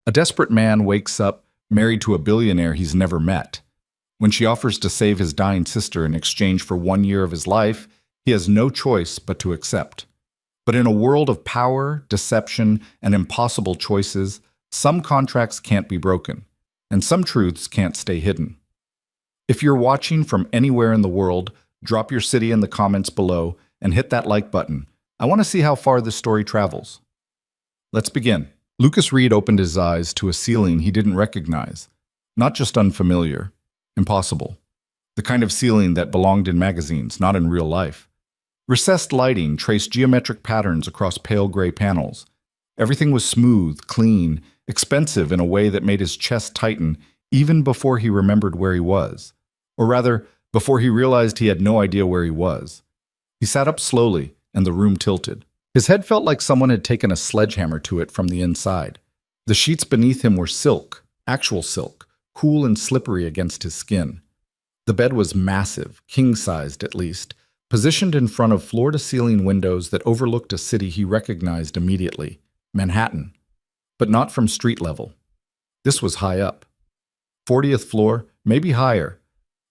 A desperate man wakes up married to a billionaire he's never met. When she offers to save his dying sister in exchange for 1 year of his life, he has no choice but to accept. But in a world of power, deception, and impossible choices, some contracts can't be broken, and some truths can't stay hidden. If you're watching from anywhere in the world, drop your city in the comments below and hit that like button. I want to see how far this story travels. Let's begin. Lucas Reed opened his eyes to a ceiling he didn't recognize. Not just unfamiliar, impossible. The kind of ceiling that belonged in magazines, not in real life. Recessed lighting traced geometric patterns across pale gray panels. Everything was smooth, clean, expensive in a way that made his chest tighten even before he remembered where he was. Or rather, before he realized he had no idea where he was. He sat up slowly, and the room tilted. His head felt like someone had taken a sledgehammer to it from the inside. The sheets beneath him were silk, actual silk, cool and slippery against his skin. The bed was massive, king-sized at least, positioned in front of floor-to-ceiling windows that overlooked a city he recognized immediately, Manhattan. But not from street level. This was high up. 40th floor, maybe higher.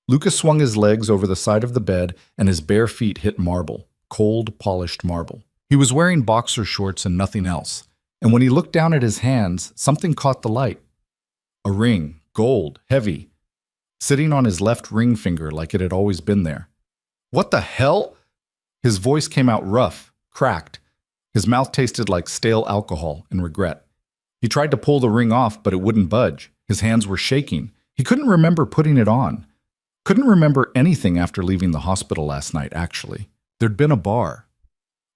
Lucas swung his legs over the side of the bed, and his bare feet hit marble, cold, polished marble. He was wearing boxer shorts and nothing else, and when he looked down at his hands, something caught the light. A ring, gold, heavy, sitting on his left ring finger like it had always been there. What the hell? His voice came out rough, cracked. His mouth tasted like stale alcohol and regret. He tried to pull the ring off, but it wouldn't budge. His hands were shaking. He couldn't remember putting it on. Couldn't remember anything after leaving the hospital last night, actually. There'd been a bar.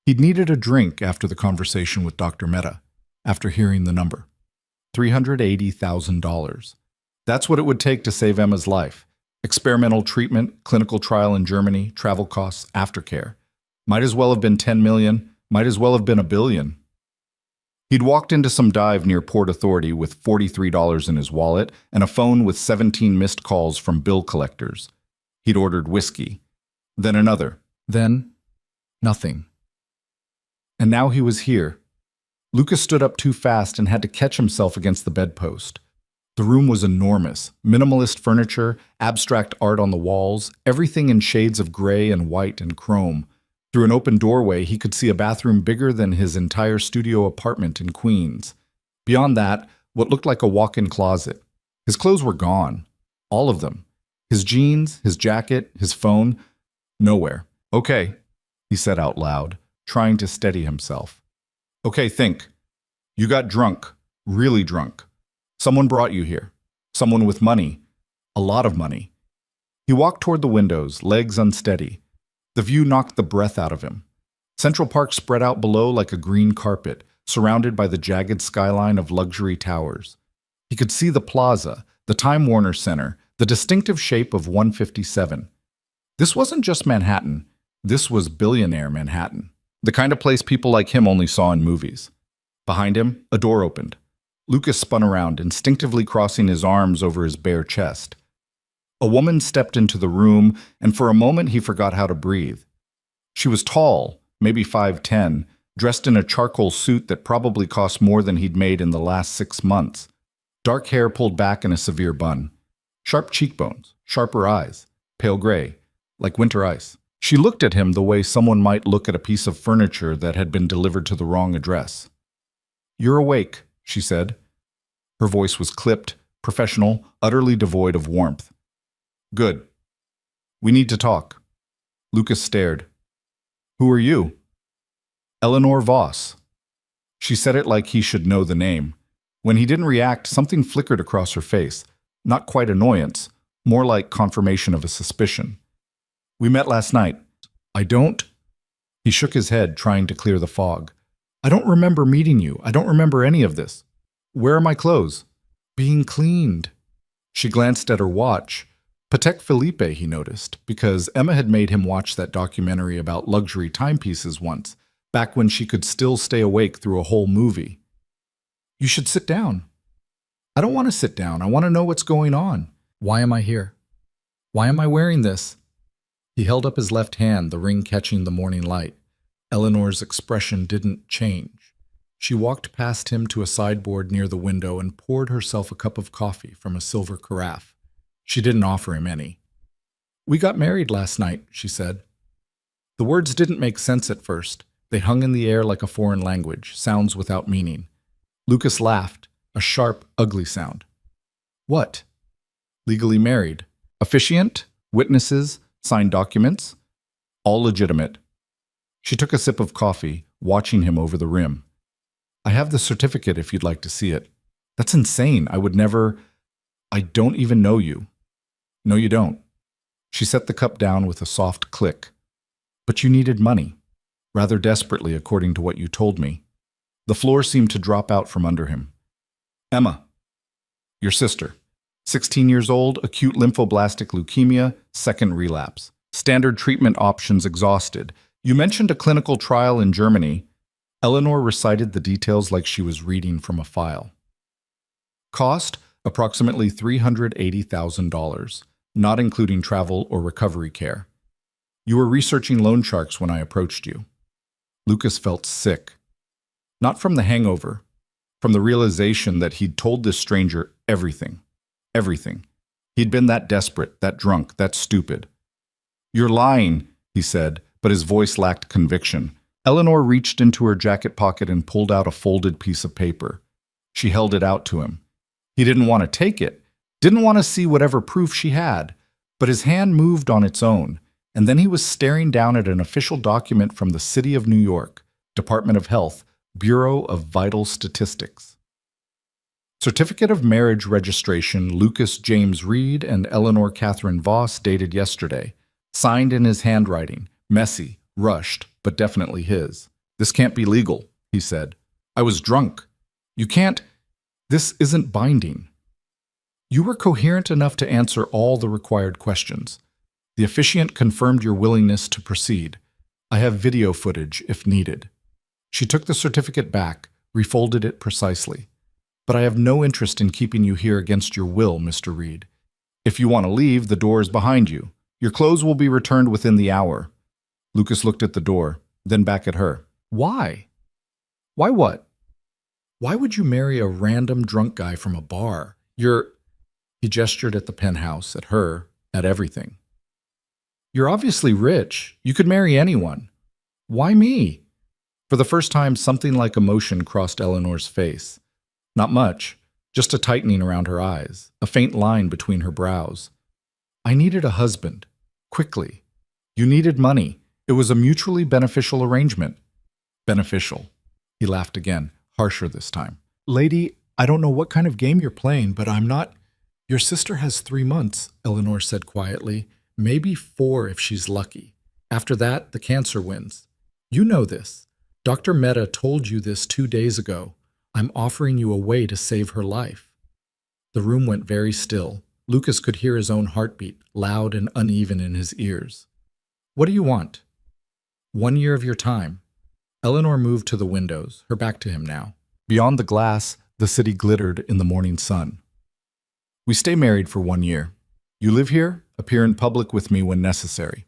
He'd needed a drink after the conversation with Dr. Mehta, after hearing the number. $380,000. That's what it would take to save Emma's life. Experimental treatment, clinical trial in Germany, travel costs, aftercare. Might as well have been 10 million, might as well have been $1 billion. He'd walked into some dive near Port Authority with $43 in his wallet and a phone with 17 missed calls from bill collectors. He'd ordered whiskey. Then another. Then nothing. And now he was here. Lucas stood up too fast and had to catch himself against the bedpost. The room was enormous. Minimalist furniture, abstract art on the walls, everything in shades of gray and white and chrome. Through an open doorway, he could see a bathroom bigger than his entire studio apartment in Queens. Beyond that, what looked like a walk-in closet. His clothes were gone. All of them. His jeans, his jacket, his phone. Nowhere. Okay, he said out loud, trying to steady himself. Okay, think. You got drunk. Really drunk. Someone brought you here. Someone with money. A lot of money. He walked toward the windows, legs unsteady. The view knocked the breath out of him. Central Park spread out below like a green carpet, surrounded by the jagged skyline of luxury towers. He could see the plaza, the Time Warner Center, the distinctive shape of 157. This wasn't just Manhattan. This was billionaire Manhattan. The kind of place people like him only saw in movies. Behind him, a door opened. Lucas spun around, instinctively crossing his arms over his bare chest. A woman stepped into the room, and for a moment he forgot how to breathe. She was tall, maybe 5'10", dressed in a charcoal suit that probably cost more than he'd made in the last 6 months. Dark hair pulled back in a severe bun. Sharp cheekbones, sharper eyes, pale gray, like winter ice. She looked at him the way someone might look at a piece of furniture that had been delivered to the wrong address. "You're awake," she said. Her voice was clipped, professional, utterly devoid of warmth. "Good. We need to talk." Lucas stared. "Who are you?" "Eleanor Voss." She said it like he should know the name. When he didn't react, something flickered across her face. Not quite annoyance, more like confirmation of a suspicion. "We met last night." "I don't." He shook his head, trying to clear the fog. "I don't remember meeting you. I don't remember any of this. Where are my clothes?" "Being cleaned." She glanced at her watch. Patek Philippe, he noticed, because Emma had made him watch that documentary about luxury timepieces once, back when she could still stay awake through a whole movie. "You should sit down." "I don't want to sit down. I want to know what's going on. Why am I here? Why am I wearing this?" He held up his left hand, the ring catching the morning light. Eleanor's expression didn't change. She walked past him to a sideboard near the window and poured herself a cup of coffee from a silver carafe. She didn't offer him any. "We got married last night," she said. The words didn't make sense at first. They hung in the air like a foreign language, sounds without meaning. Lucas laughed, a sharp, ugly sound. "What?" "Legally married. Officiant, witnesses, signed documents. All legitimate." She took a sip of coffee, watching him over the rim. "I have the certificate if you'd like to see it." "That's insane. I would never. I don't even know you." "No, you don't." She set the cup down with a soft click. "But you needed money. Rather desperately, according to what you told me." The floor seemed to drop out from under him. "Emma. Your sister. 16 years old, acute lymphoblastic leukemia, second relapse. Standard treatment options exhausted. You mentioned a clinical trial in Germany." Eleanor recited the details like she was reading from a file. "Cost, approximately $380,000, not including travel or recovery care. You were researching loan sharks when I approached you." Lucas felt sick. Not from the hangover, from the realization that he'd told this stranger everything. Everything. He'd been that desperate, that drunk, that stupid. "You're lying," he said, but his voice lacked conviction. Eleanor reached into her jacket pocket and pulled out a folded piece of paper. She held it out to him. He didn't want to take it, didn't want to see whatever proof she had, but his hand moved on its own, and then he was staring down at an official document from the City of New York, Department of Health, Bureau of Vital Statistics. Certificate of Marriage Registration, Lucas James Reed and Eleanor Catherine Voss, dated yesterday. Signed in his handwriting, messy, rushed, but definitely his. "This can't be legal," he said. "I was drunk. You can't. This isn't binding." "You were coherent enough to answer all the required questions. The officiant confirmed your willingness to proceed. I have video footage if needed." She took the certificate back, refolded it precisely. "But I have no interest in keeping you here against your will, Mr. Reed. If you want to leave, the door is behind you. Your clothes will be returned within the hour." Lucas looked at the door, then back at her. "Why? Why what? Why would you marry a random drunk guy from a bar? He gestured at the penthouse, at her, at everything. "You're obviously rich. You could marry anyone. Why me?" For the first time, something like emotion crossed Eleanor's face. Not much, just a tightening around her eyes, a faint line between her brows. "I needed a husband. Quickly. You needed money. It was a mutually beneficial arrangement." "Beneficial." He laughed again, harsher this time. "Lady, I don't know what kind of game you're playing, but I'm not—" "Your sister has 3 months," Eleanor said quietly. "Maybe 4 if she's lucky. After that, the cancer wins. You know this. Dr. Mehta told you this 2 days ago. I'm offering you a way to save her life." The room went very still. Lucas could hear his own heartbeat, loud and uneven in his ears. "What do you want?" "1 year of your time." Eleanor moved to the windows, her back to him now. Beyond the glass, the city glittered in the morning sun. "We stay married for 1 year. You live here, appear in public with me when necessary.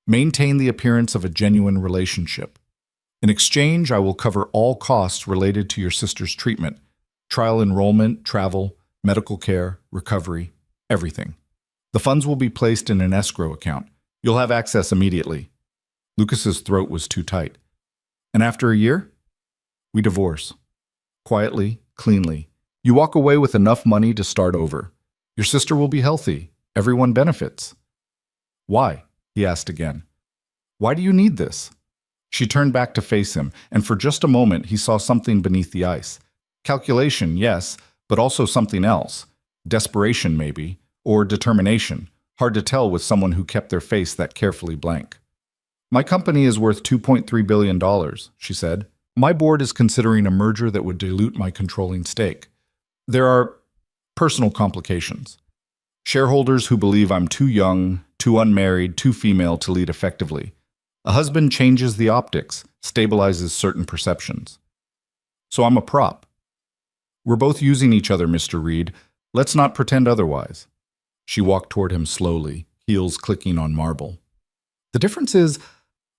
Maintain the appearance of a genuine relationship. In exchange, I will cover all costs related to your sister's treatment, trial enrollment, travel, medical care, recovery, everything. The funds will be placed in an escrow account. You'll have access immediately." Lucas's throat was too tight. "And after a year?" "We divorce. Quietly, cleanly. You walk away with enough money to start over. Your sister will be healthy. Everyone benefits." "Why?" he asked again. "Why do you need this?" She turned back to face him, and for just a moment he saw something beneath the ice. Calculation, yes, but also something else. Desperation, maybe, or determination. Hard to tell with someone who kept their face that carefully blank. "My company is worth $2.3 billion, she said. "My board is considering a merger that would dilute my controlling stake. There are personal complications. Shareholders who believe I'm too young, too unmarried, too female to lead effectively. A husband changes the optics, stabilizes certain perceptions. So I'm a prop. We're both using each other, Mr. Reed. Let's not pretend otherwise." She walked toward him slowly, heels clicking on marble. "The difference is,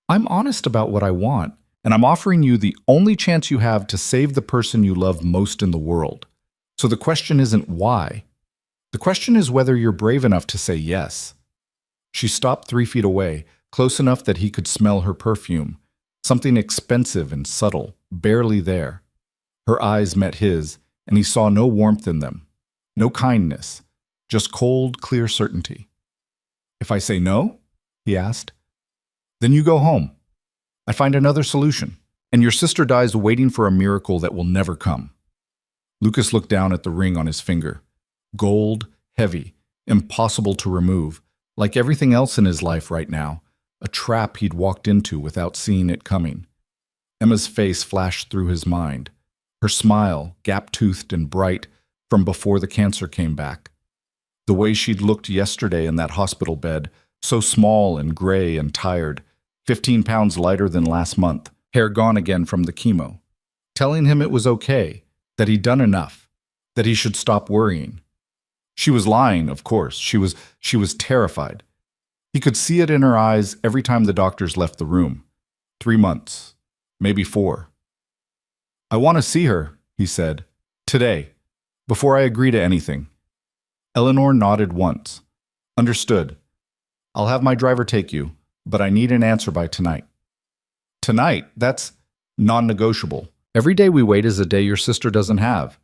I'm honest about what I want, And I'm offering you the only chance you have to save the person you love most in the world. So the question isn't why. The question is whether you're brave enough to say yes. She stopped 3 feet away, close enough that he could smell her perfume, something expensive and subtle, barely there. Her eyes met his, and he saw no warmth in them, no kindness, just cold, clear certainty. If I say no, he asked, then you go home. I find another solution, and your sister dies waiting for a miracle that will never come. Lucas looked down at the ring on his finger. Gold, heavy, impossible to remove, like everything else in his life right now, a trap he'd walked into without seeing it coming. Emma's face flashed through his mind, her smile, gap-toothed and bright from before the cancer came back. The way she'd looked yesterday in that hospital bed, so small and gray and tired, 15 pounds lighter than last month, hair gone again from the chemo, telling him it was okay, that he'd done enough, that he should stop worrying. She was lying, of course. She was terrified. He could see it in her eyes every time the doctors left the room. 3 months, maybe 4. I want to see her, he said, today, before I agree to anything. Eleanor nodded once. Understood. I'll have my driver take you, but I need an answer by tonight. Tonight? That's non-negotiable. Every day we wait is a day your sister doesn't have.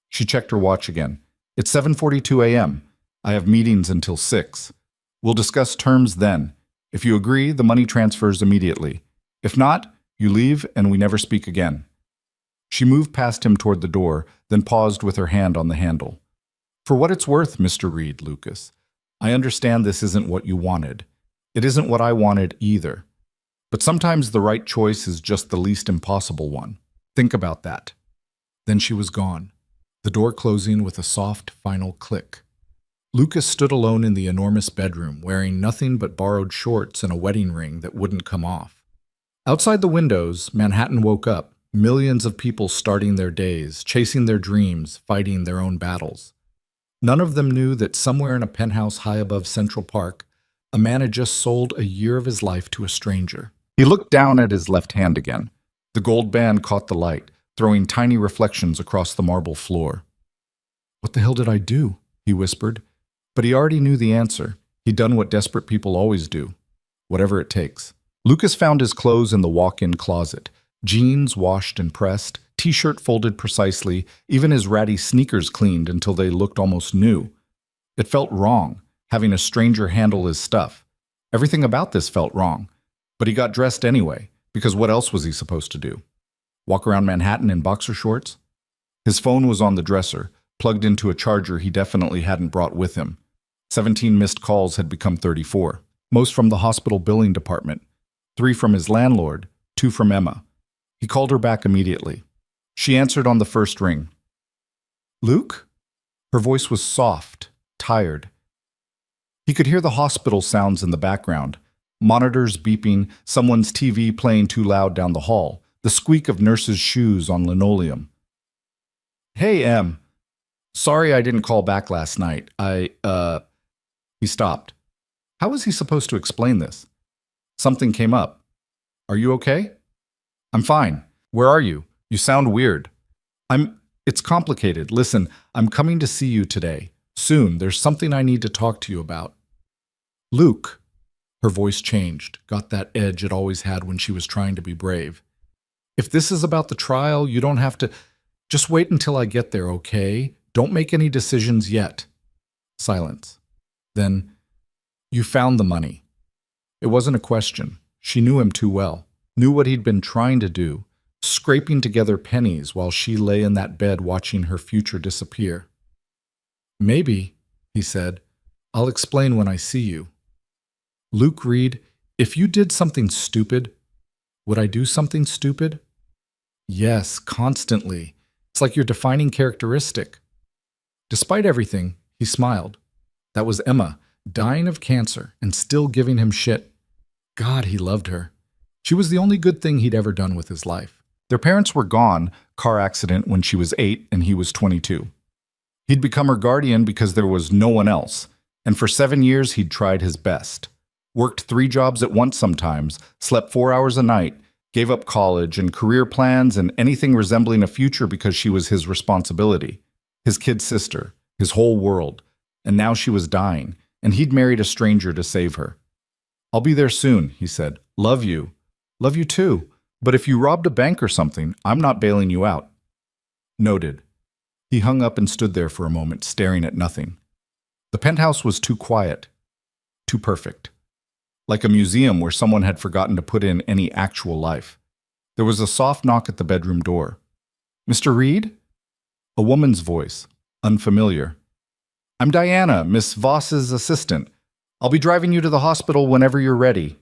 She checked her watch again. It's 7:42 a.m. I have meetings until 6. We'll discuss terms then. If you agree, the money transfers immediately. If not, you leave and we never speak again. She moved past him toward the door, then paused with her hand on the handle. For what it's worth, Mr. Reed, Lucas, I understand this isn't what you wanted. It isn't what I wanted either. But sometimes the right choice is just the least impossible one. Think about that. Then she was gone, the door closing with a soft, final click. Lucas stood alone in the enormous bedroom, wearing nothing but borrowed shorts and a wedding ring that wouldn't come off. Outside the windows, Manhattan woke up, millions of people starting their days, chasing their dreams, fighting their own battles. None of them knew that somewhere in a penthouse high above Central Park, a man had just sold a year of his life to a stranger. He looked down at his left hand again. The gold band caught the light, throwing tiny reflections across the marble floor. What the hell did I do? He whispered. But he already knew the answer. He'd done what desperate people always do. Whatever it takes. Lucas found his clothes in the walk-in closet. Jeans washed and pressed, t-shirt folded precisely, even his ratty sneakers cleaned until they looked almost new. It felt wrong, having a stranger handle his stuff. Everything about this felt wrong. But he got dressed anyway, because what else was he supposed to do? Walk around Manhattan in boxer shorts? His phone was on the dresser, plugged into a charger he definitely hadn't brought with him. 17 missed calls had become 34, most from the hospital billing department, 3 from his landlord, 2 from Emma. He called her back immediately. She answered on the first ring. Luke? Her voice was soft, tired. He could hear the hospital sounds in the background, monitors beeping, someone's TV playing too loud down the hall, the squeak of nurses' shoes on linoleum. Hey, Em. Sorry I didn't call back last night. He stopped. How was he supposed to explain this? Something came up. Are you okay? I'm fine. Where are you? You sound weird. It's complicated. Listen, I'm coming to see you today. Soon. There's something I need to talk to you about. Luke. Her voice changed, got that edge it always had when she was trying to be brave. If this is about the trial, you don't have to. Just wait until I get there, okay? Don't make any decisions yet. Silence. Then, you found the money. It wasn't a question. She knew him too well, knew what he'd been trying to do, scraping together pennies while she lay in that bed watching her future disappear. Maybe, he said, I'll explain when I see you. Luke Reed, if you did something stupid, would I do something stupid? Yes, constantly. It's like your defining characteristic. Despite everything, he smiled. That was Emma, dying of cancer and still giving him shit. God, he loved her. She was the only good thing he'd ever done with his life. Their parents were gone, car accident when she was 8 and he was 22. He'd become her guardian because there was no one else, and for 7 years he'd tried his best. Worked 3 jobs at once sometimes, slept 4 hours a night, Gave up college and career plans and anything resembling a future because she was his responsibility, his kid sister, his whole world. And now she was dying, and he'd married a stranger to save her. I'll be there soon, he said. Love you. Love you too. But if you robbed a bank or something, I'm not bailing you out. Noted. He hung up and stood there for a moment, staring at nothing. The penthouse was too quiet, too perfect. Like a museum where someone had forgotten to put in any actual life. There was a soft knock at the bedroom door. Mr. Reed? A woman's voice, unfamiliar. I'm Diana, Miss Voss's assistant. I'll be driving you to the hospital whenever you're ready.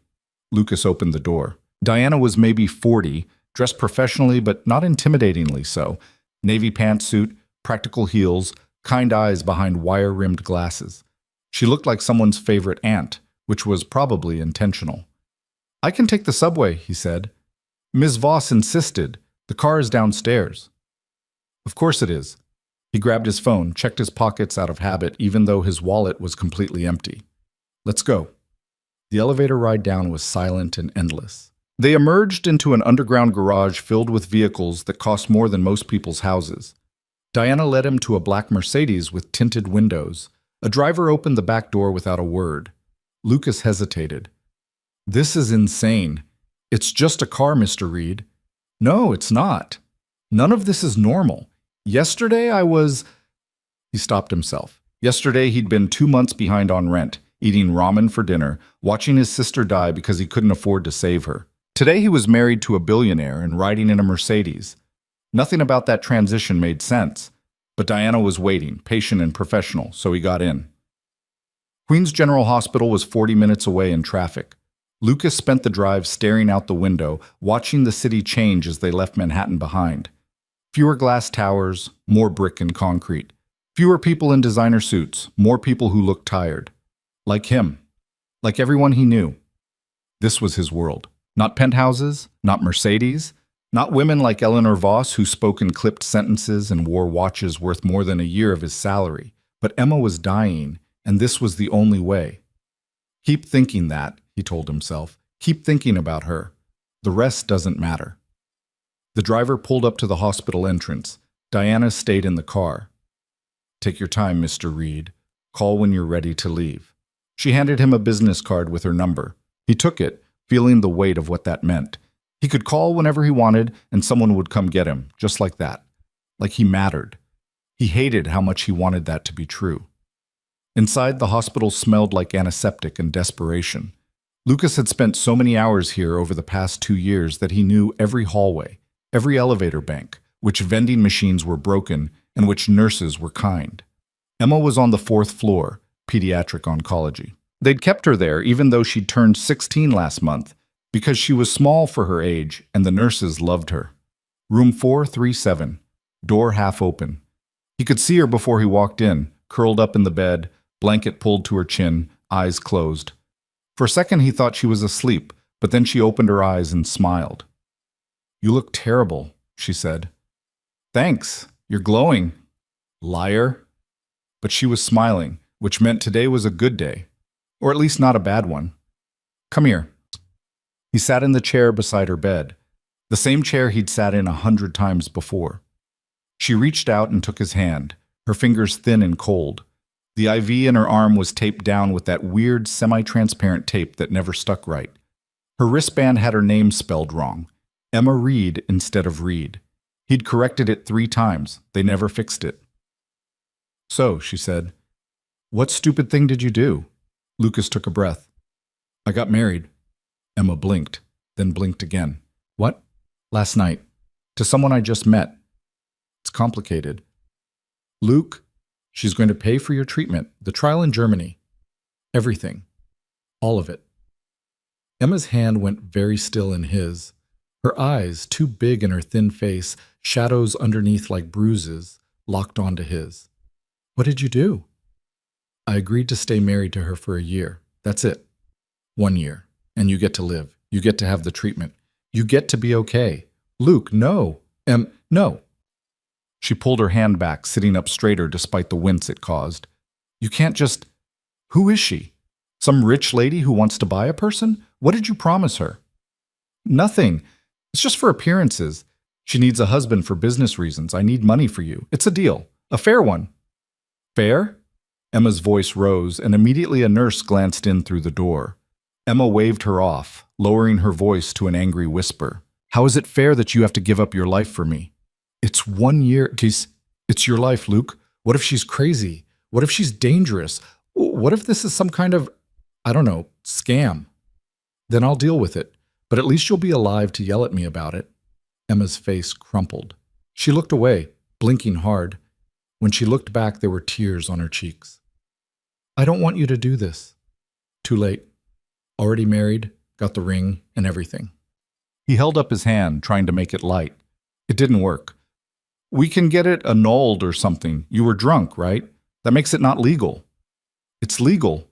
Lucas opened the door. Diana was maybe 40, dressed professionally but not intimidatingly so. Navy pantsuit, practical heels, kind eyes behind wire-rimmed glasses. She looked like someone's favorite aunt, which was probably intentional. I can take the subway, he said. Ms. Voss insisted. The car is downstairs. Of course it is. He grabbed his phone, checked his pockets out of habit, even though his wallet was completely empty. Let's go. The elevator ride down was silent and endless. They emerged into an underground garage filled with vehicles that cost more than most people's houses. Diana led him to a black Mercedes with tinted windows. A driver opened the back door without a word. Lucas hesitated. This is insane. It's just a car, Mr. Reed. No, it's not. None of this is normal. Yesterday He stopped himself. Yesterday he'd been 2 months behind on rent, eating ramen for dinner, watching his sister die because he couldn't afford to save her. Today he was married to a billionaire and riding in a Mercedes. Nothing about that transition made sense. But Diana was waiting, patient and professional, so he got in. Queens General Hospital was 40 minutes away in traffic. Lucas spent the drive staring out the window, watching the city change as they left Manhattan behind. Fewer glass towers, more brick and concrete. Fewer people in designer suits, more people who looked tired. Like him. Like everyone he knew. This was his world. Not penthouses, not Mercedes, not women like Eleanor Voss who spoke in clipped sentences and wore watches worth more than a year of his salary. But Emma was dying, and this was the only way. Keep thinking that, he told himself. Keep thinking about her. The rest doesn't matter. The driver pulled up to the hospital entrance. Diana stayed in the car. Take your time, Mr. Reed. Call when you're ready to leave. She handed him a business card with her number. He took it, feeling the weight of what that meant. He could call whenever he wanted, and someone would come get him, just like that. Like he mattered. He hated how much he wanted that to be true. Inside, the hospital smelled like antiseptic and desperation. Lucas had spent so many hours here over the past 2 years that he knew every hallway, every elevator bank, which vending machines were broken and which nurses were kind. Emma was on the 4th floor, pediatric oncology. They'd kept her there even though she'd turned 16 last month, because she was small for her age and the nurses loved her. Room 437, door half open. He could see her before he walked in, curled up in the bed, blanket pulled to her chin, eyes closed. For a second he thought she was asleep, but then she opened her eyes and smiled. You look terrible, she said. Thanks, you're glowing. Liar. But she was smiling, which meant today was a good day, or at least not a bad one. Come here. He sat in the chair beside her bed, the same chair he'd sat in 100 times before. She reached out and took his hand, her fingers thin and cold. The IV in her arm was taped down with that weird, semi-transparent tape that never stuck right. Her wristband had her name spelled wrong. Emma Reed instead of Reed. He'd corrected it 3 times. They never fixed it. So, she said, what stupid thing did you do? Lucas took a breath. I got married. Emma blinked, then blinked again. What? Last night. To someone I just met. It's complicated. Luke, she's going to pay for your treatment, the trial in Germany. Everything. All of it. Emma's hand went very still in his. Her eyes, too big in her thin face, shadows underneath like bruises, locked onto his. What did you do? I agreed to stay married to her for a year. That's it. 1 year. And you get to live. You get to have the treatment. You get to be okay. Luke, no. No. She pulled her hand back, sitting up straighter despite the wince it caused. You can't just... Who is she? Some rich lady who wants to buy a person? What did you promise her? Nothing. It's just for appearances. She needs a husband for business reasons. I need money for you. It's a deal. A fair one. Fair? Emma's voice rose, and immediately a nurse glanced in through the door. Emma waved her off, lowering her voice to an angry whisper. How is it fair that you have to give up your life for me? It's 1 year. It's your life, Luke. What if she's crazy? What if she's dangerous? What if this is some kind of, I don't know, scam? Then I'll deal with it. But at least you'll be alive to yell at me about it. Emma's face crumpled. She looked away, blinking hard. When she looked back, there were tears on her cheeks. I don't want you to do this. Too late. Already married, got the ring, and everything. He held up his hand, trying to make it light. It didn't work. We can get it annulled or something. You were drunk, right? That makes it not legal. It's legal.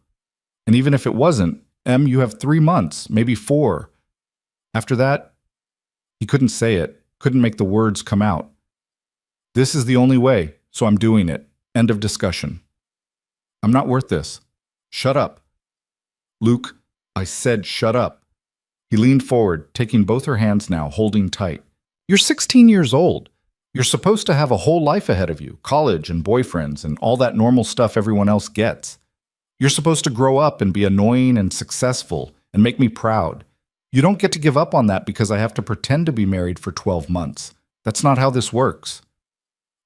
And even if it wasn't, Em, you have 3 months, maybe 4. After that, he couldn't say it, couldn't make the words come out. This is the only way, so I'm doing it. End of discussion. I'm not worth this. Shut up. Luke, I said shut up. He leaned forward, taking both her hands now, holding tight. You're 16 years old. You're supposed to have a whole life ahead of you, college and boyfriends and all that normal stuff everyone else gets. You're supposed to grow up and be annoying and successful and make me proud. You don't get to give up on that because I have to pretend to be married for 12 months. That's not how this works.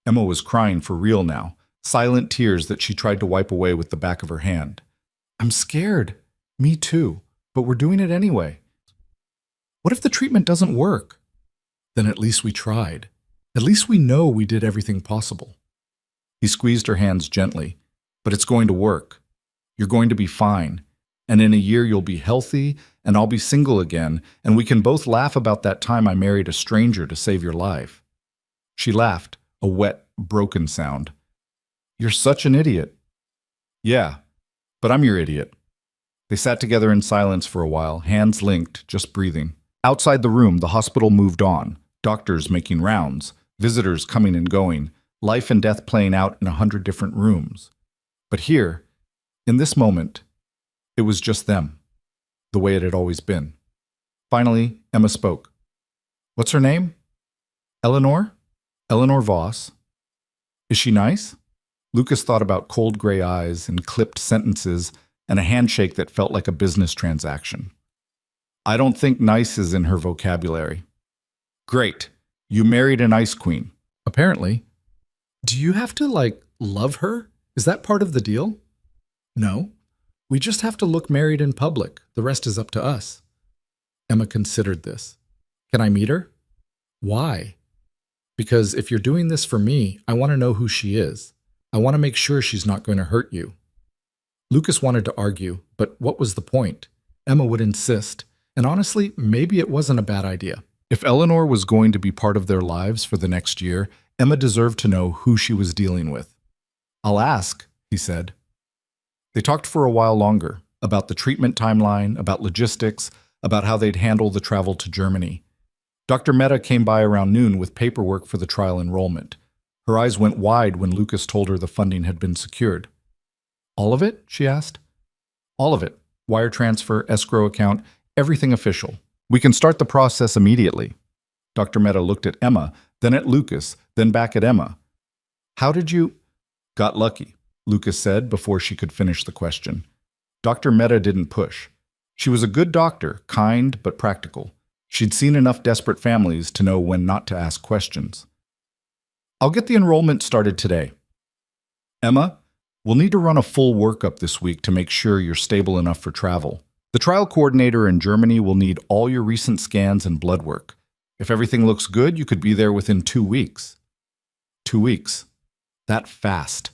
Emma was crying for real now, silent tears that she tried to wipe away with the back of her hand. I'm scared. Me too. But we're doing it anyway. What if the treatment doesn't work? Then at least we tried. At least we know we did everything possible. He squeezed her hands gently. But it's going to work. You're going to be fine. And in a year you'll be healthy, and I'll be single again, and we can both laugh about that time I married a stranger to save your life. She laughed, a wet, broken sound. You're such an idiot. Yeah, but I'm your idiot. They sat together in silence for a while, hands linked, just breathing. Outside the room, the hospital moved on, doctors making rounds, visitors coming and going, life and death playing out in 100 different rooms. But here, in this moment, it was just them, the way it had always been. Finally, Emma spoke. What's her name? Eleanor? Eleanor Voss. Is she nice? Lucas thought about cold gray eyes and clipped sentences and a handshake that felt like a business transaction. I don't think nice is in her vocabulary. Great. You married an ice queen. Apparently. Do you have to, love her? Is that part of the deal? No. We just have to look married in public. The rest is up to us. Emma considered this. Can I meet her? Why? Because if you're doing this for me, I want to know who she is. I want to make sure she's not going to hurt you. Lucas wanted to argue, but what was the point? Emma would insist, and honestly, maybe it wasn't a bad idea. If Eleanor was going to be part of their lives for the next year, Emma deserved to know who she was dealing with. I'll ask, he said. They talked for a while longer, about the treatment timeline, about logistics, about how they'd handle the travel to Germany. Dr. Mehta came by around noon with paperwork for the trial enrollment. Her eyes went wide when Lucas told her the funding had been secured. All of it? She asked. All of it. Wire transfer, escrow account, everything official. We can start the process immediately. Dr. Mehta looked at Emma, then at Lucas, then back at Emma. How did you... Got lucky, Lucas said before she could finish the question. Dr. Mehta didn't push. She was a good doctor, kind but practical. She'd seen enough desperate families to know when not to ask questions. I'll get the enrollment started today. Emma, we'll need to run a full workup this week to make sure you're stable enough for travel. The trial coordinator in Germany will need all your recent scans and blood work. If everything looks good, you could be there within 2 weeks. 2 weeks. That fast.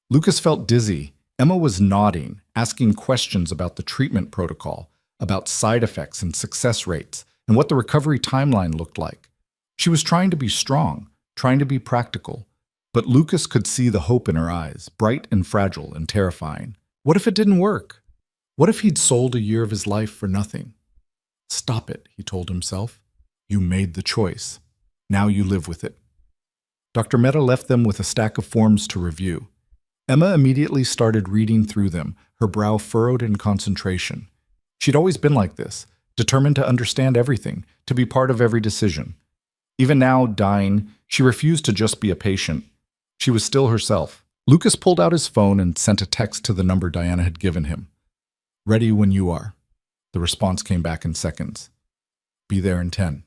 Lucas felt dizzy. Emma was nodding, asking questions about the treatment protocol, about side effects and success rates, and what the recovery timeline looked like. She was trying to be strong, trying to be practical, but Lucas could see the hope in her eyes, bright and fragile and terrifying. What if it didn't work? What if he'd sold a year of his life for nothing? Stop it, he told himself. You made the choice. Now you live with it. Dr. Mehta left them with a stack of forms to review. Emma immediately started reading through them, her brow furrowed in concentration. She'd always been like this, determined to understand everything, to be part of every decision. Even now, dying, she refused to just be a patient. She was still herself. Lucas pulled out his phone and sent a text to the number Diana had given him. "Ready when you are." The response came back in seconds. "Be there in 10."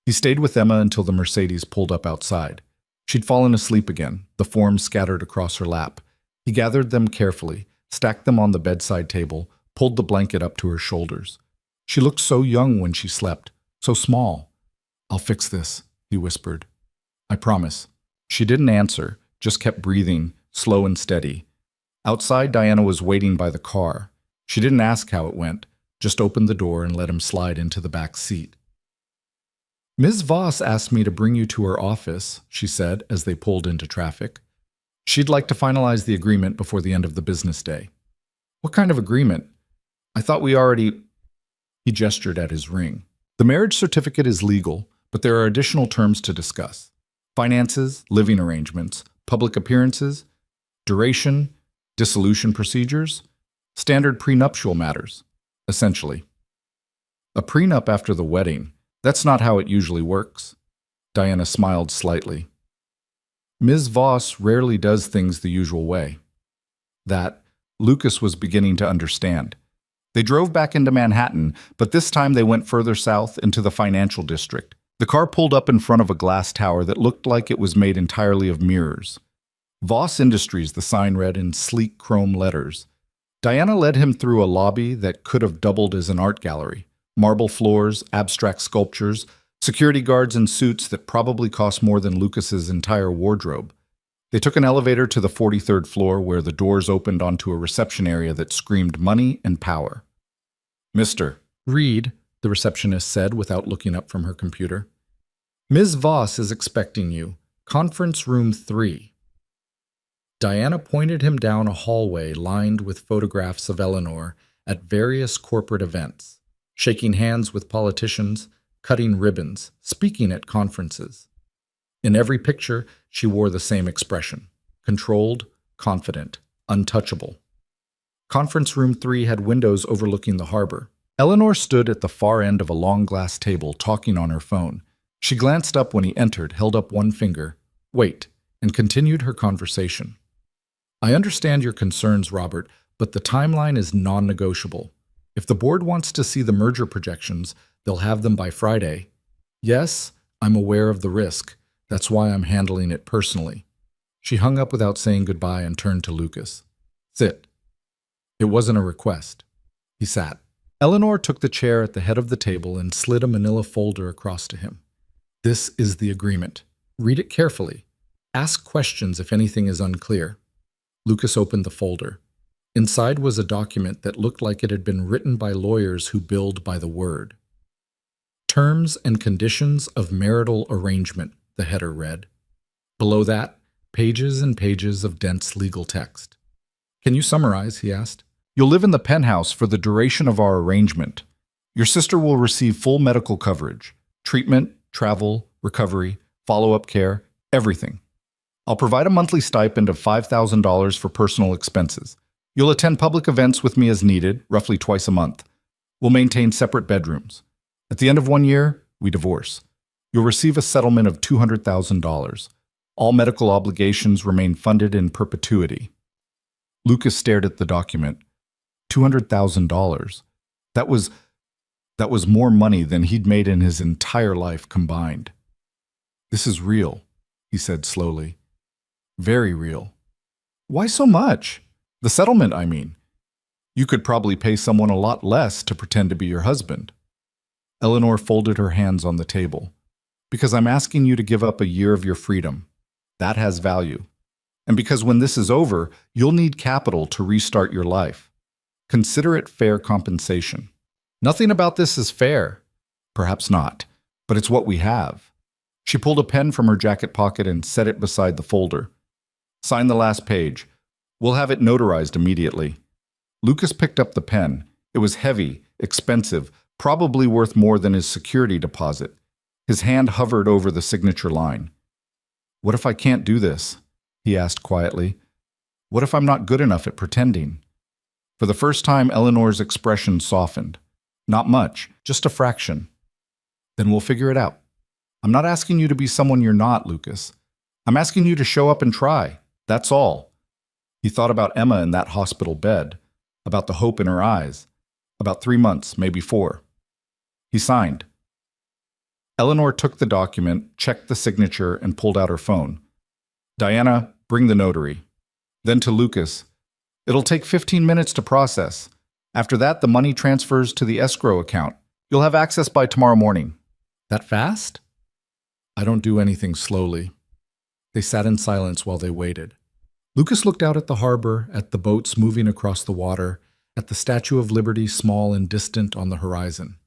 He stayed with Emma until the Mercedes pulled up outside. She'd fallen asleep again, the forms scattered across her lap. He gathered them carefully, stacked them on the bedside table, pulled the blanket up to her shoulders. She looked so young when she slept, so small. "I'll fix this," he whispered. "I promise." She didn't answer, just kept breathing, slow and steady. Outside, Diana was waiting by the car. She didn't ask how it went, just opened the door and let him slide into the back seat. "Ms. Voss asked me to bring you to her office," she said as they pulled into traffic. "She'd like to finalize the agreement before the end of the business day." "What kind of agreement? I thought we already—" He gestured at his ring. "The marriage certificate is legal, but there are additional terms to discuss. Finances, living arrangements, public appearances, duration, dissolution procedures, standard prenuptial matters, essentially." "A prenup after the wedding. That's not how it usually works." Diana smiled slightly. "Ms. Voss rarely does things the usual way." That, Lucas was beginning to understand. They drove back into Manhattan, but this time they went further south into the financial district. The car pulled up in front of a glass tower that looked like it was made entirely of mirrors. Voss Industries, the sign read in sleek chrome letters. Diana led him through a lobby that could have doubled as an art gallery. Marble floors, abstract sculptures, security guards in suits that probably cost more than Lucas's entire wardrobe. They took an elevator to the 43rd floor where the doors opened onto a reception area that screamed money and power. "Mr. Reed," the receptionist said without looking up from her computer. "Ms. Voss is expecting you. Conference room 3. Diana pointed him down a hallway lined with photographs of Eleanor at various corporate events, shaking hands with politicians, cutting ribbons, speaking at conferences. In every picture, she wore the same expression: controlled, confident, untouchable. Conference room 3 had windows overlooking the harbor. Eleanor stood at the far end of a long glass table talking on her phone. She glanced up when he entered, held up one finger, "Wait," and continued her conversation. "I understand your concerns, Robert, but the timeline is non-negotiable. If the board wants to see the merger projections, they'll have them by Friday. Yes, I'm aware of the risk. That's why I'm handling it personally." She hung up without saying goodbye and turned to Lucas. "Sit." It wasn't a request. He sat. Eleanor took the chair at the head of the table and slid a manila folder across to him. "This is the agreement. Read it carefully. Ask questions if anything is unclear." Lucas opened the folder. Inside was a document that looked like it had been written by lawyers who billed by the word. "Terms and conditions of marital arrangement," the header read. Below that, pages and pages of dense legal text. "Can you summarize?" he asked. "You'll live in the penthouse for the duration of our arrangement. Your sister will receive full medical coverage, treatment, travel, recovery, follow-up care, everything. I'll provide a monthly stipend of $5,000 for personal expenses. You'll attend public events with me as needed, roughly twice a month. We'll maintain separate bedrooms. At the end of 1 year, we divorce. You'll receive a settlement of $200,000. All medical obligations remain funded in perpetuity." Lucas stared at the document. $200,000. That was more money than he'd made in his entire life combined. "This is real," he said slowly. "Very real." "Why so much?" "The settlement, I mean. You could probably pay someone a lot less to pretend to be your husband." Eleanor folded her hands on the table. "Because I'm asking you to give up a year of your freedom. That has value. And because when this is over, you'll need capital to restart your life. Consider it fair compensation." "Nothing about this is fair." "Perhaps not, but it's what we have." She pulled a pen from her jacket pocket and set it beside the folder. "Sign the last page. We'll have it notarized immediately." Lucas picked up the pen. It was heavy, expensive, probably worth more than his security deposit. His hand hovered over the signature line. "What if I can't do this?" he asked quietly. "What if I'm not good enough at pretending?" For the first time, Eleanor's expression softened. Not much, just a fraction. Then we'll figure it out. I'm not asking you to be someone you're not, Lucas. I'm asking you to show up and try. That's all. He thought about Emma in that hospital bed, about the hope in her eyes, about 3 months, maybe 4. He signed. Eleanor took the document, checked the signature, and pulled out her phone. Diana, bring the notary. Then to Lucas. It'll take 15 minutes to process. After that, the money transfers to the escrow account. You'll have access by tomorrow morning. That fast? I don't do anything slowly. They sat in silence while they waited. Lucas looked out at the harbor, at the boats moving across the water, at the Statue of Liberty small and distant on the horizon.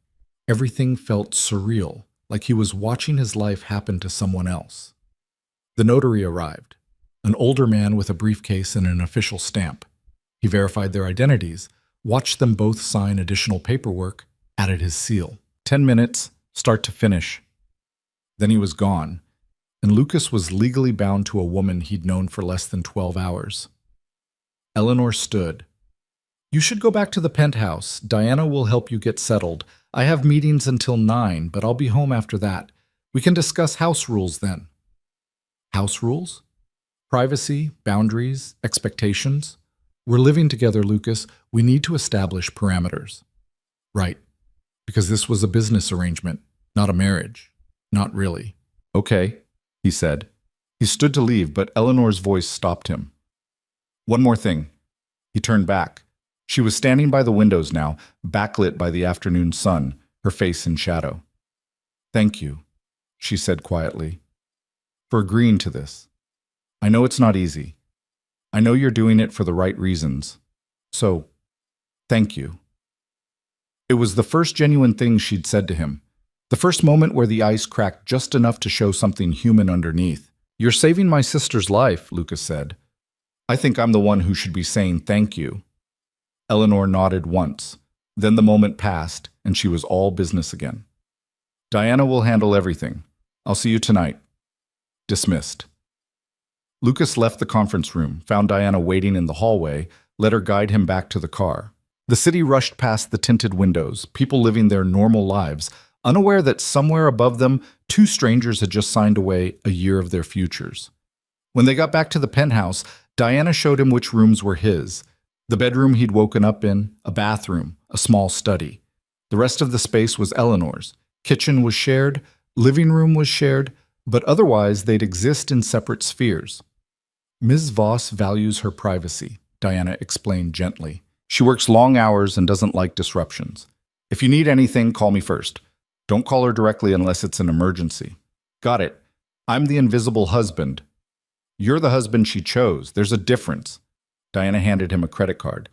Everything felt surreal, like he was watching his life happen to someone else. The notary arrived, an older man with a briefcase and an official stamp. He verified their identities, watched them both sign additional paperwork, added his seal. 10 minutes, start to finish. Then he was gone, and Lucas was legally bound to a woman he'd known for less than 12 hours. Eleanor stood. You should go back to the penthouse. Diana will help you get settled. I have meetings until 9, but I'll be home after that. We can discuss house rules then. House rules? Privacy, boundaries, expectations? We're living together, Lucas. We need to establish parameters. Right. Because this was a business arrangement, not a marriage. Not really. Okay, he said. He stood to leave, but Eleanor's voice stopped him. One more thing. He turned back. She was standing by the windows now, backlit by the afternoon sun, her face in shadow. Thank you, she said quietly, for agreeing to this. I know it's not easy. I know you're doing it for the right reasons. So, thank you. It was the first genuine thing she'd said to him. The first moment where the ice cracked just enough to show something human underneath. You're saving my sister's life, Lucas said. I think I'm the one who should be saying thank you. Eleanor nodded once. Then the moment passed, and she was all business again. Diana will handle everything. I'll see you tonight. Dismissed. Lucas left the conference room, found Diana waiting in the hallway, let her guide him back to the car. The city rushed past the tinted windows, people living their normal lives, unaware that somewhere above them, 2 strangers had just signed away a year of their futures. When they got back to the penthouse, Diana showed him which rooms were his. The bedroom he'd woken up in, a bathroom, a small study. The rest of the space was Eleanor's. Kitchen was shared, living room was shared, but otherwise they'd exist in separate spheres. Ms. Voss values her privacy, Diana explained gently. She works long hours and doesn't like disruptions. If you need anything, call me first. Don't call her directly unless it's an emergency. Got it. I'm the invisible husband. You're the husband she chose. There's a difference. Diana handed him a credit card.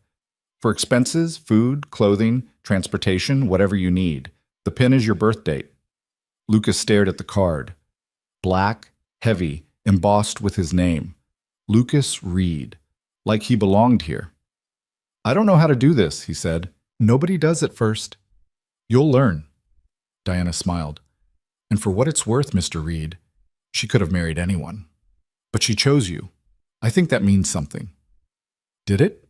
For expenses, food, clothing, transportation, whatever you need. The PIN is your birth date. Lucas stared at the card. Black, heavy, embossed with his name. Lucas Reed. Like he belonged here. I don't know how to do this, he said. Nobody does at first. You'll learn. Diana smiled. And for what it's worth, Mr. Reed, she could have married anyone. But she chose you. I think that means something. Did it?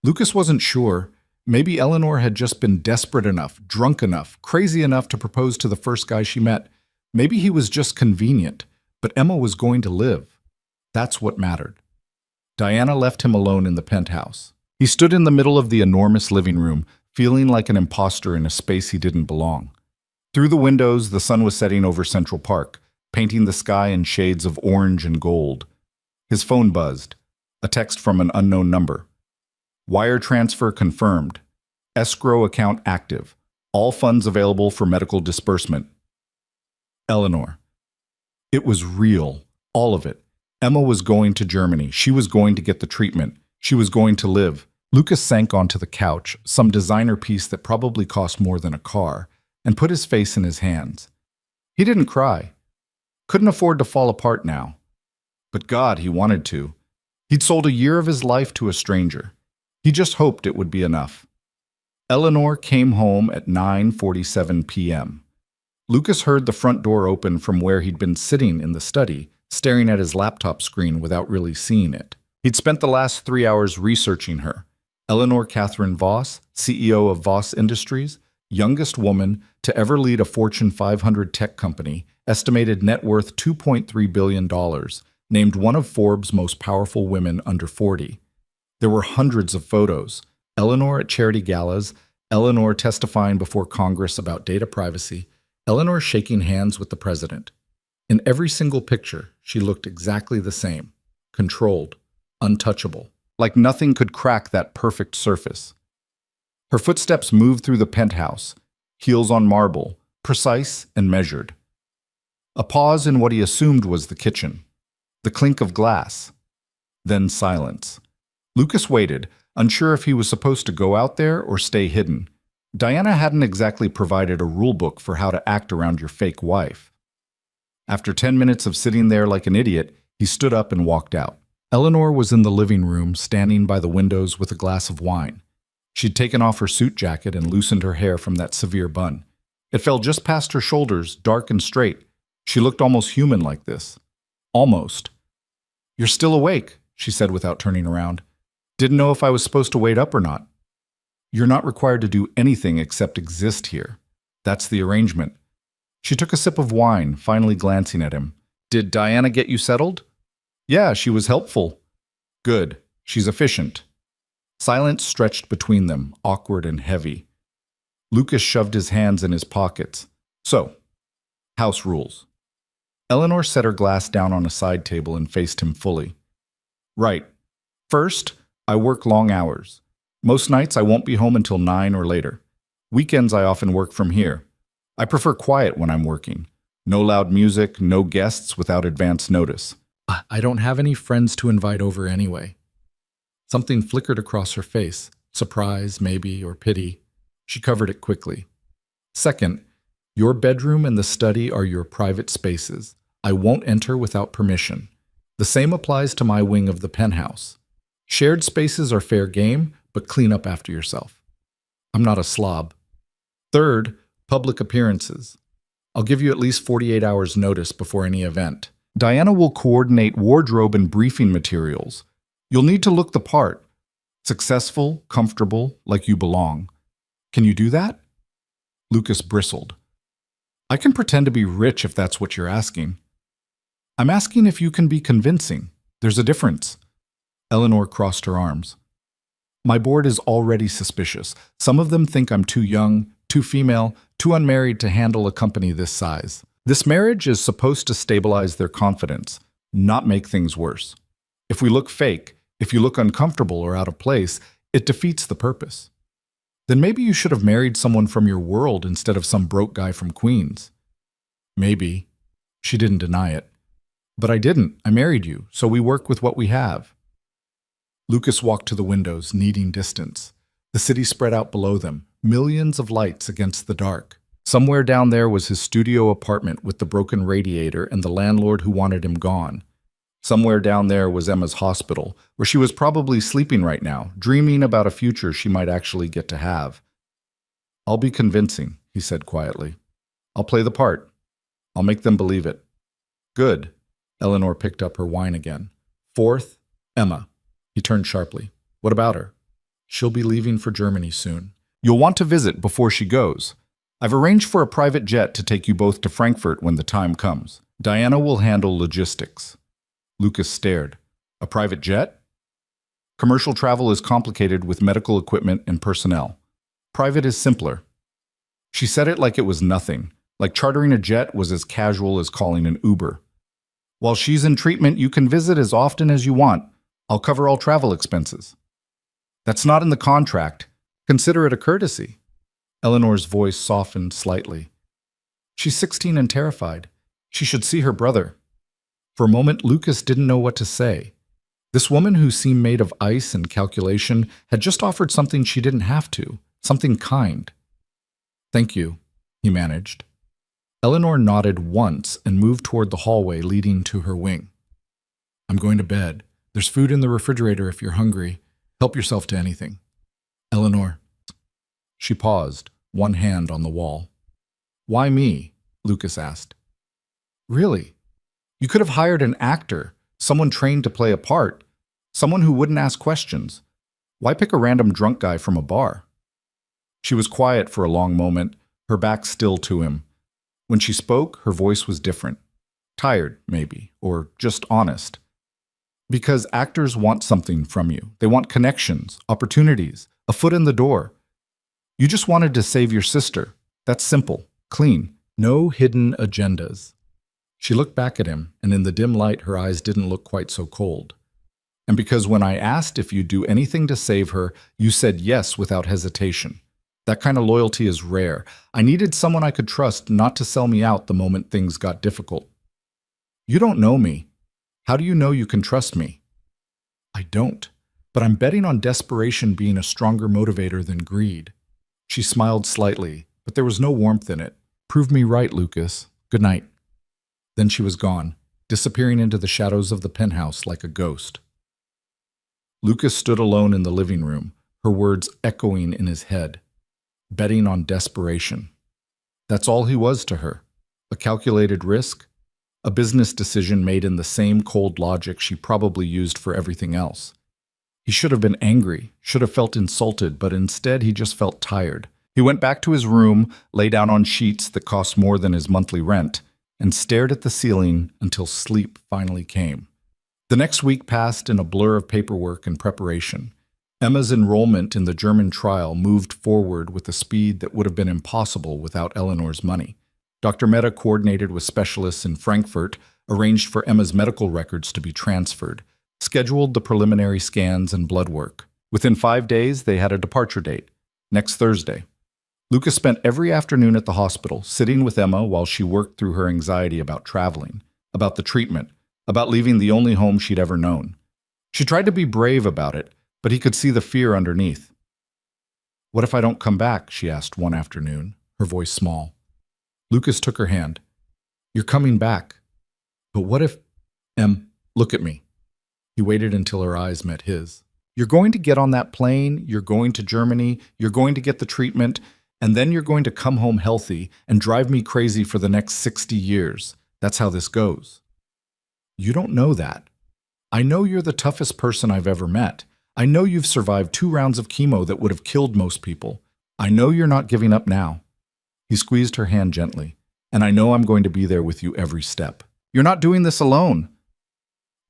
Lucas wasn't sure. Maybe Eleanor had just been desperate enough, drunk enough, crazy enough to propose to the first guy she met. Maybe he was just convenient, but Emma was going to live. That's what mattered. Diana left him alone in the penthouse. He stood in the middle of the enormous living room, feeling like an imposter in a space he didn't belong. Through the windows, the sun was setting over Central Park, painting the sky in shades of orange and gold. His phone buzzed. A text from an unknown number. Wire transfer confirmed. Escrow account active. All funds available for medical disbursement. Eleanor. It was real. All of it. Emma was going to Germany. She was going to get the treatment. She was going to live. Lucas sank onto the couch, some designer piece that probably cost more than a car, and put his face in his hands. He didn't cry. Couldn't afford to fall apart now. But God, he wanted to. He'd sold a year of his life to a stranger. He just hoped it would be enough. Eleanor came home at 9:47 p.m. Lucas heard the front door open from where he'd been sitting in the study, staring at his laptop screen without really seeing it. He'd spent the last 3 hours researching her. Eleanor Catherine Voss, CEO of Voss Industries, youngest woman to ever lead a Fortune 500 tech company, estimated net worth $2.3 billion, named one of Forbes' most powerful women under 40. There were hundreds of photos. Eleanor at charity galas, Eleanor testifying before Congress about data privacy, Eleanor shaking hands with the president. In every single picture, she looked exactly the same, controlled, untouchable, like nothing could crack that perfect surface. Her footsteps moved through the penthouse, heels on marble, precise and measured. A pause in what he assumed was the kitchen. The clink of glass. Then silence. Lucas waited, unsure if he was supposed to go out there or stay hidden. Diana hadn't exactly provided a rule book for how to act around your fake wife. After 10 minutes of sitting there like an idiot, he stood up and walked out. Eleanor was in the living room, standing by the windows with a glass of wine. She'd taken off her suit jacket and loosened her hair from that severe bun. It fell just past her shoulders, dark and straight. She looked almost human like this. Almost. "You're still awake," she said without turning around. "Didn't know if I was supposed to wait up or not." "You're not required to do anything except exist here. That's the arrangement." She took a sip of wine, finally glancing at him. "Did Diana get you settled?" "Yeah, she was helpful." "Good. She's efficient." Silence stretched between them, awkward and heavy. Lucas shoved his hands in his pockets. "So, house rules." Eleanor set her glass down on a side table and faced him fully. "Right. First, I work long hours. Most nights I won't be home until 9 or later. Weekends I often work from here. I prefer quiet when I'm working. No loud music, no guests without advance notice. I don't have any friends to invite over anyway." Something flickered across her face, surprise, maybe, or pity. She covered it quickly. "Second, your bedroom and the study are your private spaces. I won't enter without permission. The same applies to my wing of the penthouse. Shared spaces are fair game, but clean up after yourself. I'm not a slob. Third, public appearances. I'll give you at least 48 hours notice before any event. Diana will coordinate wardrobe and briefing materials. You'll need to look the part. Successful, comfortable, like you belong. Can you do that?" Lucas bristled. "I can pretend to be rich if that's what you're asking." "I'm asking if you can be convincing. There's a difference." Eleanor crossed her arms. "My board is already suspicious. Some of them think I'm too young, too female, too unmarried to handle a company this size. This marriage is supposed to stabilize their confidence, not make things worse. If we look fake, if you look uncomfortable or out of place, it defeats the purpose. Then maybe you should have married someone from your world instead of some broke guy from Queens." "Maybe." She didn't deny it. "But I didn't. I married you, so we work with what we have." Lucas walked to the windows, needing distance. The city spread out below them, millions of lights against the dark. Somewhere down there was his studio apartment with the broken radiator and the landlord who wanted him gone. Somewhere down there was Emma's hospital, where she was probably sleeping right now, dreaming about a future she might actually get to have. "I'll be convincing," he said quietly. "I'll play the part. I'll make them believe it." "Good." Eleanor picked up her wine again. "Fourth, Emma." He turned sharply. "What about her?" "She'll be leaving for Germany soon. You'll want to visit before she goes. I've arranged for a private jet to take you both to Frankfurt when the time comes. Diana will handle logistics." Lucas stared. "A private jet?" "Commercial travel is complicated with medical equipment and personnel. Private is simpler." She said it like it was nothing, like chartering a jet was as casual as calling an Uber. "While she's in treatment, you can visit as often as you want. I'll cover all travel expenses." "That's not in the contract. Consider it a courtesy." Eleanor's voice softened slightly. "She's 16 and terrified. She should see her brother." For a moment, Lucas didn't know what to say. This woman who seemed made of ice and calculation had just offered something she didn't have to, something kind. "Thank you," he managed. Eleanor nodded once and moved toward the hallway leading to her wing. "I'm going to bed. There's food in the refrigerator if you're hungry. Help yourself to anything." "Eleanor." She paused, one hand on the wall. "Why me?" Lucas asked. "Really? You could have hired an actor, someone trained to play a part, someone who wouldn't ask questions. Why pick a random drunk guy from a bar?" She was quiet for a long moment, her back still to him. When she spoke, her voice was different. Tired, maybe, or just honest. Because actors want something from you. They want connections, opportunities, a foot in the door. You just wanted to save your sister. That's simple, clean, no hidden agendas. She looked back at him, and in the dim light, her eyes didn't look quite so cold. And because when I asked if you'd do anything to save her, you said yes without hesitation. That kind of loyalty is rare. I needed someone I could trust not to sell me out the moment things got difficult. You don't know me. How do you know you can trust me? I don't, but I'm betting on desperation being a stronger motivator than greed. She smiled slightly, but there was no warmth in it. Prove me right, Lucas. Good night. Then she was gone, disappearing into the shadows of the penthouse like a ghost. Lucas stood alone in the living room, her words echoing in his head. Betting on desperation. That's all he was to her. A calculated risk, a business decision made in the same cold logic she probably used for everything else. He should have been angry, should have felt insulted, but instead he just felt tired. He went back to his room, lay down on sheets that cost more than his monthly rent, and stared at the ceiling until sleep finally came. The next week passed in a blur of paperwork and preparation. Emma's enrollment in the German trial moved forward with a speed that would have been impossible without Eleanor's money. Dr. Mehta coordinated with specialists in Frankfurt, arranged for Emma's medical records to be transferred, scheduled the preliminary scans and blood work. Within 5 days, they had a departure date, next Thursday. Lucas spent every afternoon at the hospital, sitting with Emma while she worked through her anxiety about traveling, about the treatment, about leaving the only home she'd ever known. She tried to be brave about it, but he could see the fear underneath. What if I don't come back? She asked one afternoon, her voice small. Lucas took her hand. You're coming back. But what if... look at me. He waited until her eyes met his. You're going to get on that plane, you're going to Germany, you're going to get the treatment, and then you're going to come home healthy and drive me crazy for the next 60 years. That's how this goes. You don't know that. I know you're the toughest person I've ever met. I know you've survived 2 rounds of chemo that would have killed most people. I know you're not giving up now. He squeezed her hand gently. And I know I'm going to be there with you every step. You're not doing this alone.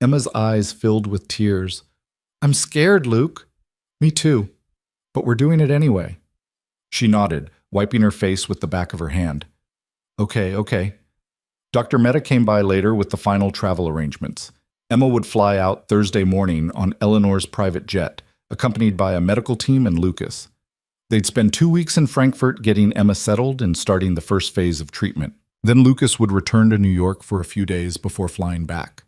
Emma's eyes filled with tears. I'm scared, Luke. Me too. But we're doing it anyway. She nodded, wiping her face with the back of her hand. Okay. Dr. Mehta came by later with the final travel arrangements. Emma would fly out Thursday morning on Eleanor's private jet, accompanied by a medical team and Lucas. They'd spend 2 weeks in Frankfurt getting Emma settled and starting the first phase of treatment. Then Lucas would return to New York for a few days before flying back.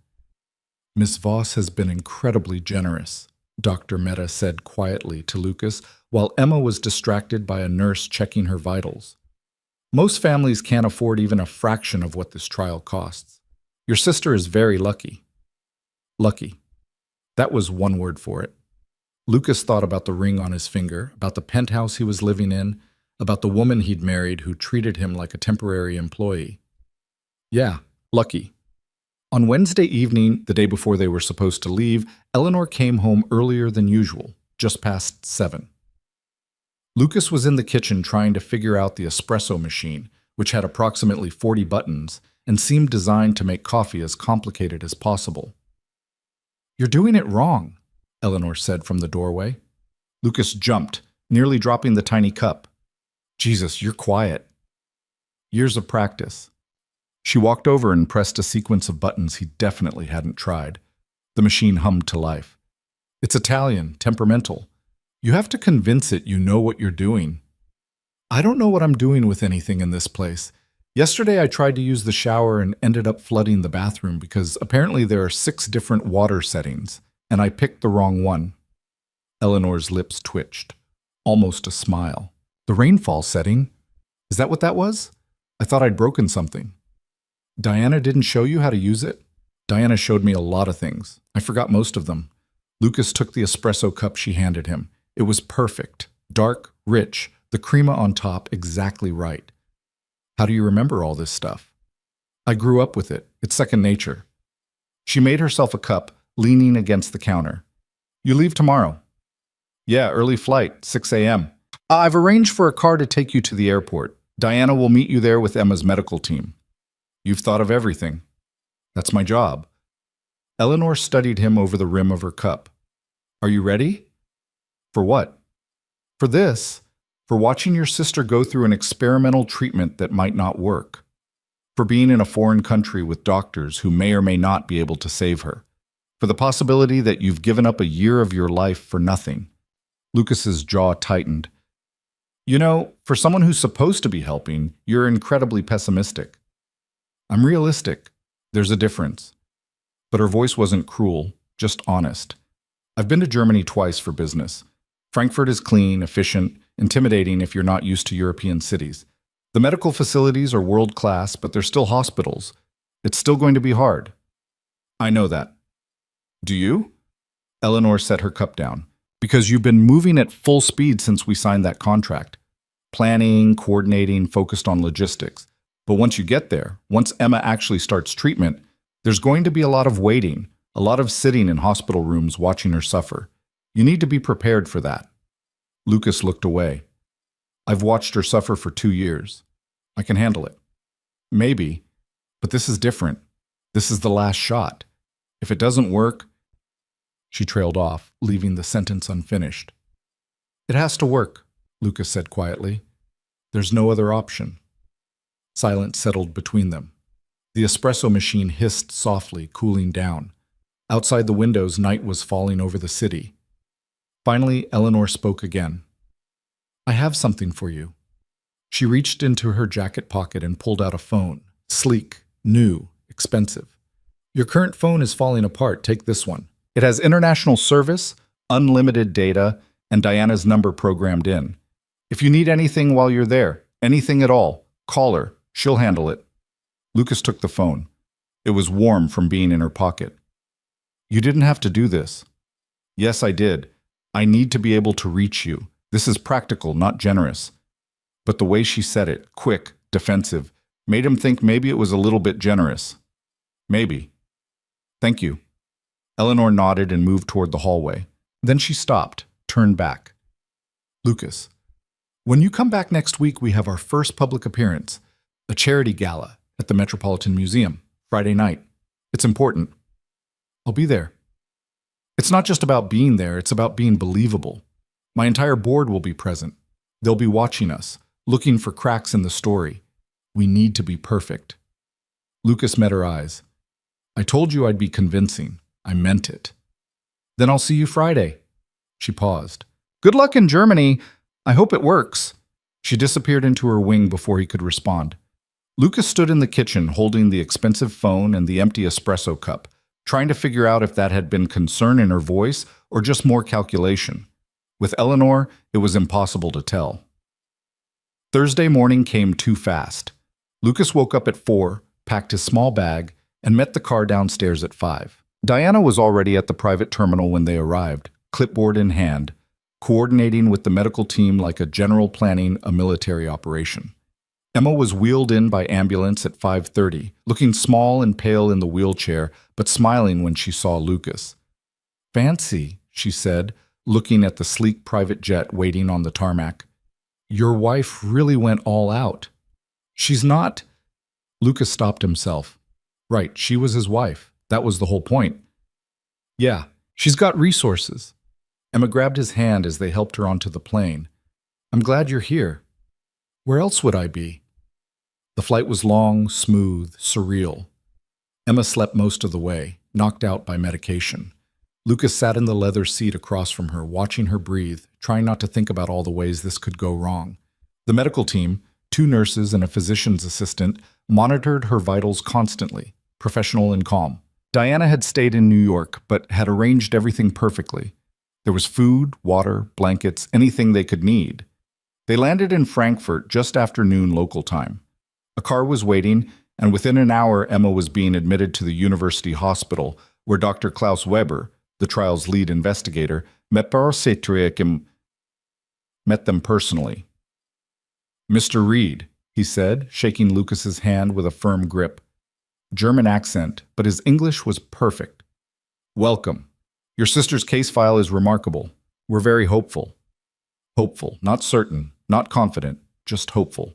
Miss Voss has been incredibly generous, Dr. Mehta said quietly to Lucas while Emma was distracted by a nurse checking her vitals. Most families can't afford even a fraction of what this trial costs. Your sister is very lucky. Lucky. That was one word for it. Lucas thought about the ring on his finger, about the penthouse he was living in, about the woman he'd married who treated him like a temporary employee. Yeah, lucky. On Wednesday evening, the day before they were supposed to leave, Eleanor came home earlier than usual, just past 7. Lucas was in the kitchen trying to figure out the espresso machine, which had approximately 40 buttons and seemed designed to make coffee as complicated as possible. You're doing it wrong, Eleanor said from the doorway. Lucas jumped, nearly dropping the tiny cup. Jesus, you're quiet. Years of practice. She walked over and pressed a sequence of buttons he definitely hadn't tried. The machine hummed to life. It's Italian, temperamental. You have to convince it you know what you're doing. I don't know what I'm doing with anything in this place. Yesterday I tried to use the shower and ended up flooding the bathroom because apparently there are 6 different water settings, and I picked the wrong one. Eleanor's lips twitched. Almost a smile. The rainfall setting? Is that what that was? I thought I'd broken something. Diana didn't show you how to use it? Diana showed me a lot of things. I forgot most of them. Lucas took the espresso cup she handed him. It was perfect. Dark, rich, the crema on top exactly right. How do you remember all this stuff? I grew up with it. It's second nature. She made herself a cup, leaning against the counter. You leave tomorrow. Yeah, early flight, 6 a.m. I've arranged for a car to take you to the airport. Diana will meet you there with Emma's medical team. You've thought of everything. That's my job. Eleanor studied him over the rim of her cup. Are you ready? For what? For this. For watching your sister go through an experimental treatment that might not work. For being in a foreign country with doctors who may or may not be able to save her. For the possibility that you've given up a year of your life for nothing. Lucas's jaw tightened. You know, for someone who's supposed to be helping, you're incredibly pessimistic. I'm realistic. There's a difference. But her voice wasn't cruel, just honest. I've been to Germany twice for business. Frankfurt is clean, efficient, intimidating if you're not used to European cities. The medical facilities are world-class, but they're still hospitals. It's still going to be hard. I know that. Do you? Eleanor set her cup down. Because you've been moving at full speed since we signed that contract. Planning, coordinating, focused on logistics. But once you get there, once Emma actually starts treatment, there's going to be a lot of waiting, a lot of sitting in hospital rooms watching her suffer. You need to be prepared for that. Lucas looked away. I've watched her suffer for 2 years. I can handle it. Maybe, but this is different. This is the last shot. If it doesn't work, she trailed off, leaving the sentence unfinished. It has to work, Lucas said quietly. There's no other option. Silence settled between them. The espresso machine hissed softly, cooling down. Outside the windows, night was falling over the city. Finally, Eleanor spoke again. I have something for you. She reached into her jacket pocket and pulled out a phone. Sleek, new, expensive. Your current phone is falling apart. Take this one. It has international service, unlimited data, and Diana's number programmed in. If you need anything while you're there, anything at all, call her. She'll handle it. Lucas took the phone. It was warm from being in her pocket. You didn't have to do this. Yes, I did. I need to be able to reach you. This is practical, not generous. But the way she said it, quick, defensive, made him think maybe it was a little bit generous. Maybe. Thank you. Eleanor nodded and moved toward the hallway. Then she stopped, turned back. Lucas, when you come back next week, we have our first public appearance, a charity gala at the Metropolitan Museum, Friday night. It's important. I'll be there. It's not just about being there, it's about being believable. My entire board will be present. They'll be watching us, looking for cracks in the story. We need to be perfect. Lucas met her eyes. I told you I'd be convincing. I meant it. Then I'll see you Friday. She paused. Good luck in Germany. I hope it works. She disappeared into her wing before he could respond. Lucas stood in the kitchen holding the expensive phone and the empty espresso cup, trying to figure out if that had been concern in her voice or just more calculation. With Eleanor, it was impossible to tell. Thursday morning came too fast. Lucas woke up at 4, packed his small bag, and met the car downstairs at 5. Diana was already at the private terminal when they arrived, clipboard in hand, coordinating with the medical team like a general planning a military operation. Emma was wheeled in by ambulance at 5:30, looking small and pale in the wheelchair, but smiling when she saw Lucas. Fancy, she said, looking at the sleek private jet waiting on the tarmac. Your wife really went all out. She's not... Lucas stopped himself. Right, she was his wife. That was the whole point. Yeah, she's got resources. Emma grabbed his hand as they helped her onto the plane. I'm glad you're here. Where else would I be? The flight was long, smooth, surreal. Emma slept most of the way, knocked out by medication. Lucas sat in the leather seat across from her, watching her breathe, trying not to think about all the ways this could go wrong. The medical team, 2 nurses and a physician's assistant, monitored her vitals constantly, professional and calm. Diana had stayed in New York, but had arranged everything perfectly. There was food, water, blankets, anything they could need. They landed in Frankfurt just after noon local time. A car was waiting, and within an hour Emma was being admitted to the university hospital, where Dr. Klaus Weber, the trial's lead investigator, met them personally. Mr. Reed, he said, shaking Lucas's hand with a firm grip. German accent, but his English was perfect. Welcome. Your sister's case file is remarkable. We're very hopeful. Hopeful, not certain, not confident, just hopeful.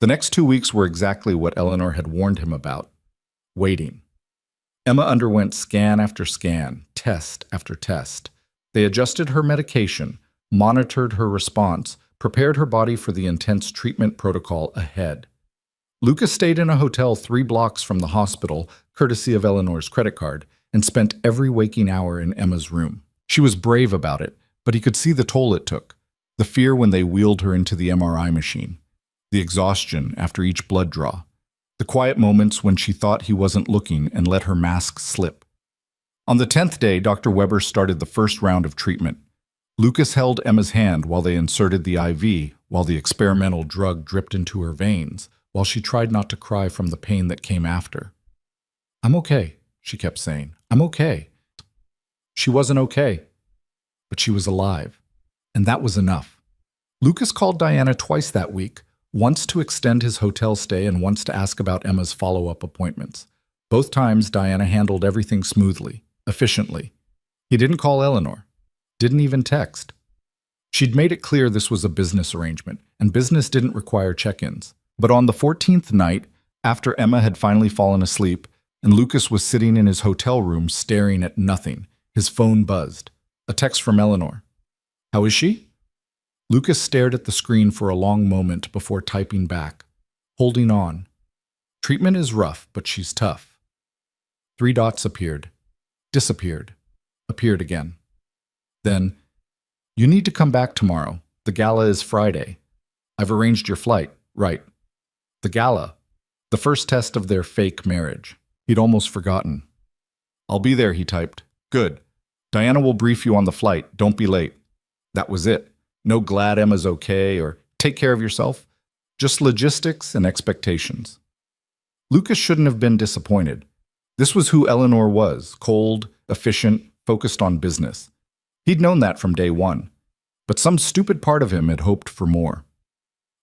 The next 2 weeks were exactly what Eleanor had warned him about. Waiting. Emma underwent scan after scan, test after test. They adjusted her medication, monitored her response, prepared her body for the intense treatment protocol ahead. Lucas stayed in a hotel 3 blocks from the hospital, courtesy of Eleanor's credit card, and spent every waking hour in Emma's room. She was brave about it, but he could see the toll it took. The fear when they wheeled her into the MRI machine. The exhaustion after each blood draw. The quiet moments when she thought he wasn't looking and let her mask slip. On the 10th day, Dr. Weber started the first round of treatment. Lucas held Emma's hand while they inserted the IV, while the experimental drug dripped into her veins, while she tried not to cry from the pain that came after. "I'm okay," she kept saying. "I'm okay." She wasn't okay, but she was alive, and that was enough. Lucas called Diana twice that week, once to extend his hotel stay and once to ask about Emma's follow-up appointments. Both times, Diana handled everything smoothly, efficiently. He didn't call Eleanor, didn't even text. She'd made it clear this was a business arrangement, and business didn't require check-ins. But on the 14th night, after Emma had finally fallen asleep, and Lucas was sitting in his hotel room staring at nothing, his phone buzzed. A text from Eleanor. "How is she?" Lucas stared at the screen for a long moment before typing back. "Holding on. Treatment is rough, but she's tough." 3 dots appeared. Disappeared. Appeared again. Then, "You need to come back tomorrow. The gala is Friday. I've arranged your flight." Right. The gala. The first test of their fake marriage. He'd almost forgotten. "I'll be there," he typed. "Good. Diana will brief you on the flight. Don't be late." That was it. No "glad Emma's okay" or "take care of yourself." Just logistics and expectations. Lucas shouldn't have been disappointed. This was who Eleanor was, cold, efficient, focused on business. He'd known that from day one, but some stupid part of him had hoped for more.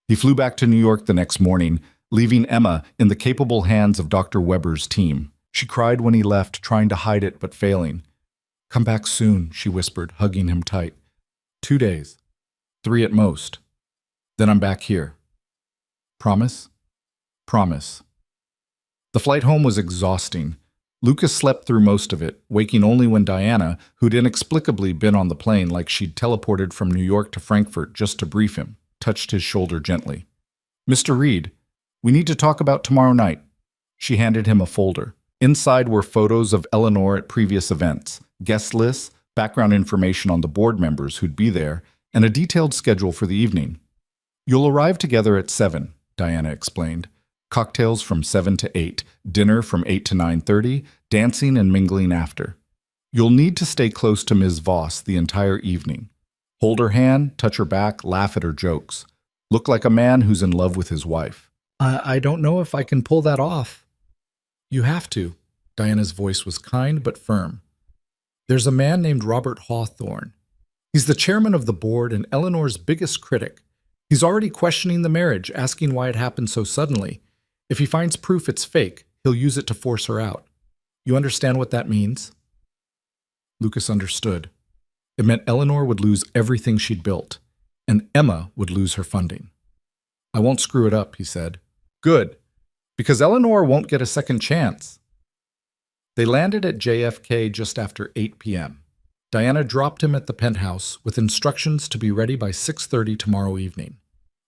He flew back to New York the next morning, leaving Emma in the capable hands of Dr. Weber's team. She cried when he left, trying to hide it but failing. "Come back soon," she whispered, hugging him tight. 2 days. 3 at most. Then I'm back here. Promise? Promise. The flight home was exhausting. Lucas slept through most of it, waking only when Diana, who'd inexplicably been on the plane like she'd teleported from New York to Frankfurt just to brief him, touched his shoulder gently. "Mr. Reed, we need to talk about tomorrow night." She handed him a folder. Inside were photos of Eleanor at previous events, guest lists, background information on the board members who'd be there, and a detailed schedule for the evening. "You'll arrive together at 7, Diana explained. Cocktails from 7 to 8, dinner from 8 to 9:30, dancing and mingling after. You'll need to stay close to Ms. Voss the entire evening. Hold her hand, touch her back, laugh at her jokes. Look like a man who's in love with his wife." I don't know if I can pull that off." "You have to." Diana's voice was kind but firm. "There's a man named Robert Hawthorne. He's the chairman of the board and Eleanor's biggest critic. He's already questioning the marriage, asking why it happened so suddenly. If he finds proof it's fake, he'll use it to force her out. You understand what that means?" Lucas understood. It meant Eleanor would lose everything she'd built, and Emma would lose her funding. "I won't screw it up," he said. "Good, because Eleanor won't get a second chance." They landed at JFK just after 8 p.m. Diana dropped him at the penthouse with instructions to be ready by 6:30 tomorrow evening.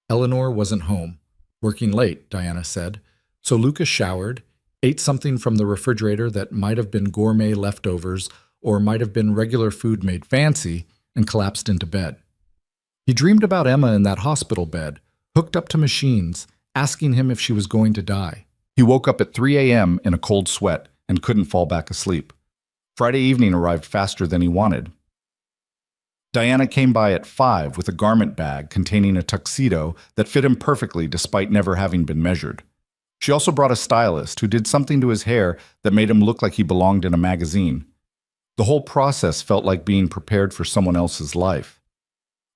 Eleanor wasn't home. Working late, Diana said. So Lucas showered, ate something from the refrigerator that might have been gourmet leftovers or might have been regular food made fancy, and collapsed into bed. He dreamed about Emma in that hospital bed, hooked up to machines, asking him if she was going to die. He woke up at 3 a.m. in a cold sweat and couldn't fall back asleep. Friday evening arrived faster than he wanted. Diana came by at 5 with a garment bag containing a tuxedo that fit him perfectly despite never having been measured. She also brought a stylist who did something to his hair that made him look like he belonged in a magazine. The whole process felt like being prepared for someone else's life.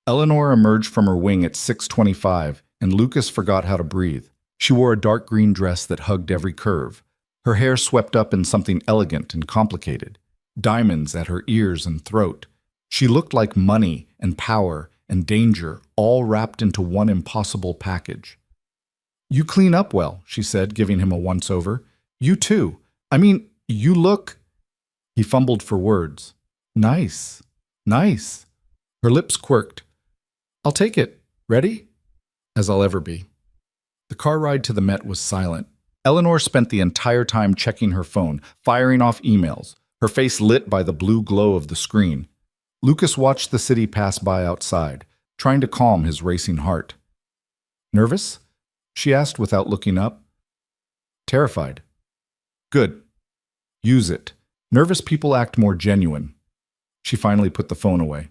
Eleanor emerged from her wing at 6:25, and Lucas forgot how to breathe. She wore a dark green dress that hugged every curve. Her hair swept up in something elegant and complicated. Diamonds at her ears and throat. She looked like money and power and danger all wrapped into one impossible package. "You clean up well," she said, giving him a once-over. "You too. I mean, you look—" He fumbled for words. "Nice. Nice." Her lips quirked. "I'll take it. Ready?" "As I'll ever be." The car ride to the Met was silent. Eleanor spent the entire time checking her phone, firing off emails, her face lit by the blue glow of the screen. Lucas watched the city pass by outside, trying to calm his racing heart. "Nervous?" she asked without looking up. "Terrified." "Good. Use it. Nervous people act more genuine." She finally put the phone away.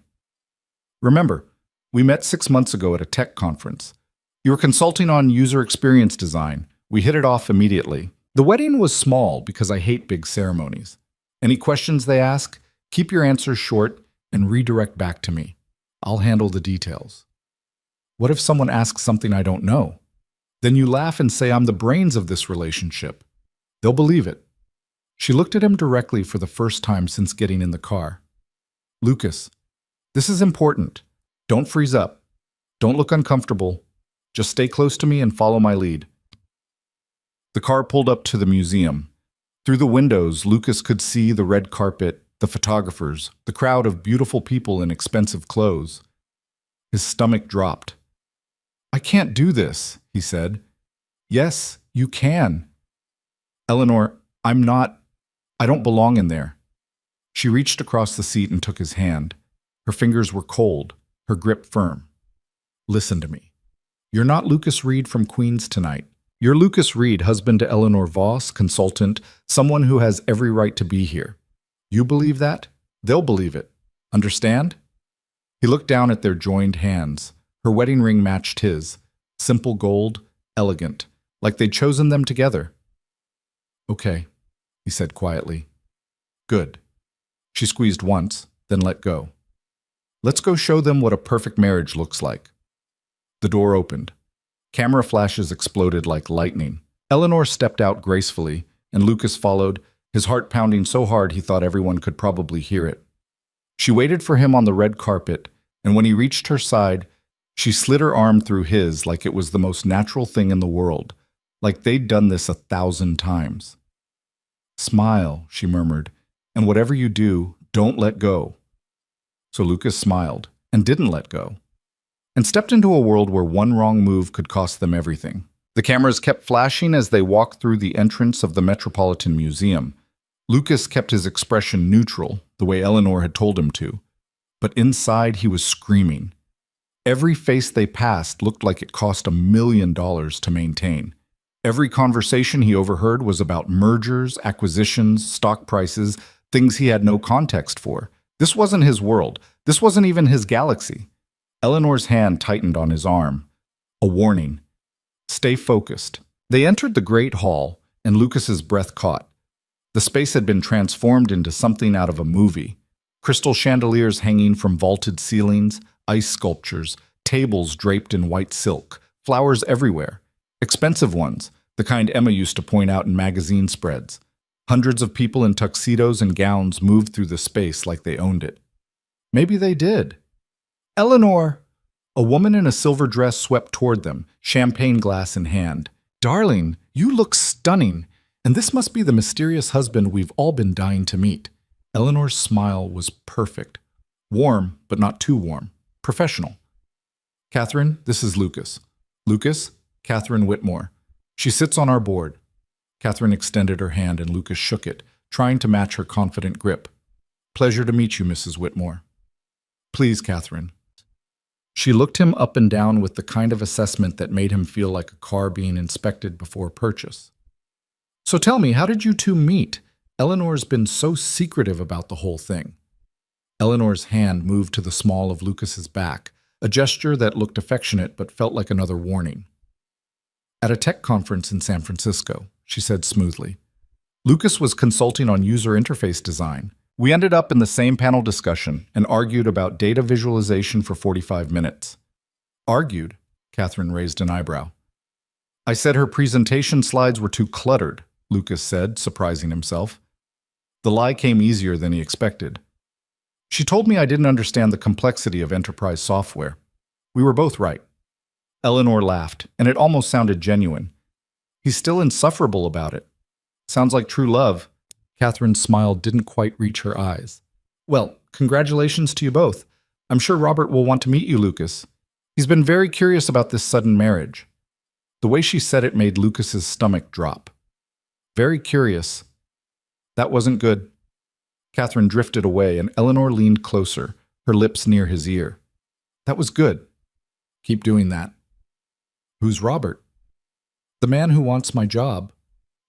"Remember, we met 6 months ago at a tech conference. You were consulting on user experience design. We hit it off immediately. The wedding was small because I hate big ceremonies. Any questions they ask, keep your answers short and redirect back to me. I'll handle the details." "What if someone asks something I don't know?" "Then you laugh and say I'm the brains of this relationship. They'll believe it." She looked at him directly for the first time since getting in the car. "Lucas, this is important. Don't freeze up. Don't look uncomfortable. Just stay close to me and follow my lead." The car pulled up to the museum. Through the windows, Lucas could see the red carpet, the photographers, the crowd of beautiful people in expensive clothes. His stomach dropped. "I can't do this," he said. "Yes, you can." "Eleanor, I don't belong in there." She reached across the seat and took his hand. Her fingers were cold, her grip firm. "Listen to me. You're not Lucas Reed from Queens tonight. You're Lucas Reed, husband to Eleanor Voss, consultant, someone who has every right to be here. You believe that? They'll believe it. Understand?" He looked down at their joined hands. Her wedding ring matched his. Simple gold, elegant, like they'd chosen them together. "Okay," he said quietly. "Good." She squeezed once, then let go. "Let's go show them what a perfect marriage looks like." The door opened. Camera flashes exploded like lightning. Eleanor stepped out gracefully, and Lucas followed, his heart pounding so hard he thought everyone could probably hear it. She waited for him on the red carpet, and when he reached her side, she slid her arm through his like it was the most natural thing in the world, like they'd done this 1,000 times. "Smile," she murmured, "and whatever you do, don't let go." So Lucas smiled, and didn't let go, and stepped into a world where one wrong move could cost them everything. The cameras kept flashing as they walked through the entrance of the Metropolitan Museum. Lucas kept his expression neutral, the way Eleanor had told him to. But inside he was screaming. Every face they passed looked like it cost $1 million to maintain. Every conversation he overheard was about mergers, acquisitions, stock prices, things he had no context for. This wasn't his world. This wasn't even his galaxy. Eleanor's hand tightened on his arm. A warning. Stay focused. They entered the Great Hall, and Lucas's breath caught. The space had been transformed into something out of a movie. Crystal chandeliers hanging from vaulted ceilings, ice sculptures, tables draped in white silk, flowers everywhere. Expensive ones, the kind Emma used to point out in magazine spreads. Hundreds of people in tuxedos and gowns moved through the space like they owned it. Maybe they did. "Eleanor!" A woman in a silver dress swept toward them, champagne glass in hand. "Darling, you look stunning, and this must be the mysterious husband we've all been dying to meet." Eleanor's smile was perfect. Warm, but not too warm. Professional. "Catherine, this is Lucas." "Lucas, Catherine Whitmore. She sits on our board." Catherine extended her hand and Lucas shook it, trying to match her confident grip. "Pleasure to meet you, Mrs. Whitmore." "Please, Catherine." She looked him up and down with the kind of assessment that made him feel like a car being inspected before purchase. "So tell me, how did you two meet? Eleanor's been so secretive about the whole thing." Eleanor's hand moved to the small of Lucas's back, a gesture that looked affectionate but felt like another warning. "At a tech conference in San Francisco," she said smoothly. "Lucas was consulting on user interface design. We ended up in the same panel discussion and argued about data visualization for 45 minutes. "Argued?" Catherine raised an eyebrow. "I said her presentation slides were too cluttered," Lucas said, surprising himself. The lie came easier than he expected. "She told me I didn't understand the complexity of enterprise software. We were both right. Eleanor laughed, and it almost sounded genuine. He's still insufferable about it. Sounds like true love. Catherine's smile didn't quite reach her eyes. Well, congratulations to you both. I'm sure Robert will want to meet you, Lucas. He's been very curious about this sudden marriage. The way she said it made Lucas's stomach drop. Very curious. That wasn't good. Catherine drifted away, and Eleanor leaned closer, her lips near his ear. That was good. Keep doing that. Who's Robert? The man who wants my job.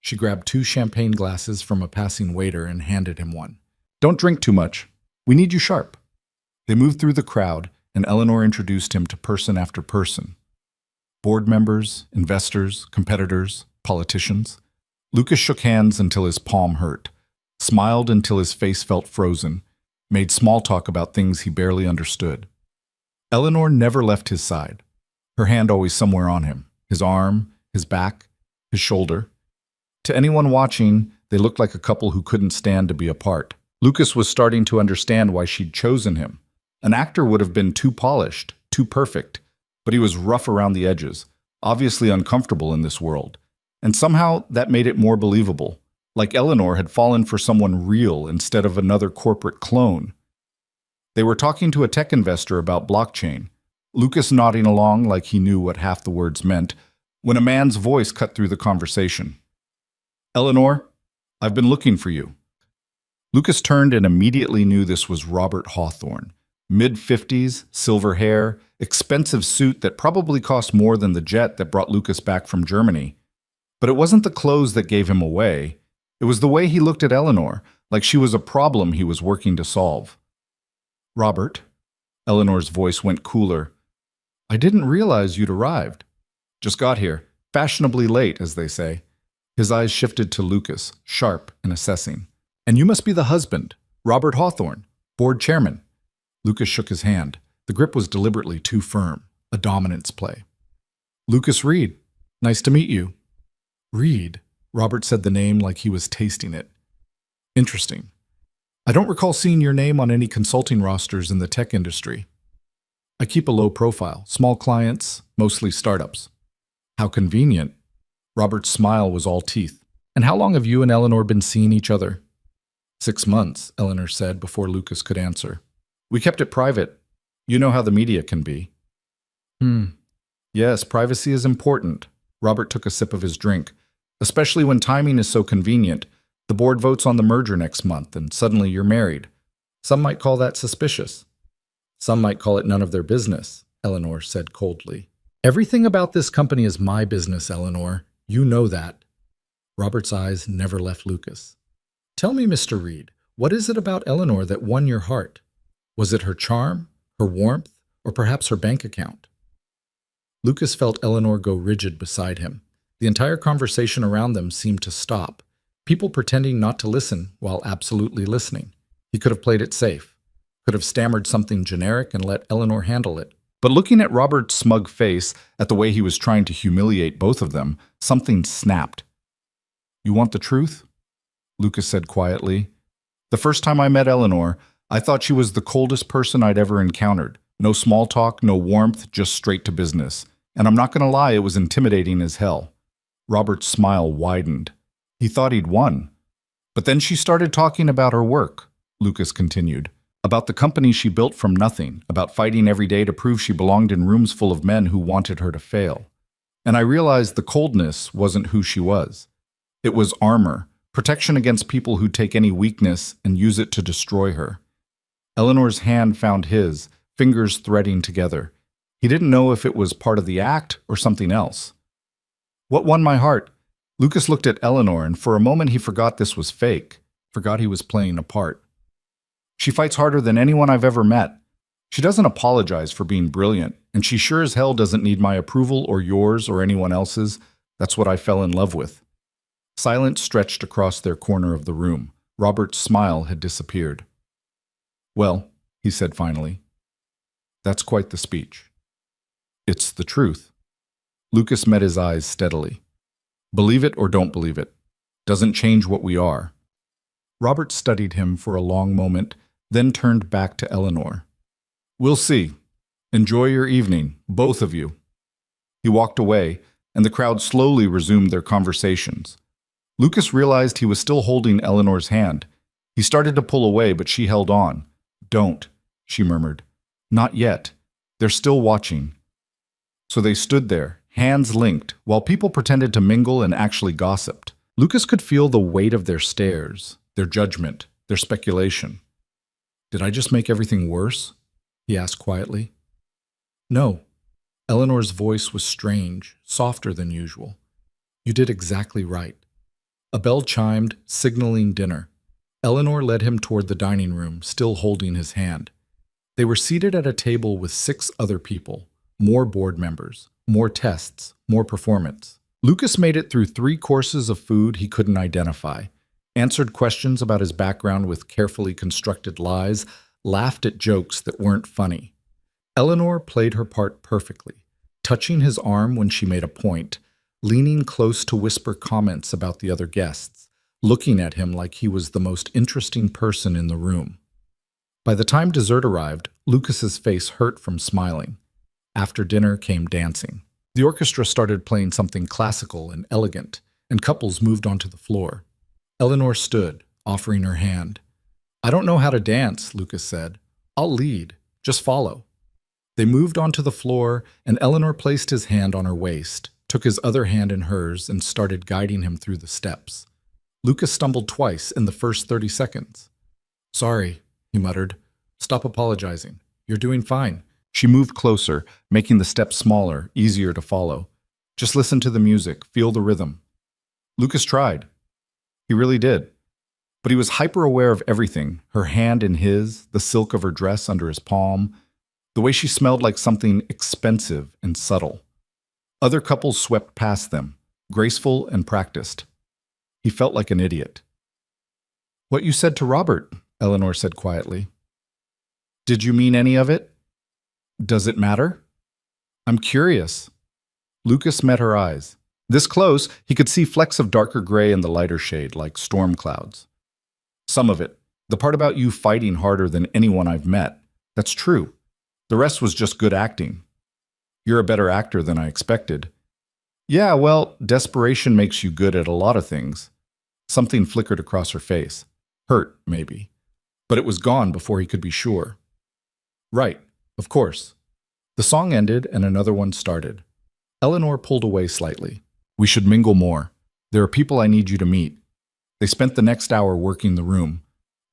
She grabbed 2 champagne glasses from a passing waiter and handed him one. Don't drink too much. We need you sharp. They moved through the crowd, and Eleanor introduced him to person after person. Board members, investors, competitors, politicians. Lucas shook hands until his palm hurt, smiled until his face felt frozen, made small talk about things he barely understood. Eleanor never left his side, her hand always somewhere on him, his arm, his back, his shoulder. To anyone watching, they looked like a couple who couldn't stand to be apart. Lucas was starting to understand why she'd chosen him. An actor would have been too polished, too perfect, but he was rough around the edges, obviously uncomfortable in this world. And somehow that made it more believable, like Eleanor had fallen for someone real instead of another corporate clone. They were talking to a tech investor about blockchain, Lucas nodding along like he knew what half the words meant, when a man's voice cut through the conversation. Eleanor, I've been looking for you. Lucas turned and immediately knew this was Robert Hawthorne. Mid-50s, silver hair, expensive suit that probably cost more than the jet that brought Lucas back from Germany. But it wasn't the clothes that gave him away. It was the way he looked at Eleanor, like she was a problem he was working to solve. Robert, Eleanor's voice went cooler. I didn't realize you'd arrived. Just got here. Fashionably late, as they say. His eyes shifted to Lucas, sharp and assessing. And you must be the husband, Robert Hawthorne, board chairman. Lucas shook his hand. The grip was deliberately too firm, a dominance play. Lucas Reed, nice to meet you. Reed, Robert said the name like he was tasting it. Interesting. I don't recall seeing your name on any consulting rosters in the tech industry. I keep a low profile, small clients, mostly startups. How convenient. Robert's smile was all teeth. And how long have you and Eleanor been seeing each other? 6 months, Eleanor said before Lucas could answer. We kept it private. You know how the media can be. Yes, privacy is important. Robert took a sip of his drink. Especially when timing is so convenient. The board votes on the merger next month, and suddenly you're married. Some might call that suspicious. Some might call it none of their business, Eleanor said coldly. Everything about this company is my business, Eleanor. You know that. Robert's eyes never left Lucas. Tell me, Mr. Reed, what is it about Eleanor that won your heart? Was it her charm, her warmth, or perhaps her bank account? Lucas felt Eleanor go rigid beside him. The entire conversation around them seemed to stop, people pretending not to listen while absolutely listening. He could have played it safe, could have stammered something generic and let Eleanor handle it. But looking at Robert's smug face, at the way he was trying to humiliate both of them, something snapped. You want the truth? Lucas said quietly. The first time I met Eleanor, I thought she was the coldest person I'd ever encountered. No small talk, no warmth, just straight to business. And I'm not going to lie, it was intimidating as hell. Robert's smile widened. He thought he'd won. But then she started talking about her work, Lucas continued. About the company she built from nothing, about fighting every day to prove she belonged in rooms full of men who wanted her to fail. And I realized the coldness wasn't who she was. It was armor, protection against people who take any weakness and use it to destroy her. Eleanor's hand found his, fingers threading together. He didn't know if it was part of the act or something else. What won my heart? Lucas looked at Eleanor, and for a moment he forgot this was fake, forgot he was playing a part. She fights harder than anyone I've ever met. She doesn't apologize for being brilliant, and she sure as hell doesn't need my approval or yours or anyone else's. That's what I fell in love with. Silence stretched across their corner of the room. Robert's smile had disappeared. Well, he said finally, that's quite the speech. It's the truth. Lucas met his eyes steadily. Believe it or don't believe it. Doesn't change what we are. Robert studied him for a long moment, then turned back to Eleanor. We'll see. Enjoy your evening, both of you. He walked away, and the crowd slowly resumed their conversations. Lucas realized he was still holding Eleanor's hand. He started to pull away, but she held on. "Don't," she murmured. "Not yet. They're still watching." So they stood there, hands linked, while people pretended to mingle and actually gossiped. Lucas could feel the weight of their stares, their judgment, their speculation. "Did I just make everything worse?" he asked quietly. "No." Eleanor's voice was strange, softer than usual. "You did exactly right." A bell chimed, signaling dinner. Eleanor led him toward the dining room, still holding his hand. They were seated at a table with 6 other people, more board members, more tests, more performance. Lucas made it through 3 courses of food he couldn't identify, answered questions about his background with carefully constructed lies, laughed at jokes that weren't funny. Eleanor played her part perfectly, touching his arm when she made a point, leaning close to whisper comments about the other guests, looking at him like he was the most interesting person in the room. By the time dessert arrived, Lucas's face hurt from smiling. After dinner came dancing. The orchestra started playing something classical and elegant, and couples moved onto the floor. Eleanor stood, offering her hand. "I don't know how to dance," Lucas said. "I'll lead. Just follow." They moved onto the floor, and Eleanor placed his hand on her waist, took his other hand in hers, and started guiding him through the steps. Lucas stumbled twice in the first 30 seconds. "Sorry," he muttered. "Stop apologizing. You're doing fine." She moved closer, making the steps smaller, easier to follow. "Just listen to the music, feel the rhythm." Lucas tried. He really did. But he was hyper-aware of everything, her hand in his, the silk of her dress under his palm, the way she smelled like something expensive and subtle. Other couples swept past them, graceful and practiced. He felt like an idiot. "What you said to Robert," Eleanor said quietly. "Did you mean any of it? Does it matter?" "I'm curious." Lucas met her eyes. This close, he could see flecks of darker gray in the lighter shade, like storm clouds. "Some of it. The part about you fighting harder than anyone I've met. That's true. The rest was just good acting. You're a better actor than I expected." "Yeah, well, desperation makes you good at a lot of things." Something flickered across her face. Hurt, maybe. But it was gone before he could be sure. "Right, of course." The song ended and another one started. Eleanor pulled away slightly. "We should mingle more. There are people I need you to meet." They spent the next hour working the room.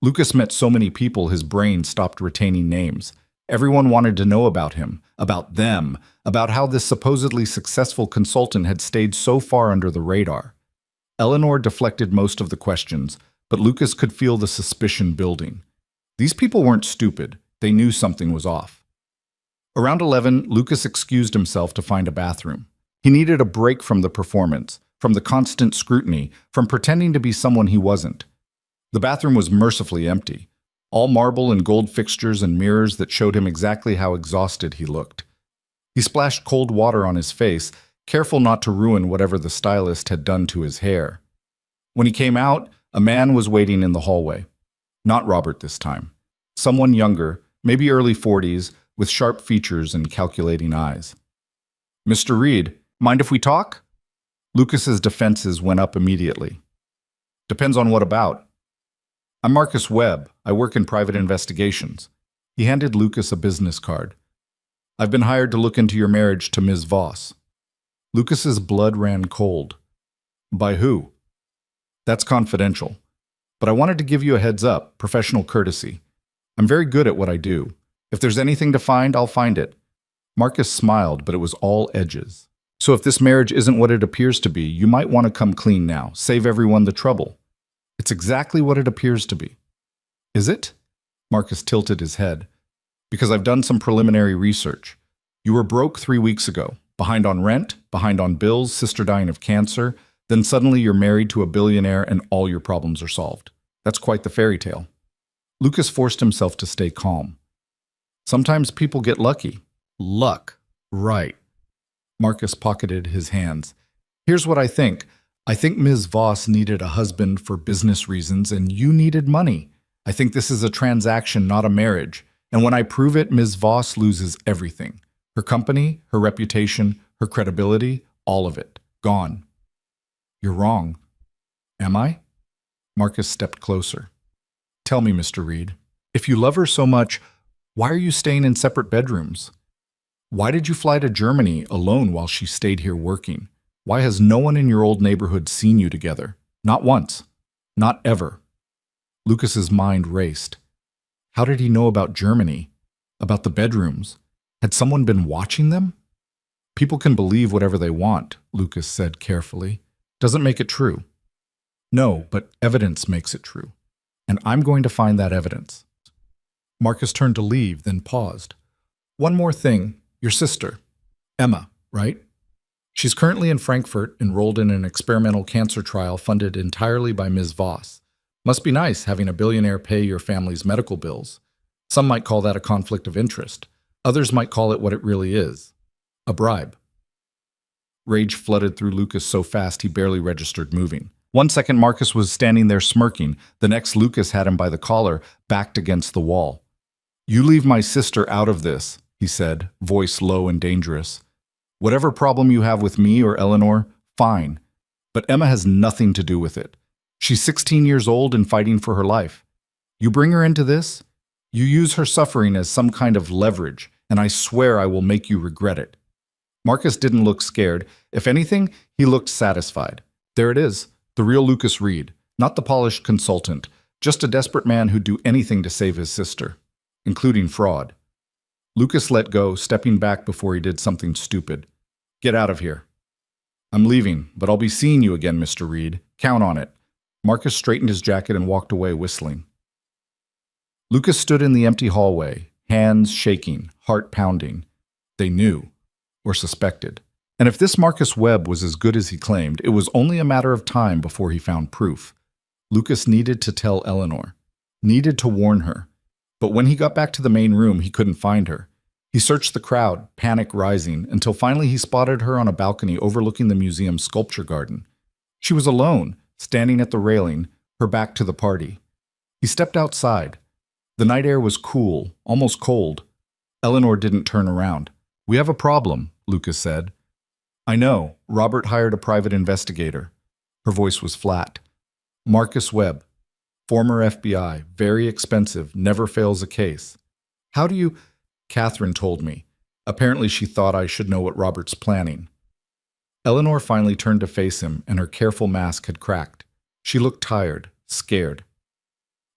Lucas met so many people his brain stopped retaining names. Everyone wanted to know about him, about them, about how this supposedly successful consultant had stayed so far under the radar. Eleanor deflected most of the questions, but Lucas could feel the suspicion building. These people weren't stupid. They knew something was off. Around 11, Lucas excused himself to find a bathroom. He needed a break from the performance, from the constant scrutiny, from pretending to be someone he wasn't. The bathroom was mercifully empty. All marble and gold fixtures and mirrors that showed him exactly how exhausted he looked. He splashed cold water on his face, careful not to ruin whatever the stylist had done to his hair. When he came out, a man was waiting in the hallway. Not Robert this time. Someone younger, maybe early 40s, with sharp features and calculating eyes. "Mr. Reed, mind if we talk?" Lucas's defenses went up immediately. "Depends on what about." "I'm Marcus Webb. I work in private investigations." He handed Lucas a business card. "I've been hired to look into your marriage to Ms. Voss." Lucas's blood ran cold. "By who?" "That's confidential. But I wanted to give you a heads up, professional courtesy. I'm very good at what I do. If there's anything to find, I'll find it." Marcus smiled, but it was all edges. "So if this marriage isn't what it appears to be, you might want to come clean now, save everyone the trouble." "It's exactly what it appears to be." "Is it?" Marcus tilted his head. "Because I've done some preliminary research. You were broke 3 weeks ago, behind on rent, behind on bills, sister dying of cancer, then suddenly you're married to a billionaire and all your problems are solved. That's quite the fairy tale." Lucas forced himself to stay calm. "Sometimes people get lucky." "Luck. Right." Marcus pocketed his hands. "Here's what I think. I think Ms. Voss needed a husband for business reasons and you needed money. I think this is a transaction, not a marriage. And when I prove it, Ms. Voss loses everything. Her company, her reputation, her credibility, all of it. Gone. You're wrong. Am I? Marcus stepped closer. Tell me, Mr. Reed, if you love her so much, why are you staying in separate bedrooms? Why did you fly to Germany alone while she stayed here working? Why has no one in your old neighborhood seen you together? Not once. Not ever. Lucas's mind raced. How did he know about Germany? About the bedrooms? Had someone been watching them? People can believe whatever they want, Lucas said carefully. Doesn't make it true. No, but evidence makes it true. And I'm going to find that evidence. Marcus turned to leave, then paused. One more thing. Your sister, Emma, right? She's currently in Frankfurt, enrolled in an experimental cancer trial funded entirely by Ms. Voss. Must be nice having a billionaire pay your family's medical bills. Some might call that a conflict of interest. Others might call it what it really is. A bribe. Rage flooded through Lucas so fast he barely registered moving. 1 second Marcus was standing there smirking. The next Lucas had him by the collar, backed against the wall. You leave my sister out of this, he said, voice low and dangerous. Whatever problem you have with me or Eleanor, fine. But Emma has nothing to do with it. She's 16 years old and fighting for her life. You bring her into this, you use her suffering as some kind of leverage, and I swear I will make you regret it. Marcus didn't look scared. If anything, he looked satisfied. There it is, the real Lucas Reed, not the polished consultant, just a desperate man who'd do anything to save his sister, including fraud. Lucas let go, stepping back before he did something stupid. Get out of here. I'm leaving, but I'll be seeing you again, Mr. Reed. Count on it. Marcus straightened his jacket and walked away whistling. Lucas stood in the empty hallway, hands shaking, heart pounding. They knew, or suspected. And if this Marcus Webb was as good as he claimed, it was only a matter of time before he found proof. Lucas needed to tell Eleanor, needed to warn her. But when he got back to the main room, he couldn't find her. He searched the crowd, panic rising, until finally he spotted her on a balcony overlooking the museum's sculpture garden. She was alone, standing at the railing, her back to the party. He stepped outside. The night air was cool, almost cold. Eleanor didn't turn around. We have a problem, Lucas said. I know. Robert hired a private investigator. Her voice was flat. Marcus Webb, former FBI, very expensive, never fails a case. How do you... Catherine told me. Apparently she thought I should know what Robert's planning. Eleanor finally turned to face him, and her careful mask had cracked. She looked tired, scared.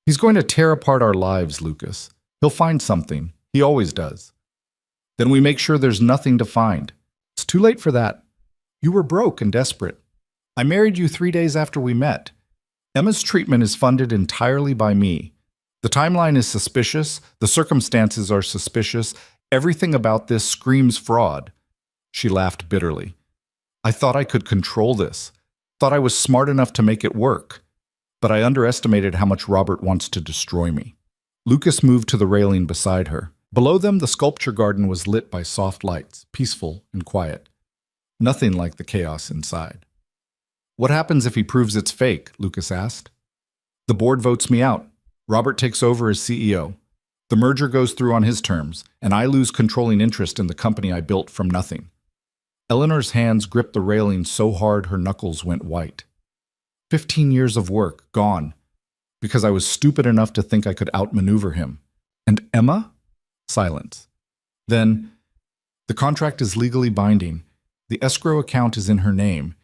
He's going to tear apart our lives, Lucas. He'll find something. He always does. Then we make sure there's nothing to find. It's too late for that. You were broke and desperate. I married you 3 days after we met. Emma's treatment is funded entirely by me. The timeline is suspicious. The circumstances are suspicious. Everything about this screams fraud. She laughed bitterly. I thought I could control this. Thought I was smart enough to make it work. But I underestimated how much Robert wants to destroy me. Lucas moved to the railing beside her. Below them, the sculpture garden was lit by soft lights, peaceful and quiet. Nothing like the chaos inside. What happens if he proves it's fake? Lucas asked. The board votes me out. Robert takes over as CEO. The merger goes through on his terms, and I lose controlling interest in the company I built from nothing. Eleanor's hands gripped the railing so hard her knuckles went white. 15 years of work, gone. Because I was stupid enough to think I could outmaneuver him. And Emma? Silence. Then, the contract is legally binding. The escrow account is in her name.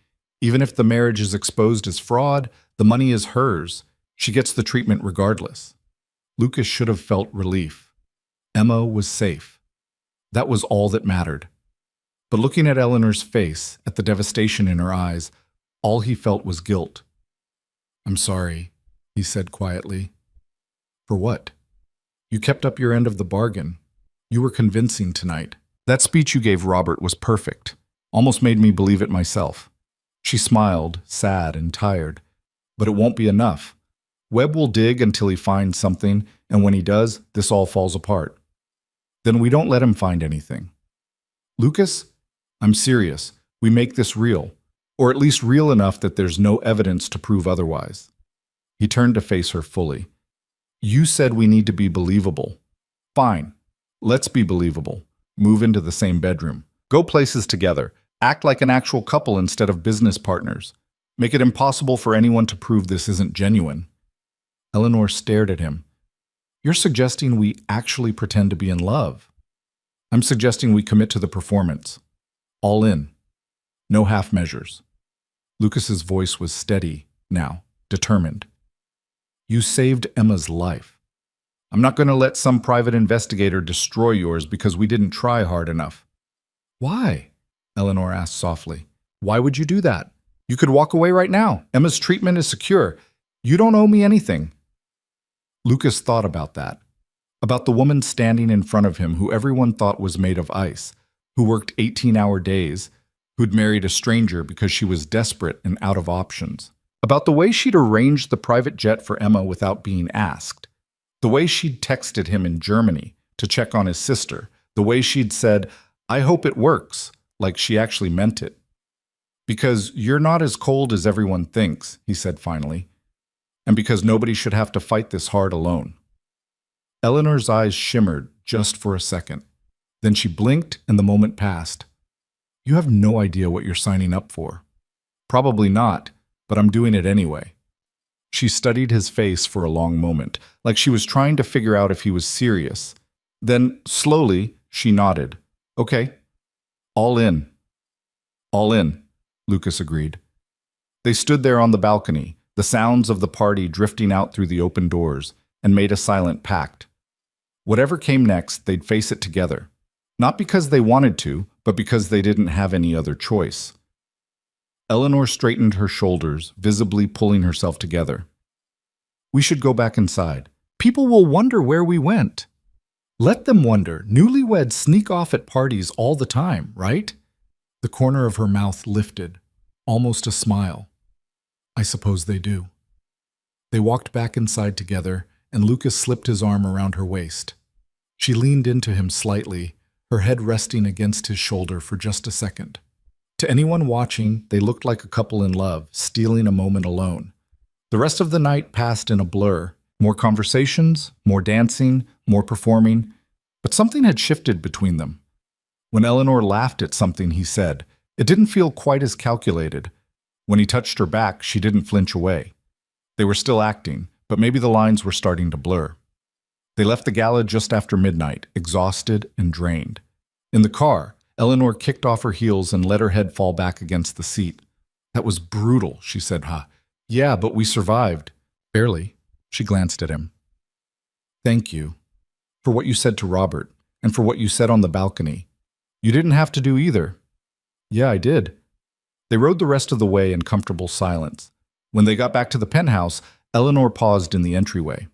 Even if the marriage is exposed as fraud, the money is hers. She gets the treatment regardless. Lucas should have felt relief. Emma was safe. That was all that mattered. But looking at Eleanor's face, at the devastation in her eyes, all he felt was guilt. I'm sorry, he said quietly. For what? You kept up your end of the bargain. You were convincing tonight. That speech you gave Robert was perfect. Almost made me believe it myself. She smiled, sad and tired. But it won't be enough. Webb will dig until he finds something, and when he does, this all falls apart. Then we don't let him find anything. Lucas, I'm serious. We make this real, or at least real enough that there's no evidence to prove otherwise. He turned to face her fully. You said we need to be believable. Fine. Let's be believable. Move into the same bedroom. Go places together. Act like an actual couple instead of business partners. Make it impossible for anyone to prove this isn't genuine. Eleanor stared at him. You're suggesting we actually pretend to be in love. I'm suggesting we commit to the performance. All in. No half measures. Lucas's voice was steady now, determined. You saved Emma's life. I'm not going to let some private investigator destroy yours because we didn't try hard enough. Why? Eleanor asked softly. Why would you do that? You could walk away right now. Emma's treatment is secure. You don't owe me anything. Lucas thought about that. About the woman standing in front of him who everyone thought was made of ice, who worked 18-hour days, who'd married a stranger because she was desperate and out of options. About the way she'd arranged the private jet for Emma without being asked. The way she'd texted him in Germany to check on his sister. The way she'd said, I hope it works, like she actually meant it. Because you're not as cold as everyone thinks, he said finally. And because nobody should have to fight this hard alone. Eleanor's eyes shimmered just for a second. Then she blinked and the moment passed. You have no idea what you're signing up for. Probably not, but I'm doing it anyway. She studied his face for a long moment, like she was trying to figure out if he was serious. Then, slowly, she nodded. Okay. All in. All in, Lucas agreed. They stood there on the balcony, the sounds of the party drifting out through the open doors, and made a silent pact. Whatever came next, they'd face it together. Not because they wanted to, but because they didn't have any other choice. Eleanor straightened her shoulders, visibly pulling herself together. We should go back inside. People will wonder where we went. Let them wonder. Newlyweds sneak off at parties all the time, right? The corner of her mouth lifted, almost a smile. I suppose they do. They walked back inside together, and Lucas slipped his arm around her waist. She leaned into him slightly, her head resting against his shoulder for just a second. To anyone watching, they looked like a couple in love, stealing a moment alone. The rest of the night passed in a blur. More conversations, more dancing, more performing. But something had shifted between them. When Eleanor laughed at something he said, it didn't feel quite as calculated. When he touched her back, she didn't flinch away. They were still acting, but maybe the lines were starting to blur. They left the gala just after midnight, exhausted and drained. In the car, Eleanor kicked off her heels and let her head fall back against the seat. That was brutal, she said, Yeah, but we survived. Barely. She glanced at him. Thank you. For what you said to Robert, and for what you said on the balcony. You didn't have to do either. Yeah, I did. They rode the rest of the way in comfortable silence. When they got back to the penthouse, Eleanor paused in the entryway.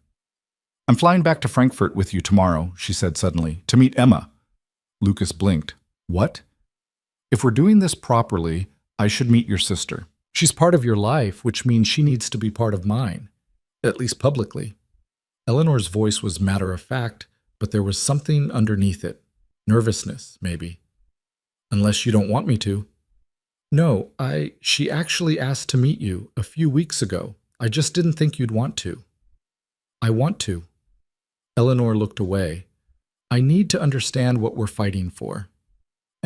I'm flying back to Frankfurt with you tomorrow, she said suddenly, to meet Emma. Lucas blinked. What? If we're doing this properly, I should meet your sister. She's part of your life, which means she needs to be part of mine. At least publicly. Eleanor's voice was matter of fact, but there was something underneath it. Nervousness, maybe. Unless you don't want me to. No, she actually asked to meet you a few weeks ago. I just didn't think you'd want to. I want to. Eleanor looked away. I need to understand what we're fighting for.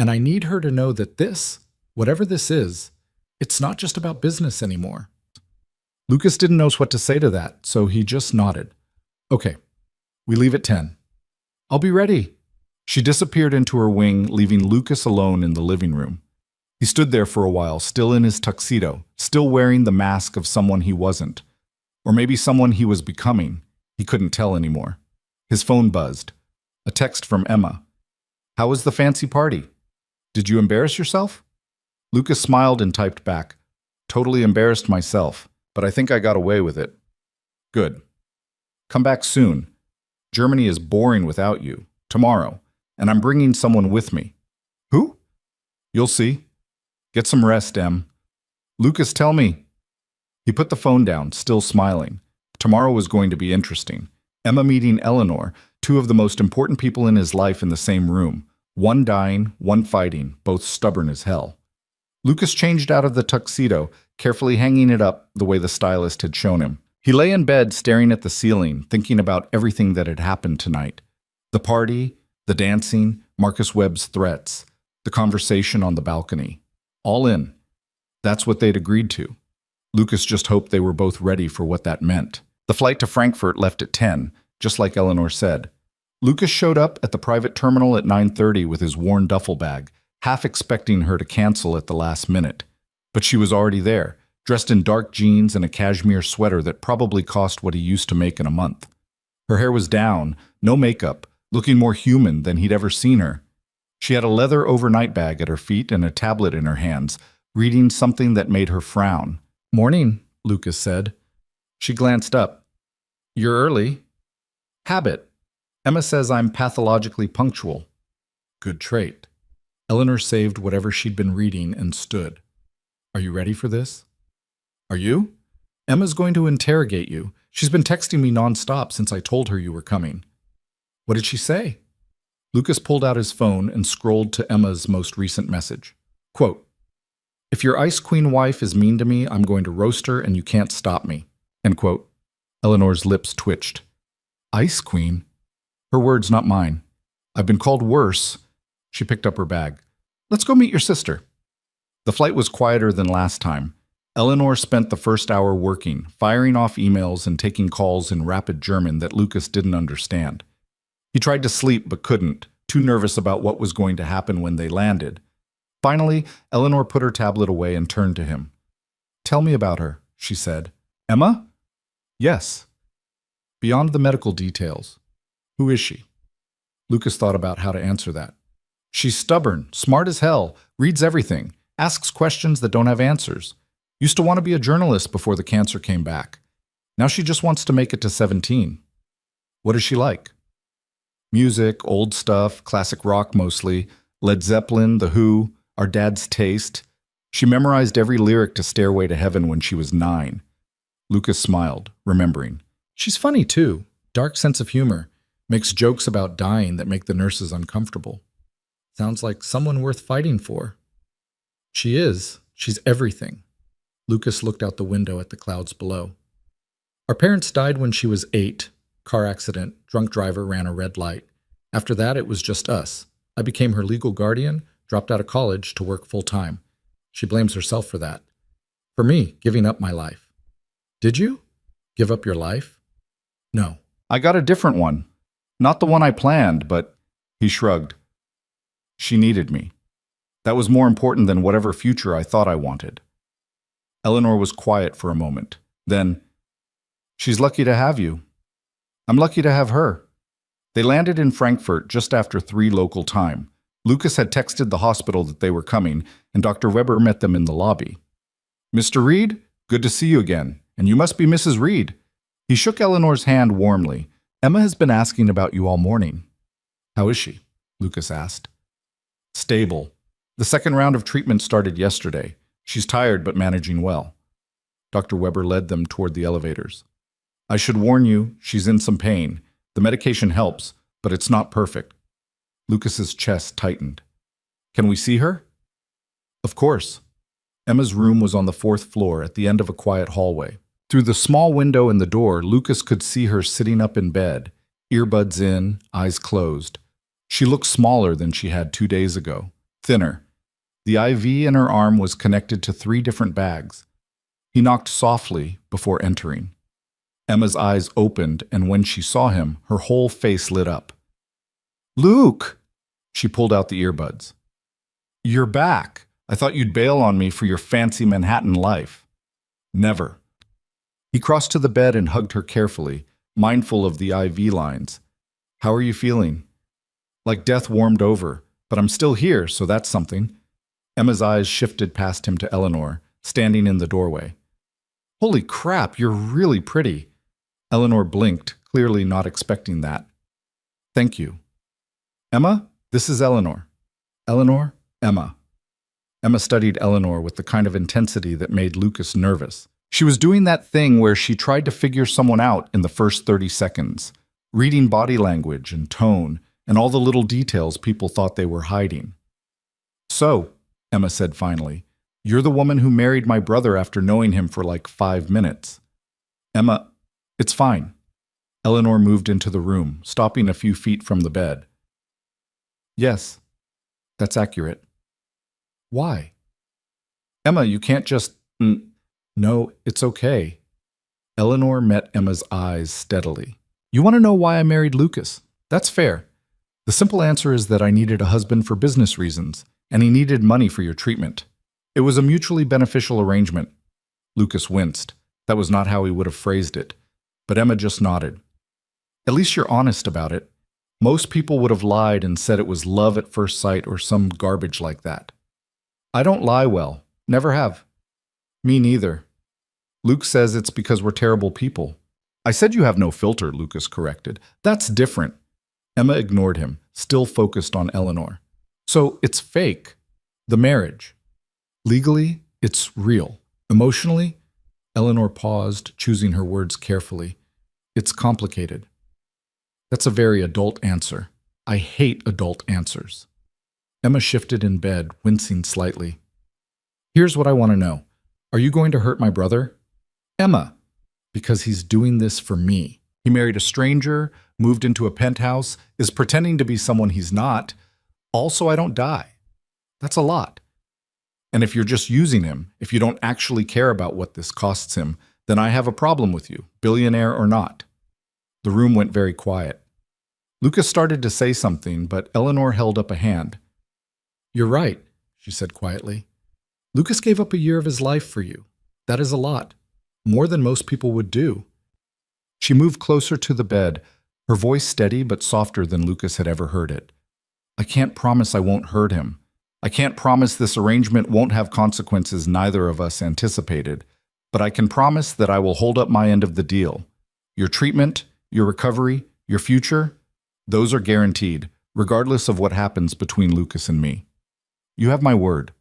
And I need her to know that this, whatever this is, it's not just about business anymore. Lucas didn't know what to say to that, so he just nodded. Okay, we leave at 10. I'll be ready. She disappeared into her wing, leaving Lucas alone in the living room. He stood there for a while, still in his tuxedo, still wearing the mask of someone he wasn't. Or maybe someone he was becoming. He couldn't tell anymore. His phone buzzed. A text from Emma. How was the fancy party? Did you embarrass yourself? Lucas smiled and typed back. Totally embarrassed myself, but I think I got away with it. Good. Come back soon. Germany is boring without you. Tomorrow. And I'm bringing someone with me. Who? You'll see. Get some rest, Em. Lucas, tell me. He put the phone down, still smiling. Tomorrow was going to be interesting. Emma meeting Eleanor, two of the most important people in his life in the same room. One dying, one fighting, both stubborn as hell. Lucas changed out of the tuxedo, carefully hanging it up the way the stylist had shown him. He lay in bed staring at the ceiling, thinking about everything that had happened tonight. The party, the dancing, Marcus Webb's threats, the conversation on the balcony. All in. That's what they'd agreed to. Lucas just hoped they were both ready for what that meant. The flight to Frankfurt left at 10, just like Eleanor said. Lucas showed up at the private terminal at 9:30 with his worn duffel bag, half expecting her to cancel at the last minute. But she was already there, dressed in dark jeans and a cashmere sweater that probably cost what he used to make in a month. Her hair was down, no makeup, looking more human than he'd ever seen her. She had a leather overnight bag at her feet and a tablet in her hands, reading something that made her frown. "Morning," Lucas said. She glanced up. "You're early." "Habit. Emma says I'm pathologically punctual." Good trait. Eleanor saved whatever she'd been reading and stood. "Are you ready for this?" "Are you?" "Emma's going to interrogate you. She's been texting me nonstop since I told her you were coming." "What did she say?" Lucas pulled out his phone and scrolled to Emma's most recent message. Quote, "If your Ice Queen wife is mean to me, I'm going to roast her and you can't stop me." End quote. Eleanor's lips twitched. "Ice Queen?" Her words, not mine. "I've been called worse." She picked up her bag. "Let's go meet your sister." The flight was quieter than last time. Eleanor spent the first hour working, firing off emails and taking calls in rapid German that Lucas didn't understand. He tried to sleep but couldn't, too nervous about what was going to happen when they landed. Finally, Eleanor put her tablet away and turned to him. "Tell me about her," she said. "Emma?" "Yes." "Beyond the medical details. Who is she?" Lucas thought about how to answer that. "She's stubborn, smart as hell, reads everything, asks questions that don't have answers. Used to want to be a journalist before the cancer came back. Now she just wants to make it to 17. What is she like?" "Music, old stuff, classic rock mostly, Led Zeppelin, The Who, our dad's taste. She memorized every lyric to Stairway to Heaven when she was 9. Lucas smiled, remembering. "She's funny too, dark sense of humor, makes jokes about dying that make the nurses uncomfortable. Sounds like someone worth fighting for." "She is. She's everything." Lucas looked out the window at the clouds below. "Our parents died when she was 8. Car accident, drunk driver ran a red light. After that, it was just us. I became her legal guardian, dropped out of college to work full-time. She blames herself for that. For me, giving up my life." "Did you? Give up your life?" "No. I got a different one. Not the one I planned, but..." He shrugged. "She needed me. That was more important than whatever future I thought I wanted." Eleanor was quiet for a moment. Then, "She's lucky to have you." "I'm lucky to have her." They landed in Frankfurt just after 3 local time. Lucas had texted the hospital that they were coming, and Dr. Weber met them in the lobby. "Mr. Reed, good to see you again. And you must be Mrs. Reed." He shook Eleanor's hand warmly. "Emma has been asking about you all morning." "How is she?" Lucas asked. "Stable. The second round of treatment started yesterday. She's tired but managing well." Dr. Weber led them toward the elevators. "I should warn you, she's in some pain. The medication helps, but it's not perfect." Lucas's chest tightened. "Can we see her?" "Of course." Emma's room was on the 4th floor at the end of a quiet hallway. Through the small window in the door, Lucas could see her sitting up in bed, earbuds in, eyes closed. She looked smaller than she had 2 days ago, thinner. The IV in her arm was connected to 3 different bags. He knocked softly before entering. Emma's eyes opened, and when she saw him, her whole face lit up. "Luke!" She pulled out the earbuds. "You're back. I thought you'd bail on me for your fancy Manhattan life." "Never." He crossed to the bed and hugged her carefully, mindful of the IV lines. "How are you feeling?" "Like death warmed over, but I'm still here, so that's something." Emma's eyes shifted past him to Eleanor, standing in the doorway. "Holy crap, you're really pretty." Eleanor blinked, clearly not expecting that. "Thank you." "Emma, this is Eleanor." "Eleanor, Emma." Emma studied Eleanor with the kind of intensity that made Lucas nervous. She was doing that thing where she tried to figure someone out in the first 30 seconds, reading body language and tone and all the little details people thought they were hiding. "So," Emma said finally, "you're the woman who married my brother after knowing him for like 5 minutes." "Emma, it's fine." Eleanor moved into the room, stopping a few feet from the bed. Yes, that's accurate. Why? Emma, you can't just... No, it's okay. Eleanor met Emma's eyes steadily. You want to know why I married Lucas? That's fair. The simple answer is that I needed a husband for business reasons, and he needed money for your treatment. It was a mutually beneficial arrangement. Lucas winced. That was not how he would have phrased it. But Emma just nodded. At least you're honest about it. Most people would have lied and said it was love at first sight or some garbage like that. I don't lie well. Never have. Me neither. Luke says it's because we're terrible people. I said you have no filter, Lucas corrected. That's different. Emma ignored him, still focused on Eleanor. So it's fake. The marriage. Legally, it's real. Emotionally, Eleanor paused, choosing her words carefully. It's complicated. That's a very adult answer. I hate adult answers. Emma shifted in bed, wincing slightly. Here's what I want to know. Are you going to hurt my brother? Emma, because he's doing this for me. He married a stranger, moved into a penthouse, is pretending to be someone he's not. Also, I don't die. That's a lot. And if you're just using him, if you don't actually care about what this costs him, then I have a problem with you, billionaire or not. The room went very quiet. Lucas started to say something, but Eleanor held up a hand. You're right, she said quietly. Lucas gave up a year of his life for you. That is a lot. More than most people would do. She moved closer to the bed, her voice steady but softer than Lucas had ever heard it. I can't promise I won't hurt him. I can't promise this arrangement won't have consequences neither of us anticipated, but I can promise that I will hold up my end of the deal. Your treatment, your recovery, your future, those are guaranteed, regardless of what happens between Lucas and me. You have my word.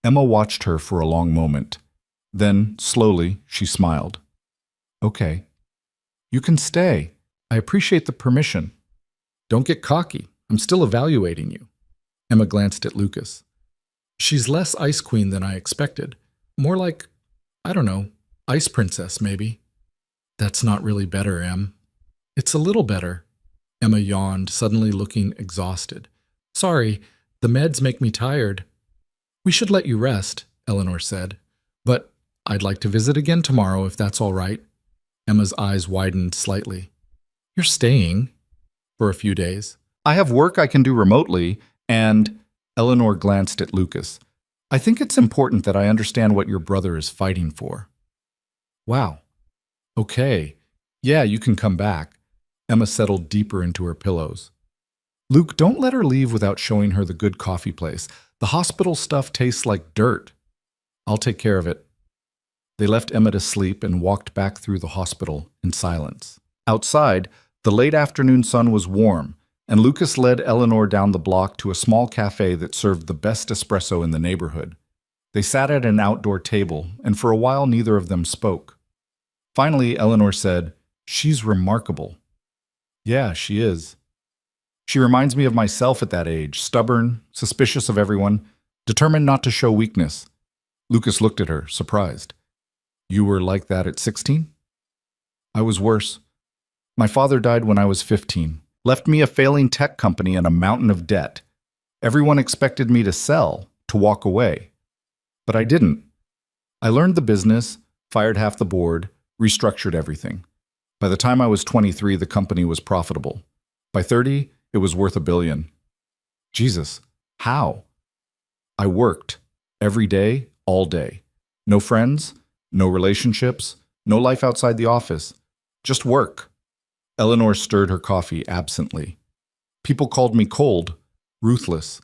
Emma watched her for a long moment. Then, slowly, she smiled. Okay. You can stay. I appreciate the permission. Don't get cocky. I'm still evaluating you. Emma glanced at Lucas. She's less Ice Queen than I expected. More like, I don't know, Ice Princess, maybe. That's not really better, Em. It's a little better. Emma yawned, suddenly looking exhausted. Sorry, the meds make me tired. We should let you rest, Eleanor said. But I'd like to visit again tomorrow if that's all right. Emma's eyes widened slightly. You're staying? For a few days. I have work I can do remotely, and Eleanor glanced at Lucas. I think it's important that I understand what your brother is fighting for. Wow. Okay. Yeah, you can come back. Emma settled deeper into her pillows. Luke, don't let her leave without showing her the good coffee place. The hospital stuff tastes like dirt. I'll take care of it. They left Emma to sleep and walked back through the hospital in silence. Outside, the late afternoon sun was warm, and Lucas led Eleanor down the block to a small cafe that served the best espresso in the neighborhood. They sat at an outdoor table, and for a while neither of them spoke. Finally, Eleanor said, "She's remarkable." Yeah, she is. She reminds me of myself at that age, stubborn, suspicious of everyone, determined not to show weakness. Lucas looked at her, surprised. You were like that at 16? I was worse. My father died when I was 15, left me a failing tech company and a mountain of debt. Everyone expected me to sell, to walk away. But I didn't. I learned the business, fired half the board, restructured everything. By the time I was 23, the company was profitable. By 30, it was worth $1 billion. Jesus, how? I worked. Every day, all day. No friends, no relationships, no life outside the office. Just work. Eleanor stirred her coffee absently. People called me cold, ruthless,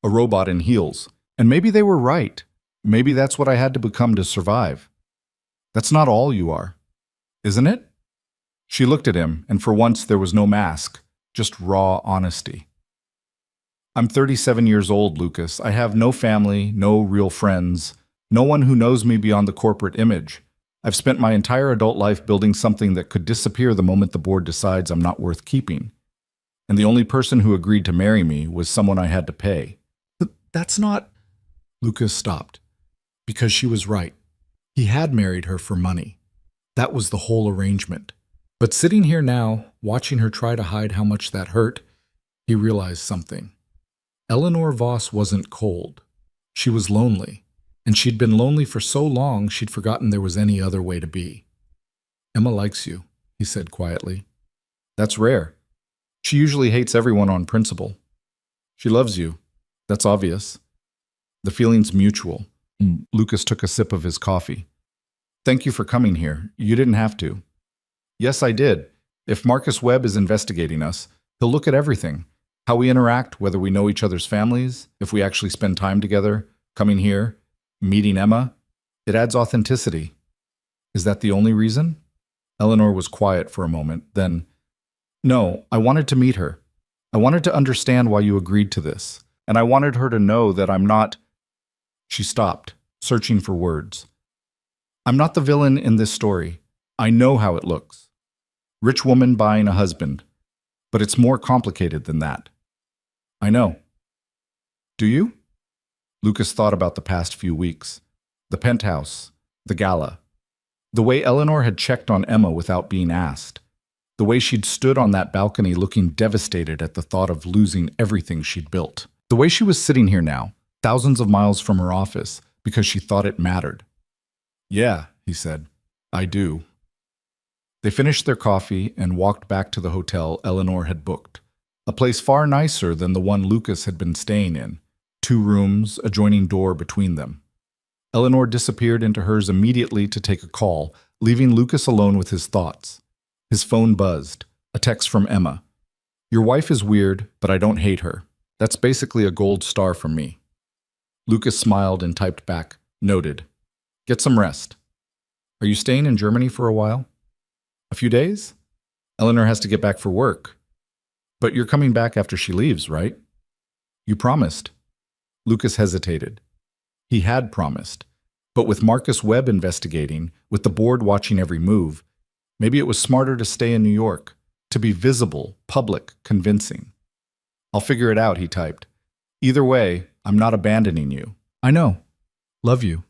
a robot in heels. And maybe they were right. Maybe that's what I had to become to survive. That's not all you are, isn't it? She looked at him, and for once there was no mask, just raw honesty. I'm 37 years old, Lucas. I have no family, no real friends, no one who knows me beyond the corporate image. I've spent my entire adult life building something that could disappear the moment the board decides I'm not worth keeping. And the only person who agreed to marry me was someone I had to pay. That's not... Lucas stopped. Because she was right. He had married her for money. That was the whole arrangement. But sitting here now, watching her try to hide how much that hurt, he realized something. Eleanor Voss wasn't cold. She was lonely, and she'd been lonely for so long she'd forgotten there was any other way to be. Emma likes you, he said quietly. That's rare. She usually hates everyone on principle. She loves you. That's obvious. The feeling's mutual. Lucas took a sip of his coffee. Thank you for coming here. You didn't have to. Yes, I did. If Marcus Webb is investigating us, he'll look at everything. How we interact, whether we know each other's families, if we actually spend time together, coming here, meeting Emma. It adds authenticity. Is that the only reason? Eleanor was quiet for a moment, then, no, I wanted to meet her. I wanted to understand why you agreed to this, and I wanted her to know that I'm not... She stopped, searching for words. I'm not the villain in this story. I know how it looks. Rich woman buying a husband. But it's more complicated than that. I know. Do you? Lucas thought about the past few weeks. The penthouse, the gala. The way Eleanor had checked on Emma without being asked. The way she'd stood on that balcony looking devastated at the thought of losing everything she'd built. The way she was sitting here now, thousands of miles from her office, because she thought it mattered. Yeah, he said, I do. They finished their coffee and walked back to the hotel Eleanor had booked, a place far nicer than the one Lucas had been staying in, 2 rooms, adjoining door between them. Eleanor disappeared into hers immediately to take a call, leaving Lucas alone with his thoughts. His phone buzzed, a text from Emma. Your wife is weird, but I don't hate her. That's basically a gold star from me. Lucas smiled and typed back, noted. Get some rest. Are you staying in Germany for a while? A few days? Eleanor has to get back for work. But you're coming back after she leaves, right? You promised. Lucas hesitated. He had promised. But with Marcus Webb investigating, with the board watching every move, maybe it was smarter to stay in New York, to be visible, public, convincing. I'll figure it out, he typed. Either way, I'm not abandoning you. I know. Love you.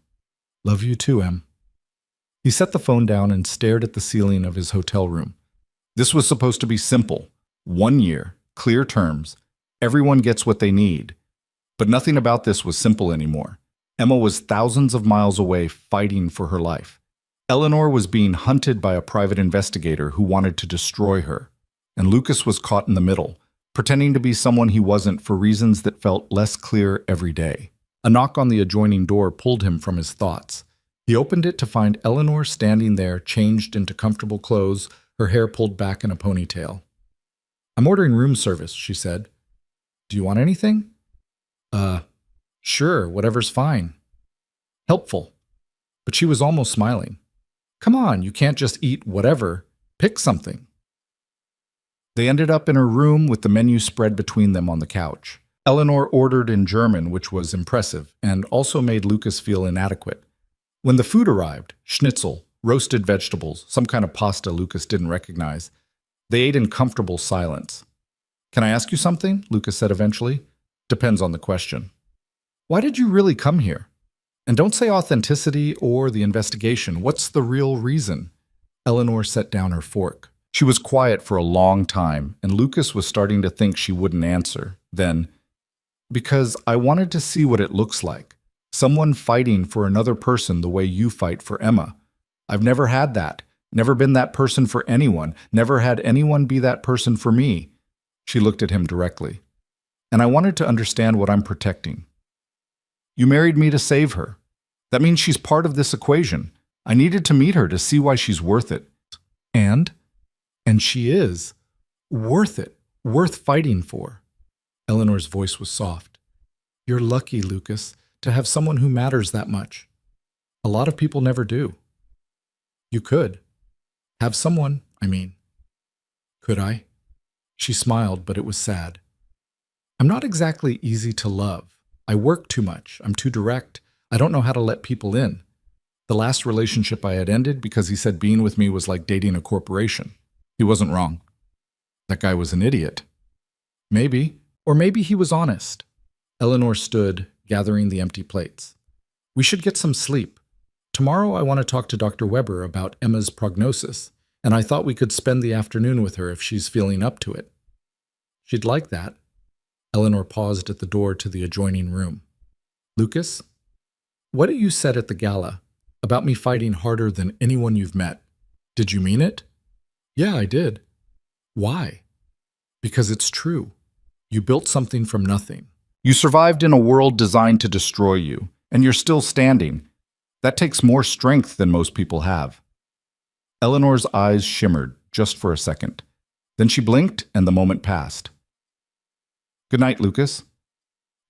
Love you too, Em. He set the phone down and stared at the ceiling of his hotel room. This was supposed to be simple. 1 year, clear terms. Everyone gets what they need. But nothing about this was simple anymore. Emma was thousands of miles away fighting for her life. Eleanor was being hunted by a private investigator who wanted to destroy her. And Lucas was caught in the middle, pretending to be someone he wasn't for reasons that felt less clear every day. A knock on the adjoining door pulled him from his thoughts. He opened it to find Eleanor standing there, changed into comfortable clothes, her hair pulled back in a ponytail. I'm ordering room service, she said. Do you want anything? Sure, whatever's fine. Helpful. But she was almost smiling. Come on, you can't just eat whatever. Pick something. They ended up in her room with the menu spread between them on the couch. Eleanor ordered in German, which was impressive, and also made Lucas feel inadequate. When the food arrived, schnitzel, roasted vegetables, some kind of pasta Lucas didn't recognize, they ate in comfortable silence. Can I ask you something? Lucas said eventually. Depends on the question. Why did you really come here? And don't say authenticity or the investigation. What's the real reason? Eleanor set down her fork. She was quiet for a long time, and Lucas was starting to think she wouldn't answer. Then, because I wanted to see what it looks like. Someone fighting for another person the way you fight for Emma. I've never had that. Never been that person for anyone. Never had anyone be that person for me. She looked at him directly. And I wanted to understand what I'm protecting. You married me to save her. That means she's part of this equation. I needed to meet her to see why she's worth it. And she is. Worth it. Worth fighting for. Eleanor's voice was soft. You're lucky, Lucas, to have someone who matters that much. A lot of people never do. You could. Have someone, I mean. Could I? She smiled, but it was sad. I'm not exactly easy to love. I work too much. I'm too direct. I don't know how to let people in. The last relationship I had ended because he said being with me was like dating a corporation. He wasn't wrong. That guy was an idiot. Maybe. Or maybe he was honest. Eleanor stood, gathering the empty plates. We should get some sleep. Tomorrow I want to talk to Dr. Weber about Emma's prognosis. and I thought we could spend the afternoon with her if she's feeling up to it. She'd like that. Eleanor paused at the door to the adjoining room. Lucas, what you said at the gala about me fighting harder than anyone you've met, did you mean it? Yeah, I did. Why? Because it's true. You built something from nothing. You survived in a world designed to destroy you, and you're still standing. That takes more strength than most people have. Eleanor's eyes shimmered just for a second. Then she blinked, and the moment passed. Good night, Lucas.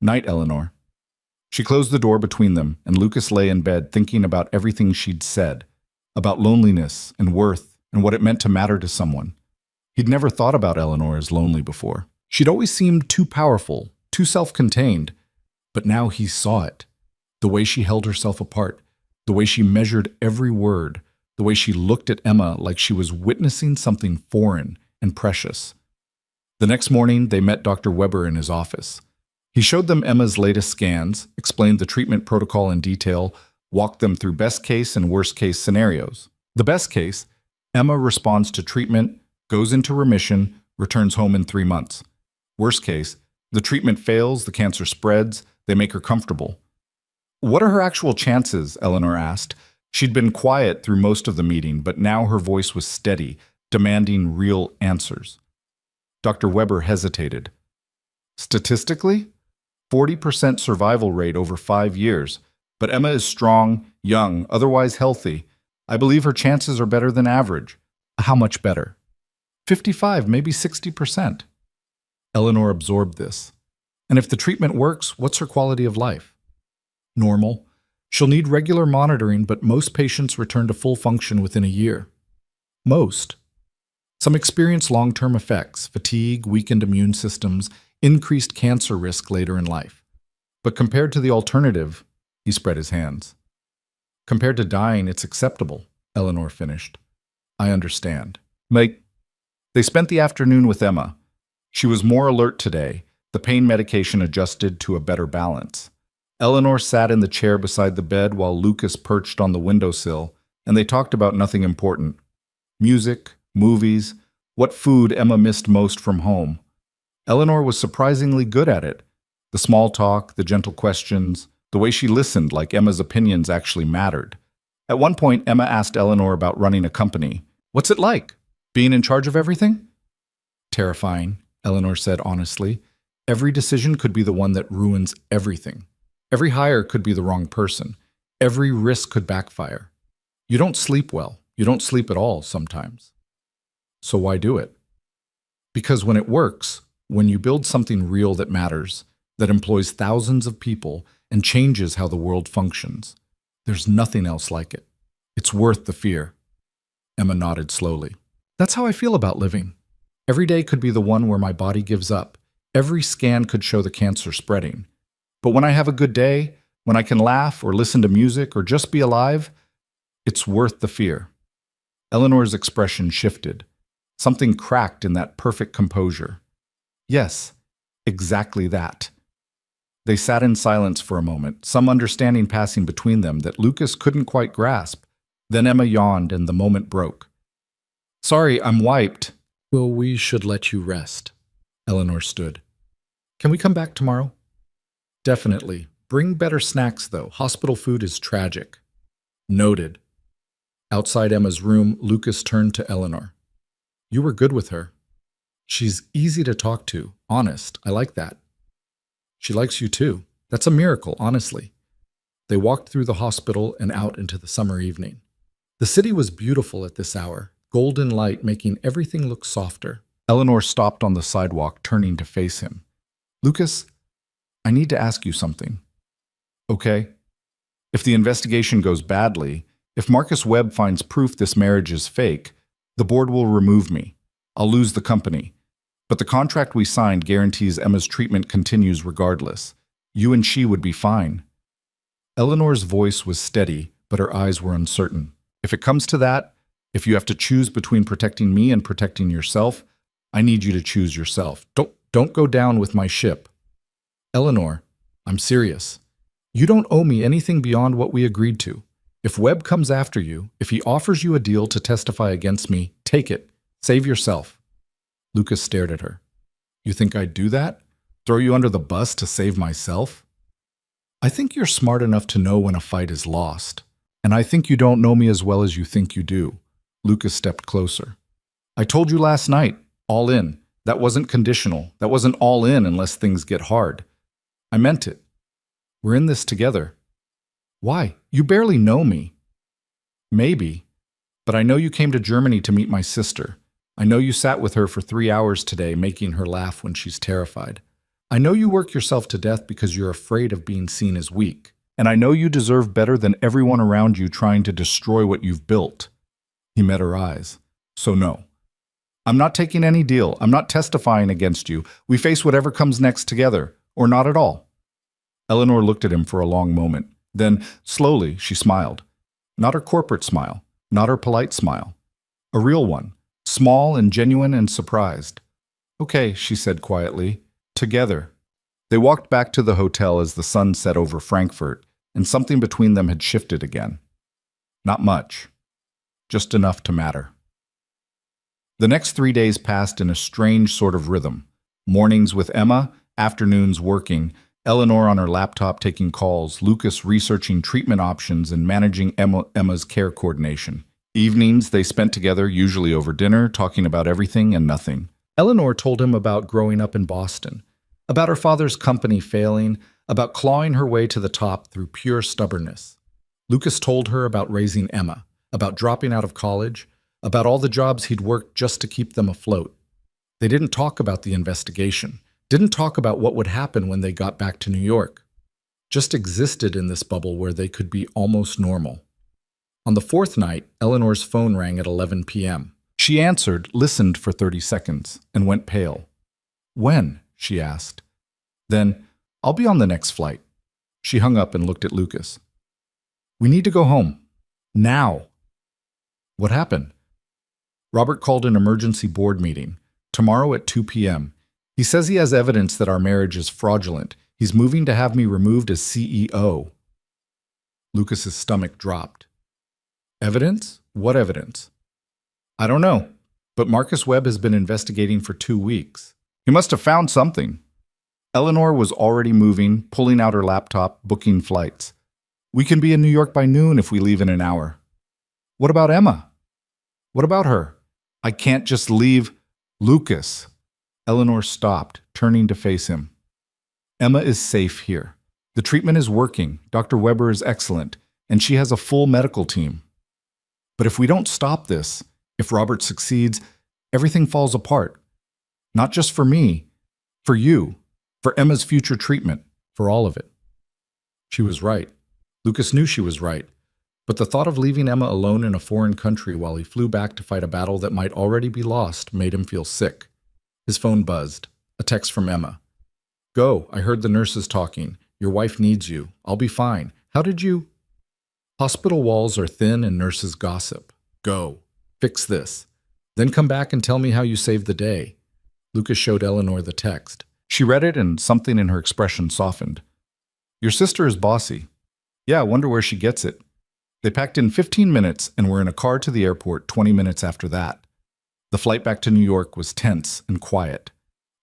Night, Eleanor. She closed the door between them, and Lucas lay in bed thinking about everything she'd said, about loneliness and worth and what it meant to matter to someone. He'd never thought about Eleanor as lonely before. She'd always seemed too powerful, too self-contained, but now he saw it. The way she held herself apart, the way she measured every word, the way she looked at Emma like she was witnessing something foreign and precious. The next morning, they met Dr. Weber in his office. He showed them Emma's latest scans, explained the treatment protocol in detail, walked them through best case and worst case scenarios. The best case, Emma responds to treatment, goes into remission, returns home in 3 months. Worst case, the treatment fails, the cancer spreads, they make her comfortable. What are her actual chances? Eleanor asked. She'd been quiet through most of the meeting, but now her voice was steady, demanding real answers. Dr. Weber hesitated. Statistically, 40% survival rate over 5 years, but Emma is strong, young, otherwise healthy. I believe her chances are better than average. How much better? 55, maybe 60%. Eleanor absorbed this. And if the treatment works, what's her quality of life? Normal. She'll need regular monitoring, but most patients return to full function within a year. Most. Some experience long-term effects, fatigue, weakened immune systems, increased cancer risk later in life. But compared to the alternative, he spread his hands. Compared to dying, it's acceptable, Eleanor finished. I understand. They spent the afternoon with Emma. She was more alert today, the pain medication adjusted to a better balance. Eleanor sat in the chair beside the bed while Lucas perched on the windowsill, and they talked about nothing important. Music, movies, what food Emma missed most from home. Eleanor was surprisingly good at it. The small talk, the gentle questions, the way she listened like Emma's opinions actually mattered. At one point, Emma asked Eleanor about running a company. What's it like? Being in charge of everything? Terrifying, Eleanor said honestly. Every decision could be the one that ruins everything. Every hire could be the wrong person. Every risk could backfire. You don't sleep well. You don't sleep at all sometimes. So why do it? Because when it works, when you build something real that matters, that employs thousands of people and changes how the world functions, there's nothing else like it. It's worth the fear. Emma nodded slowly. That's how I feel about living. Every day could be the one where my body gives up. Every scan could show the cancer spreading. But when I have a good day, when I can laugh or listen to music or just be alive, it's worth the fear. Eleanor's expression shifted. Something cracked in that perfect composure. Yes, exactly that. They sat in silence for a moment, some understanding passing between them that Lucas couldn't quite grasp. Then Emma yawned and the moment broke. Sorry, I'm wiped. Well, we should let you rest. Eleanor stood. Can we come back tomorrow? Definitely. Bring better snacks, though. Hospital food is tragic. Noted. Outside Emma's room, Lucas turned to Eleanor. You were good with her. She's easy to talk to, honest. I like that. She likes you too. That's a miracle, honestly. They walked through the hospital and out into the summer evening. The city was beautiful at this hour, golden light making everything look softer. Eleanor stopped on the sidewalk, turning to face him. Lucas, I need to ask you something. Okay? If the investigation goes badly, if Marcus Webb finds proof this marriage is fake, the board will remove me. I'll lose the company. But the contract we signed guarantees Emma's treatment continues regardless. You and she would be fine. Eleanor's voice was steady, but her eyes were uncertain. If it comes to that, if you have to choose between protecting me and protecting yourself, I need you to choose yourself. Don't go down with my ship. Eleanor, I'm serious. You don't owe me anything beyond what we agreed to. If Webb comes after you, if he offers you a deal to testify against me, Take it. Save yourself. Lucas stared at her. You think I'd do that? Throw you under the bus to save myself? I think you're smart enough to know when a fight is lost. And I think you don't know me as well as you think you do. Lucas stepped closer. I told you last night, all in. That wasn't conditional. That wasn't all in unless things get hard. I meant it. We're in this together. Why? You barely know me. Maybe. But I know you came to Germany to meet my sister. I know you sat with her for 3 hours today, making her laugh when she's terrified. I know you work yourself to death because you're afraid of being seen as weak. And I know you deserve better than everyone around you trying to destroy what you've built. He met her eyes. So no. I'm not taking any deal. I'm not testifying against you. We face whatever comes next together, or not at all. Eleanor looked at him for a long moment. Then, slowly, she smiled. Not her corporate smile, not her polite smile. A real one, small and genuine and surprised. Okay, she said quietly. Together. They walked back to the hotel as the sun set over Frankfurt, and something between them had shifted again. Not much. Just enough to matter. The next 3 days passed in a strange sort of rhythm. Mornings with Emma, afternoons working, Eleanor on her laptop taking calls, Lucas researching treatment options and managing Emma's care coordination. Evenings they spent together, usually over dinner, talking about everything and nothing. Eleanor told him about growing up in Boston, about her father's company failing, about clawing her way to the top through pure stubbornness. Lucas told her about raising Emma, about dropping out of college, about all the jobs he'd worked just to keep them afloat. They didn't talk about the investigation, didn't talk about what would happen when they got back to New York. Just existed in this bubble where they could be almost normal. On the fourth night, Eleanor's phone rang at 11 p.m. She answered, listened for 30 seconds, and went pale. When? She asked. Then, I'll be on the next flight. She hung up and looked at Lucas. We need to go home. Now. What happened? Robert called an emergency board meeting. Tomorrow at 2 p.m. He says he has evidence that our marriage is fraudulent. He's moving to have me removed as CEO. Lucas's stomach dropped. Evidence? What evidence? I don't know, but Marcus Webb has been investigating for 2 weeks. He must have found something. Eleanor was already moving, pulling out her laptop, booking flights. We can be in New York by noon if we leave in an hour. What about Emma? What about her? I can't just leave. Lucas. Eleanor stopped, turning to face him. Emma is safe here. The treatment is working. Dr. Weber is excellent, and she has a full medical team. But if we don't stop this, if Robert succeeds, everything falls apart. Not just for me, for you, for Emma's future treatment, for all of it. She was right. Lucas knew she was right. But the thought of leaving Emma alone in a foreign country while he flew back to fight a battle that might already be lost made him feel sick. His phone buzzed. A text from Emma. Go, I heard the nurses talking. Your wife needs you. I'll be fine. How did you? Hospital walls are thin and nurses gossip. Go. Fix this. Then come back and tell me how you saved the day. Lucas showed Eleanor the text. She read it and something in her expression softened. Your sister is bossy. Yeah, I wonder where she gets it. They packed in 15 minutes and were in a car to the airport 20 minutes after that. The flight back to New York was tense and quiet.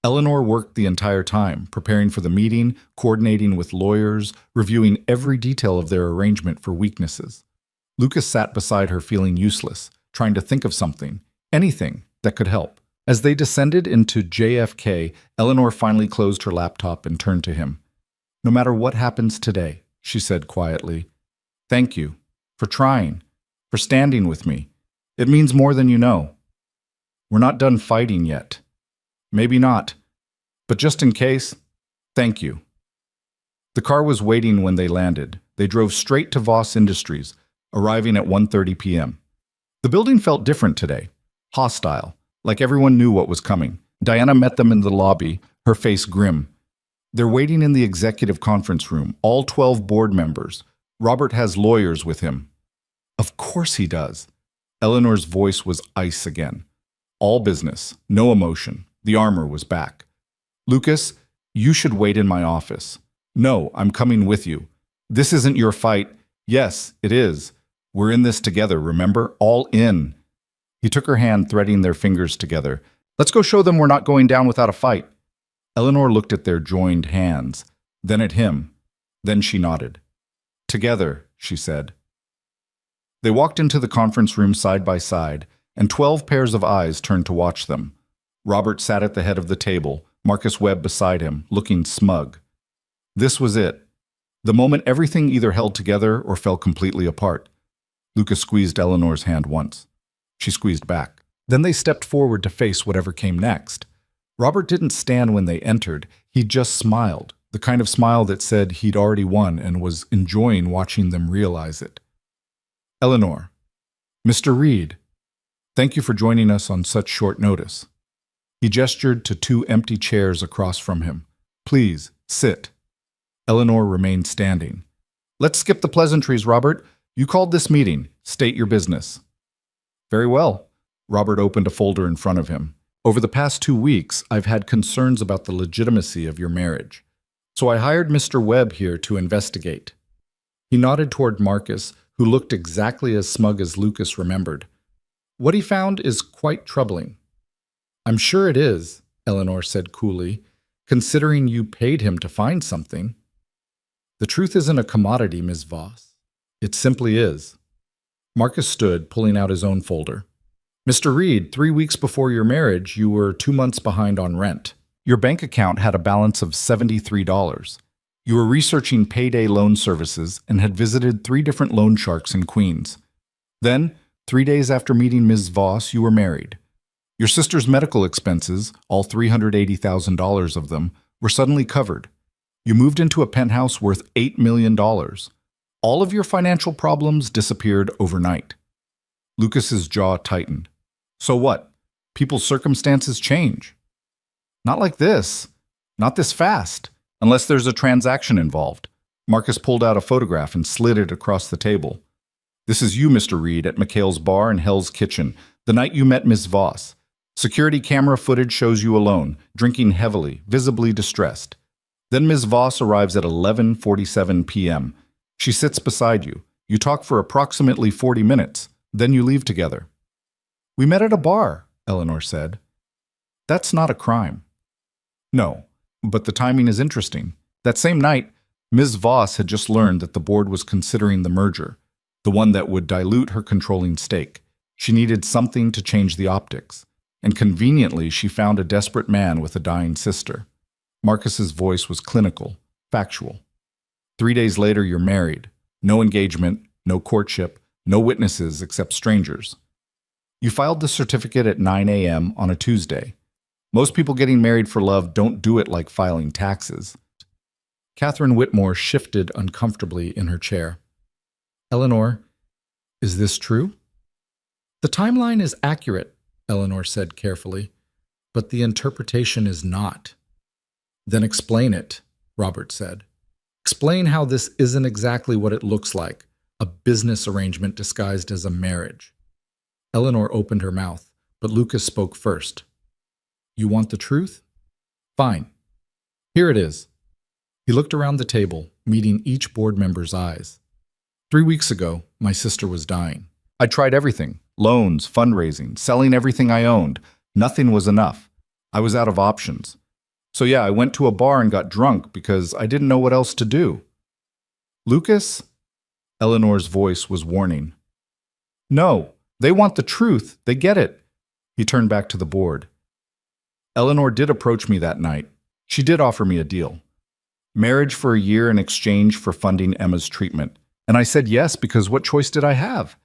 Eleanor worked the entire time, preparing for the meeting, coordinating with lawyers, reviewing every detail of their arrangement for weaknesses. Lucas sat beside her feeling useless, trying to think of something, anything, that could help. As they descended into JFK, Eleanor finally closed her laptop and turned to him. No matter what happens today, she said quietly, thank you, for trying, for standing with me. It means more than you know. We're not done fighting yet. Maybe not. But just in case, thank you. The car was waiting when they landed. They drove straight to Voss Industries, arriving at 1:30 p.m. The building felt different today, hostile, like everyone knew what was coming. Diana met them in the lobby, her face grim. They're waiting in the executive conference room, all 12 board members. Robert has lawyers with him. Of course he does. Eleanor's voice was ice again. All business, no emotion. The armor was back. Lucas, you should wait in my office. No, I'm coming with you. This isn't your fight. Yes, it is. We're in this together, remember? All in. He took her hand, threading their fingers together. Let's go show them we're not going down without a fight. Eleanor looked at their joined hands, then at him. Then she nodded. Together, she said. They walked into the conference room side by side, and 12 pairs of eyes turned to watch them. Robert sat at the head of the table, Marcus Webb beside him, looking smug. This was it. The moment everything either held together or fell completely apart. Lucas squeezed Eleanor's hand once. She squeezed back. Then they stepped forward to face whatever came next. Robert didn't stand when they entered. He just smiled, the kind of smile that said he'd already won and was enjoying watching them realize it. Eleanor, Mr. Reed, thank you for joining us on such short notice. He gestured to 2 empty chairs across from him. Please, sit. Eleanor remained standing. Let's skip the pleasantries, Robert. You called this meeting. State your business. Very well. Robert opened a folder in front of him. Over the past 2 weeks, I've had concerns about the legitimacy of your marriage. So I hired Mr. Webb here to investigate. He nodded toward Marcus, who looked exactly as smug as Lucas remembered. What he found is quite troubling. I'm sure it is, Eleanor said coolly, considering you paid him to find something. The truth isn't a commodity, Ms. Voss. It simply is. Marcus stood, pulling out his own folder. Mr. Reed, 3 weeks before your marriage, you were 2 months behind on rent. Your bank account had a balance of $73. You were researching payday loan services and had visited 3 different loan sharks in Queens. Then, 3 days after meeting Ms. Voss, you were married. Your sister's medical expenses, all $380,000 of them, were suddenly covered. You moved into a penthouse worth $8 million. All of your financial problems disappeared overnight. Lucas's jaw tightened. So what? People's circumstances change. Not like this. Not this fast. Unless there's a transaction involved. Marcus pulled out a photograph and slid it across the table. This is you, Mr. Reed, at McHale's bar in Hell's Kitchen, the night you met Ms. Voss. Security camera footage shows you alone, drinking heavily, visibly distressed. Then Ms. Voss arrives at 11:47 p.m. She sits beside you. You talk for approximately 40 minutes. Then you leave together. We met at a bar, Eleanor said. That's not a crime. No, but the timing is interesting. That same night, Ms. Voss had just learned that the board was considering the merger, the one that would dilute her controlling stake. She needed something to change the optics. And conveniently, she found a desperate man with a dying sister. Marcus's voice was clinical, factual. 3 days later, you're married. No engagement, no courtship, no witnesses except strangers. You filed the certificate at 9 a.m. on a Tuesday. Most people getting married for love don't do it like filing taxes. Catherine Whitmore shifted uncomfortably in her chair. Eleanor, is this true? The timeline is accurate, Eleanor said carefully, but the interpretation is not. Then explain it, Robert said. Explain how this isn't exactly what it looks like, a business arrangement disguised as a marriage. Eleanor opened her mouth, but Lucas spoke first. You want the truth? Fine. Here it is. He looked around the table, meeting each board member's eyes. 3 weeks ago, my sister was dying. I tried everything. Loans, fundraising, selling everything I owned. Nothing was enough. I was out of options. So yeah, I went to a bar and got drunk because I didn't know what else to do. Lucas? Eleanor's voice was warning. No, they want the truth. They get it. He turned back to the board. Eleanor did approach me that night. She did offer me a deal. Marriage for a year in exchange for funding Emma's treatment. And I said yes because what choice did I have?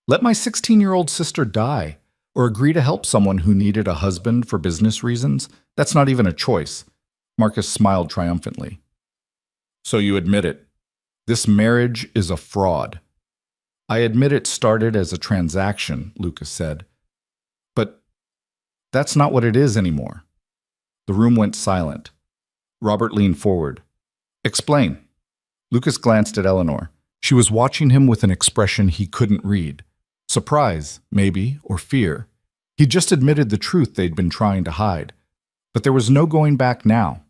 Let my 16-year-old sister die, or agree to help someone who needed a husband for business reasons? That's not even a choice. Marcus smiled triumphantly. So you admit it. This marriage is a fraud. I admit it started as a transaction, Lucas said. But that's not what it is anymore. The room went silent. Robert leaned forward. Explain. Lucas glanced at Eleanor. She was watching him with an expression he couldn't read. Surprise, maybe, or fear. He'd just admitted the truth they'd been trying to hide. But there was no going back now.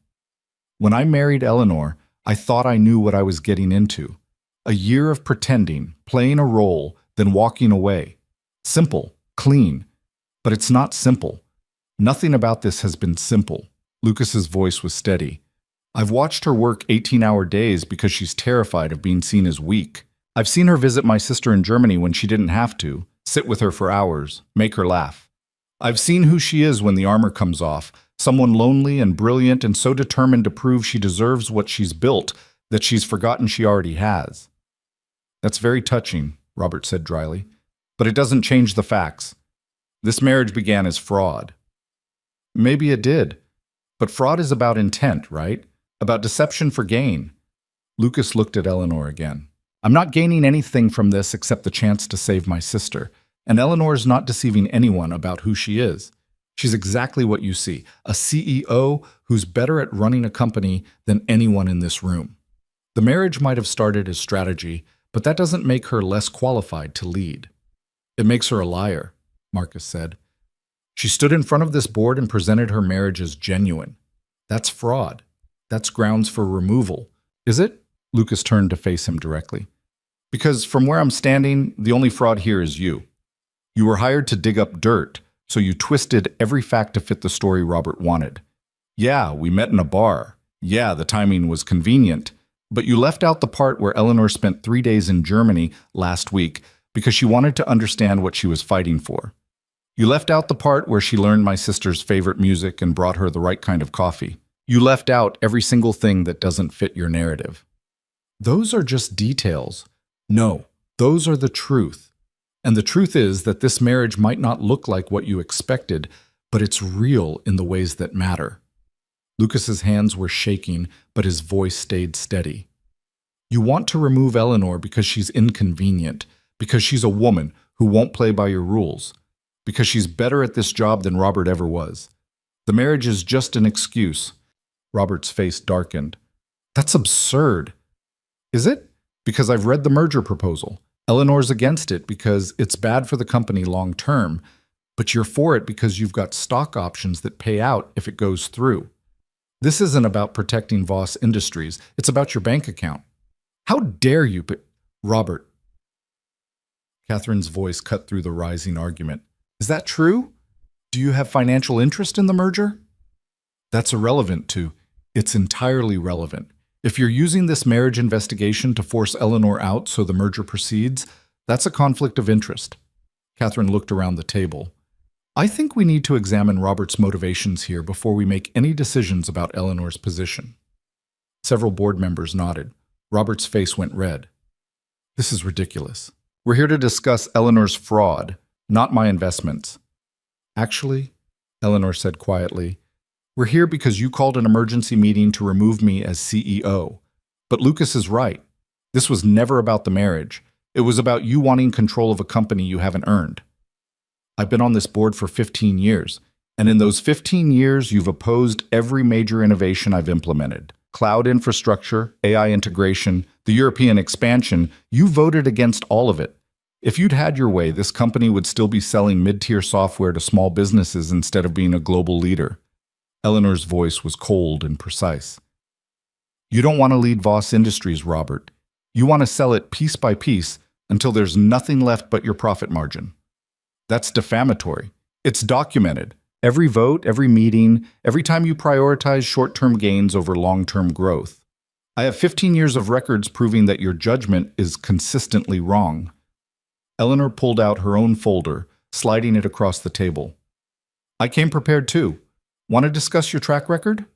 When I married Eleanor, I thought I knew what I was getting into. A year of pretending, playing a role, then walking away. Simple, clean. But it's not simple. Nothing about this has been simple. Lucas's voice was steady. I've watched her work 18-hour days because she's terrified of being seen as weak. I've seen her visit my sister in Germany when she didn't have to, sit with her for hours, make her laugh. I've seen who she is when the armor comes off, someone lonely and brilliant and so determined to prove she deserves what she's built that she's forgotten she already has. That's very touching, Robert said dryly, but it doesn't change the facts. This marriage began as fraud. Maybe it did, but fraud is about intent, right? About deception for gain. Lucas looked at Eleanor again. I'm not gaining anything from this except the chance to save my sister, and Eleanor's not deceiving anyone about who she is. She's exactly what you see, a CEO who's better at running a company than anyone in this room. The marriage might have started as strategy, but that doesn't make her less qualified to lead. It makes her a liar, Marcus said. She stood in front of this board and presented her marriage as genuine. That's fraud. That's grounds for removal. Is it? Lucas turned to face him directly. Because from where I'm standing, the only fraud here is you. You were hired to dig up dirt, so you twisted every fact to fit the story Robert wanted. Yeah, we met in a bar. Yeah, the timing was convenient. But you left out the part where Eleanor spent 3 days in Germany last week because she wanted to understand what she was fighting for. You left out the part where she learned my sister's favorite music and brought her the right kind of coffee. You left out every single thing that doesn't fit your narrative. Those are just details. No, those are the truth. And the truth is that this marriage might not look like what you expected, but it's real in the ways that matter. Lucas's hands were shaking, but his voice stayed steady. You want to remove Eleanor because she's inconvenient, because she's a woman who won't play by your rules, because she's better at this job than Robert ever was. The marriage is just an excuse. Robert's face darkened. That's absurd. Is it? Because I've read the merger proposal. Eleanor's against it because it's bad for the company long term, but you're for it because you've got stock options that pay out if it goes through. This isn't about protecting Voss Industries. It's about your bank account. How dare you, but Robert. Catherine's voice cut through the rising argument. Is that true? Do you have financial interest in the merger? That's irrelevant to. It's entirely relevant. If you're using this marriage investigation to force Eleanor out so the merger proceeds, that's a conflict of interest. Catherine looked around the table. I think we need to examine Robert's motivations here before we make any decisions about Eleanor's position. Several board members nodded. Robert's face went red. This is ridiculous. We're here to discuss Eleanor's fraud, not my investments. Actually, Eleanor said quietly, we're here because you called an emergency meeting to remove me as CEO. But Lucas is right. This was never about the marriage. It was about you wanting control of a company you haven't earned. I've been on this board for 15 years, and in those 15 years, you've opposed every major innovation I've implemented. Cloud infrastructure, AI integration, the European expansion, you voted against all of it. If you'd had your way, this company would still be selling mid-tier software to small businesses instead of being a global leader. Eleanor's voice was cold and precise. You don't want to lead Voss Industries, Robert. You want to sell it piece by piece until there's nothing left but your profit margin. That's defamatory. It's documented. Every vote, every meeting, every time you prioritize short-term gains over long-term growth. I have 15 years of records proving that your judgment is consistently wrong. Eleanor pulled out her own folder, sliding it across the table. I came prepared too. Want to discuss your track record?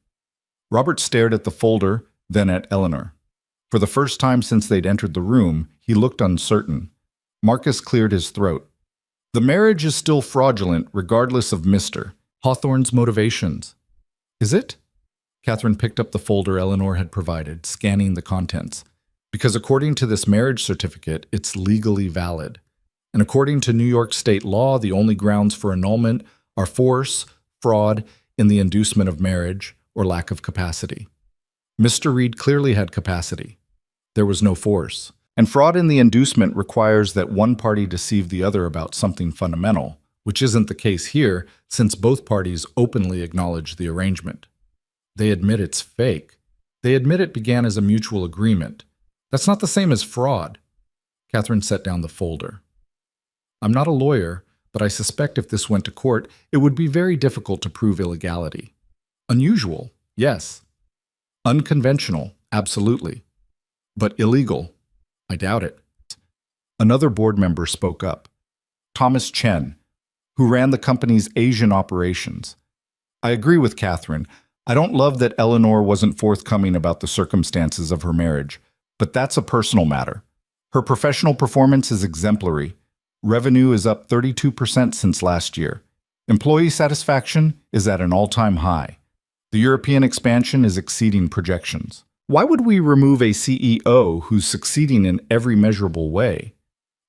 Robert stared at the folder, then at Eleanor. For the first time since they'd entered the room, he looked uncertain. Marcus cleared his throat. The marriage is still fraudulent, regardless of Mr. Hawthorne's motivations. Is it? Catherine picked up the folder Eleanor had provided, scanning the contents. Because according to this marriage certificate, it's legally valid. And according to New York state law, the only grounds for annulment are force, fraud, in the inducement of marriage, or lack of capacity. Mr. Reed clearly had capacity. There was no force. And fraud in the inducement requires that one party deceive the other about something fundamental, which isn't the case here since both parties openly acknowledge the arrangement. They admit it's fake. They admit it began as a mutual agreement. That's not the same as fraud. Catherine set down the folder. I'm not a lawyer, but but I suspect if this went to court, it would be very difficult to prove illegality. Unusual, yes. Unconventional, absolutely. But illegal, I doubt it. Another board member spoke up. Thomas Chen, who ran the company's Asian operations. I agree with Catherine. I don't love that Eleanor wasn't forthcoming about the circumstances of her marriage, but that's a personal matter. Her professional performance is exemplary. Revenue is up 32% since last year. Employee satisfaction is at an all-time high. The European expansion is exceeding projections. Why would we remove a CEO who's succeeding in every measurable way?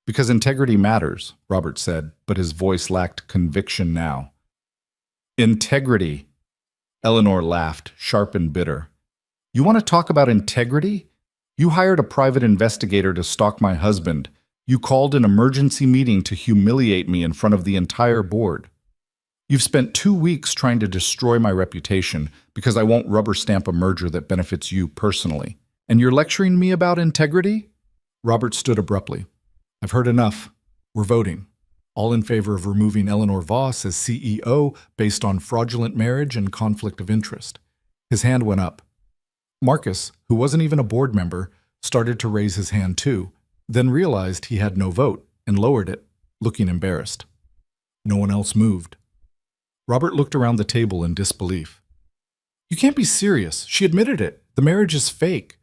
Because integrity matters, Robert said, but his voice lacked conviction now. Integrity. Eleanor laughed, sharp and bitter. You want to talk about integrity? You hired a private investigator to stalk my husband. You called an emergency meeting to humiliate me in front of the entire board. You've spent 2 weeks trying to destroy my reputation because I won't rubber stamp a merger that benefits you personally. And you're lecturing me about integrity? Robert stood abruptly. I've heard enough. We're voting. All in favor of removing Eleanor Voss as CEO based on fraudulent marriage and conflict of interest. His hand went up. Marcus, who wasn't even a board member, started to raise his hand too, then realized he had no vote and lowered it, looking embarrassed. No one else moved. Robert looked around the table in disbelief. You can't be serious. She admitted it. The marriage is fake.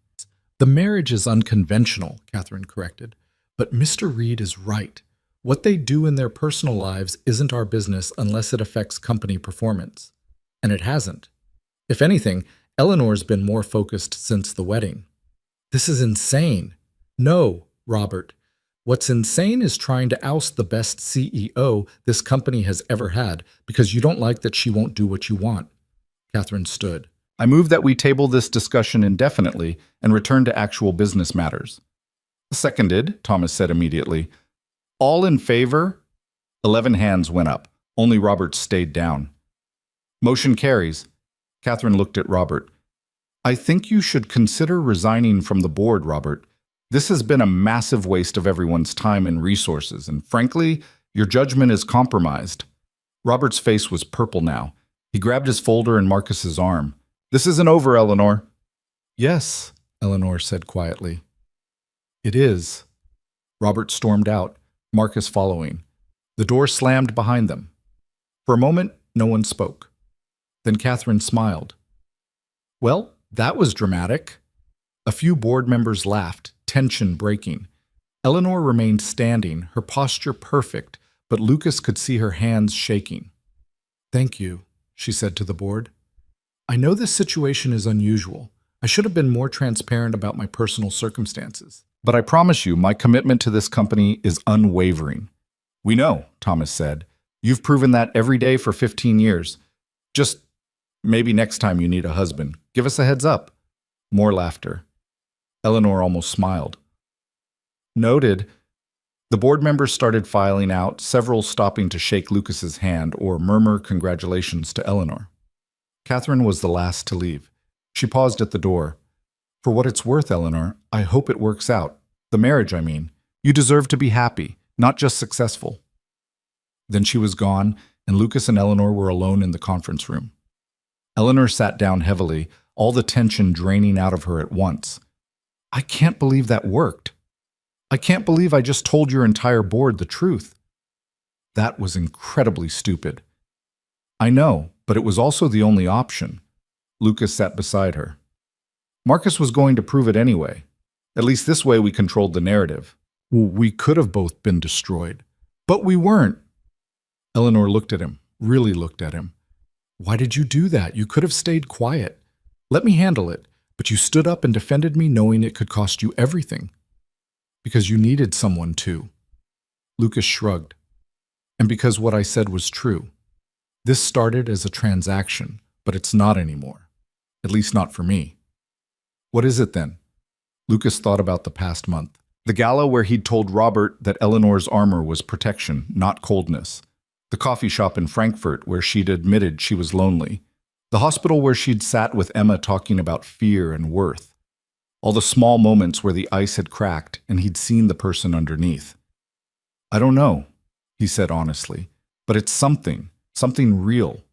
The marriage is unconventional, Catherine corrected. But Mr. Reed is right. What they do in their personal lives isn't our business unless it affects company performance. And it hasn't. If anything, Eleanor's been more focused since the wedding. This is insane. No, Robert. What's insane is trying to oust the best CEO this company has ever had because you don't like that she won't do what you want. Catherine stood. I move that we table this discussion indefinitely and return to actual business matters. Seconded, Thomas said immediately. All in favor? 11 hands went up. Only Robert stayed down. Motion carries. Catherine looked at Robert. I think you should consider resigning from the board, Robert. This has been a massive waste of everyone's time and resources, and frankly, your judgment is compromised. Robert's face was purple now. He grabbed his folder and Marcus's arm. This isn't over, Eleanor. Yes, Eleanor said quietly. It is. Robert stormed out, Marcus following. The door slammed behind them. For a moment, no one spoke. Then Catherine smiled. Well, that was dramatic. A few board members laughed, tension breaking. Eleanor remained standing, her posture perfect, but Lucas could see her hands shaking. Thank you, she said to the board. I know this situation is unusual. I should have been more transparent about my personal circumstances. But I promise you, my commitment to this company is unwavering. We know, Thomas said. You've proven that every day for 15 years. Just maybe next time you need a husband. Give us a heads up. More laughter. Eleanor almost smiled. Noted. The board members started filing out, several stopping to shake Lucas's hand or murmur congratulations to Eleanor. Catherine was the last to leave. She paused at the door. For what it's worth, Eleanor, I hope it works out. The marriage, I mean. You deserve to be happy, not just successful. Then she was gone, and Lucas and Eleanor were alone in the conference room. Eleanor sat down heavily, all the tension draining out of her at once. I can't believe that worked. I can't believe I just told your entire board the truth. That was incredibly stupid. I know, but it was also the only option. Lucas sat beside her. Marcus was going to prove it anyway. At least this way we controlled the narrative. We could have both been destroyed. But we weren't. Eleanor looked at him, really looked at him. Why did you do that? You could have stayed quiet. Let me handle it. But you stood up and defended me knowing it could cost you everything. Because you needed someone to. Lucas shrugged. And because what I said was true. This started as a transaction, but it's not anymore. At least not for me. What is it then? Lucas thought about the past month. The gala where he'd told Robert that Eleanor's armor was protection, not coldness. The coffee shop in Frankfurt where she'd admitted she was lonely. The hospital where she'd sat with Emma talking about fear and worth. All the small moments where the ice had cracked and he'd seen the person underneath. I don't know, he said honestly. But it's something real.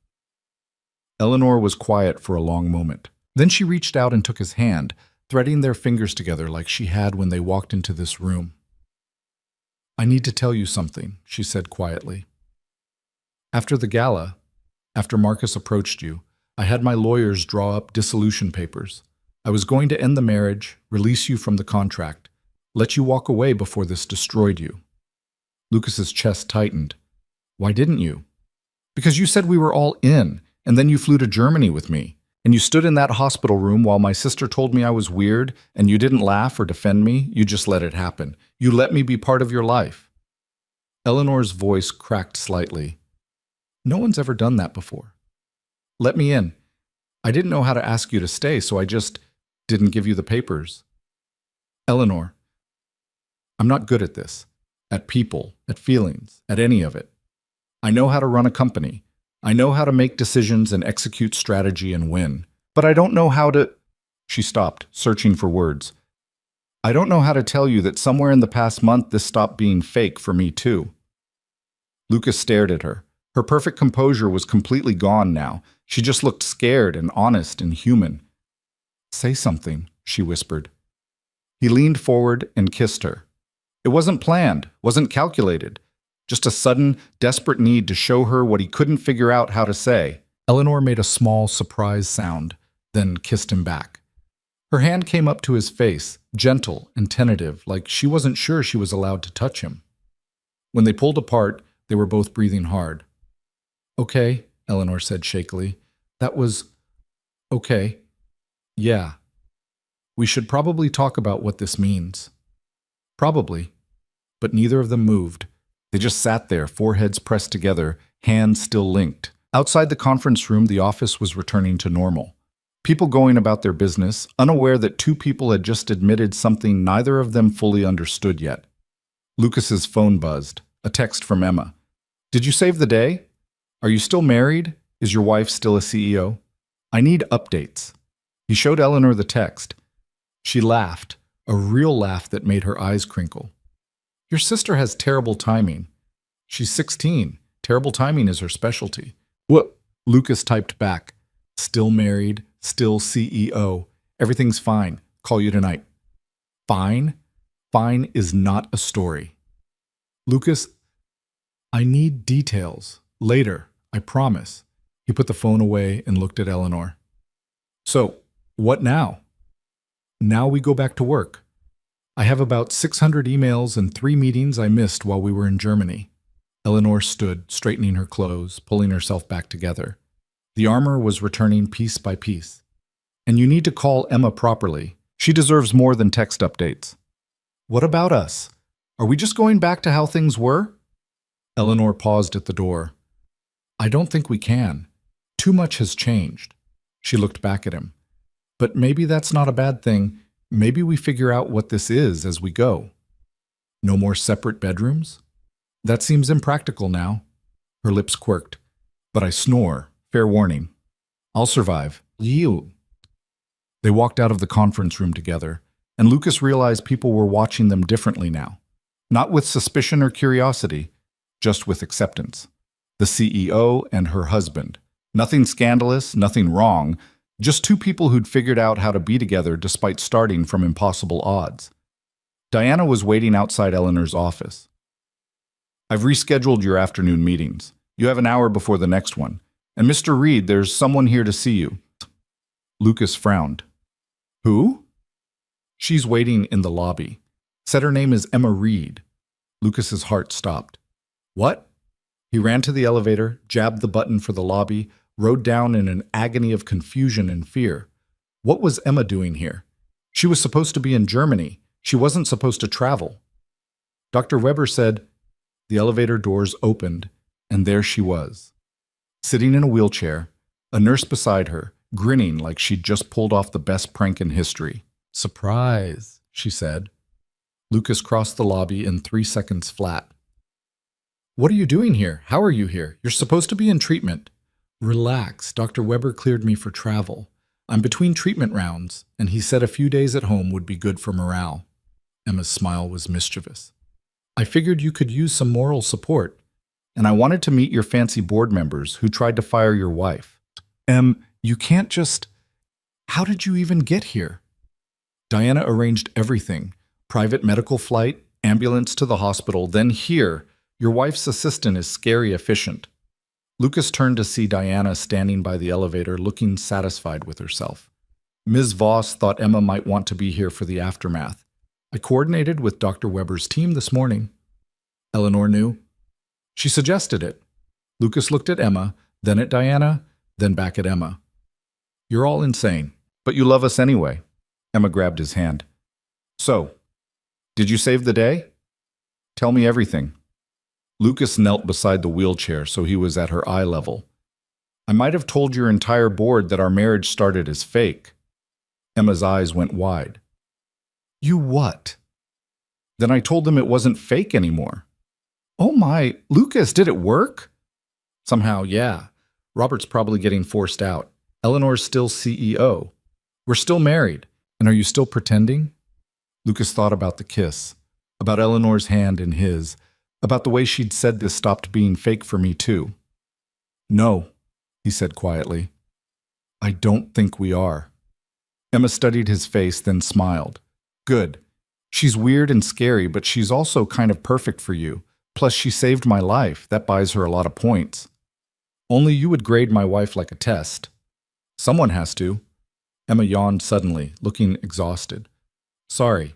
Eleanor was quiet for a long moment. Then she reached out and took his hand, threading their fingers together like she had when they walked into this room. "I need to tell you something," she said quietly. "After the gala, after Marcus approached you, I had my lawyers draw up dissolution papers. I was going to end the marriage, release you from the contract, let you walk away before this destroyed you." Lucas's chest tightened. "Why didn't you?" "Because you said we were all in, and then you flew to Germany with me. And you stood in that hospital room while my sister told me I was weird, and you didn't laugh or defend me. You just let it happen. You let me be part of your life." Eleanor's voice cracked slightly. "No one's ever done that before. Let me in. I didn't know how to ask you to stay, so I just didn't give you the papers." "Eleanor, I'm not good at this. At people, at feelings, at any of it. I know how to run a company. I know how to make decisions and execute strategy and win. But I don't know how to—" She stopped, searching for words. "I don't know how to tell you that somewhere in the past month this stopped being fake for me too." Lucas stared at her. Her perfect composure was completely gone now. She just looked scared and honest and human. "Say something," she whispered. He leaned forward and kissed her. It wasn't planned, wasn't calculated. Just a sudden, desperate need to show her what he couldn't figure out how to say. Eleanor made a small, surprised sound, then kissed him back. Her hand came up to his face, gentle and tentative, like she wasn't sure she was allowed to touch him. When they pulled apart, they were both breathing hard. "Okay," Eleanor said shakily. "That was okay. Yeah. We should probably talk about what this means." Probably. But neither of them moved. They just sat there, foreheads pressed together, hands still linked. Outside the conference room, the office was returning to normal. People going about their business, unaware that two people had just admitted something neither of them fully understood yet. Lucas's phone buzzed. A text from Emma. "Did you save the day? Are you still married? Is your wife still a CEO? I need updates." He showed Eleanor the text. She laughed, a real laugh that made her eyes crinkle. "Your sister has terrible timing. She's 16. Terrible timing is her specialty." "What?" Lucas typed back. "Still married, still CEO. Everything's fine. Call you tonight." Fine? Fine is not a story. "Lucas, I need details. Later, I promise." He put the phone away and looked at Eleanor. "So, what now?" "Now we go back to work. I have about 600 emails and 3 meetings I missed while we were in Germany." Eleanor stood, straightening her clothes, pulling herself back together. The armor was returning piece by piece. "And you need to call Emma properly. She deserves more than text updates." "What about us? Are we just going back to how things were?" Eleanor paused at the door. "I don't think we can. Too much has changed." She looked back at him. "But maybe that's not a bad thing. Maybe we figure out what this is as we go." "No more separate bedrooms?" "That seems impractical now." Her lips quirked. "But I snore. Fair warning." "I'll survive." "You." They walked out of the conference room together, and Lucas realized people were watching them differently now. Not with suspicion or curiosity, just with acceptance. The CEO and her husband. Nothing scandalous, nothing wrong, just two people who'd figured out how to be together despite starting from impossible odds. Diana was waiting outside Eleanor's office. "I've rescheduled your afternoon meetings. You have an hour before the next one. And Mr. Reed, there's someone here to see you." Lucas frowned. "Who?" "She's waiting in the lobby. Said her name is Emma Reed." Lucas's heart stopped. "What?" He ran to the elevator, jabbed the button for the lobby, rode down in an agony of confusion and fear. What was Emma doing here? She was supposed to be in Germany. She wasn't supposed to travel. Dr. Weber said. The elevator doors opened, and there she was. Sitting in a wheelchair, a nurse beside her, grinning like she'd just pulled off the best prank in history. "Surprise," she said. Lucas crossed the lobby in 3 seconds flat. "What are you doing here? How are you here? You're supposed to be in treatment." "Relax. Dr. Weber cleared me for travel. I'm between treatment rounds, and he said a few days at home would be good for morale." Emma's smile was mischievous. "I figured you could use some moral support. and I wanted to meet your fancy board members who tried to fire your wife. You can't just... How did you even get here? Diana arranged everything. Private medical flight, ambulance to the hospital, then here. Your wife's assistant is scary efficient. Lucas turned to see Diana standing by the elevator, looking satisfied with herself. Ms. Voss thought Emma might want to be here for the aftermath. I coordinated with Dr. Weber's team this morning. Eleanor knew. She suggested it. Lucas looked at Emma, then at Diana, then back at Emma. You're all insane, but you love us anyway. Emma grabbed his hand. So, did you save the day? Tell me everything. Lucas knelt beside the wheelchair so he was at her eye level. I might have told your entire board that our marriage started as fake. Emma's eyes went wide. You what? Then I told them it wasn't fake anymore. Oh my, Lucas, did it work? Somehow, yeah. Robert's probably getting forced out. Eleanor's still CEO. We're still married. And are you still pretending? Lucas thought about the kiss, about Eleanor's hand in his, about the way she'd said this stopped being fake for me too. No, he said quietly. I don't think we are. Emma studied his face, then smiled. Good. She's weird and scary, but she's also kind of perfect for you. Plus, she saved my life. That buys her a lot of points. Only you would grade my wife like a test. Someone has to. Emma yawned suddenly, looking exhausted. Sorry.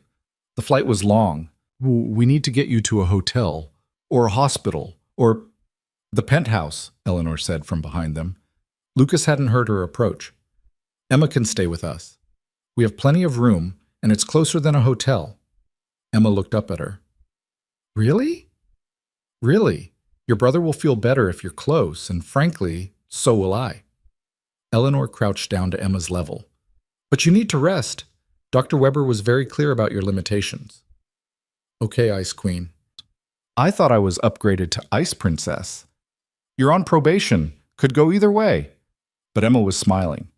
The flight was long. We need to get you to a hotel, or a hospital, or... The penthouse, Eleanor said from behind them. Lucas hadn't heard her approach. Emma can stay with us. We have plenty of room, and it's closer than a hotel. Emma looked up at her. Really? Really? Your brother will feel better if you're close, and frankly, so will I. Eleanor crouched down to Emma's level. But you need to rest. Dr. Weber was very clear about your limitations. Okay, Ice Queen. I thought I was upgraded to Ice Princess. You're on probation. Could go either way. But Emma was smiling.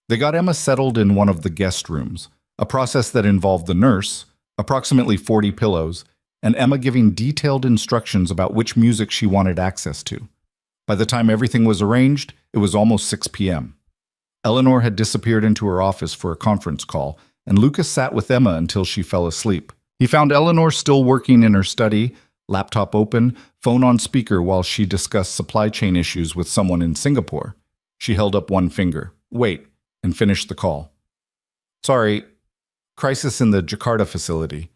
They got Emma settled in one of the guest rooms, a process that involved the nurse, approximately 40 pillows, and Emma giving detailed instructions about which music she wanted access to. By the time everything was arranged, it was almost 6 p.m. Eleanor had disappeared into her office for a conference call, and Lucas sat with Emma until she fell asleep. He found Eleanor still working in her study, laptop open, phone on speaker while she discussed supply chain issues with someone in Singapore. She held up one finger. Wait, and finished the call. Sorry, crisis in the Jakarta facility.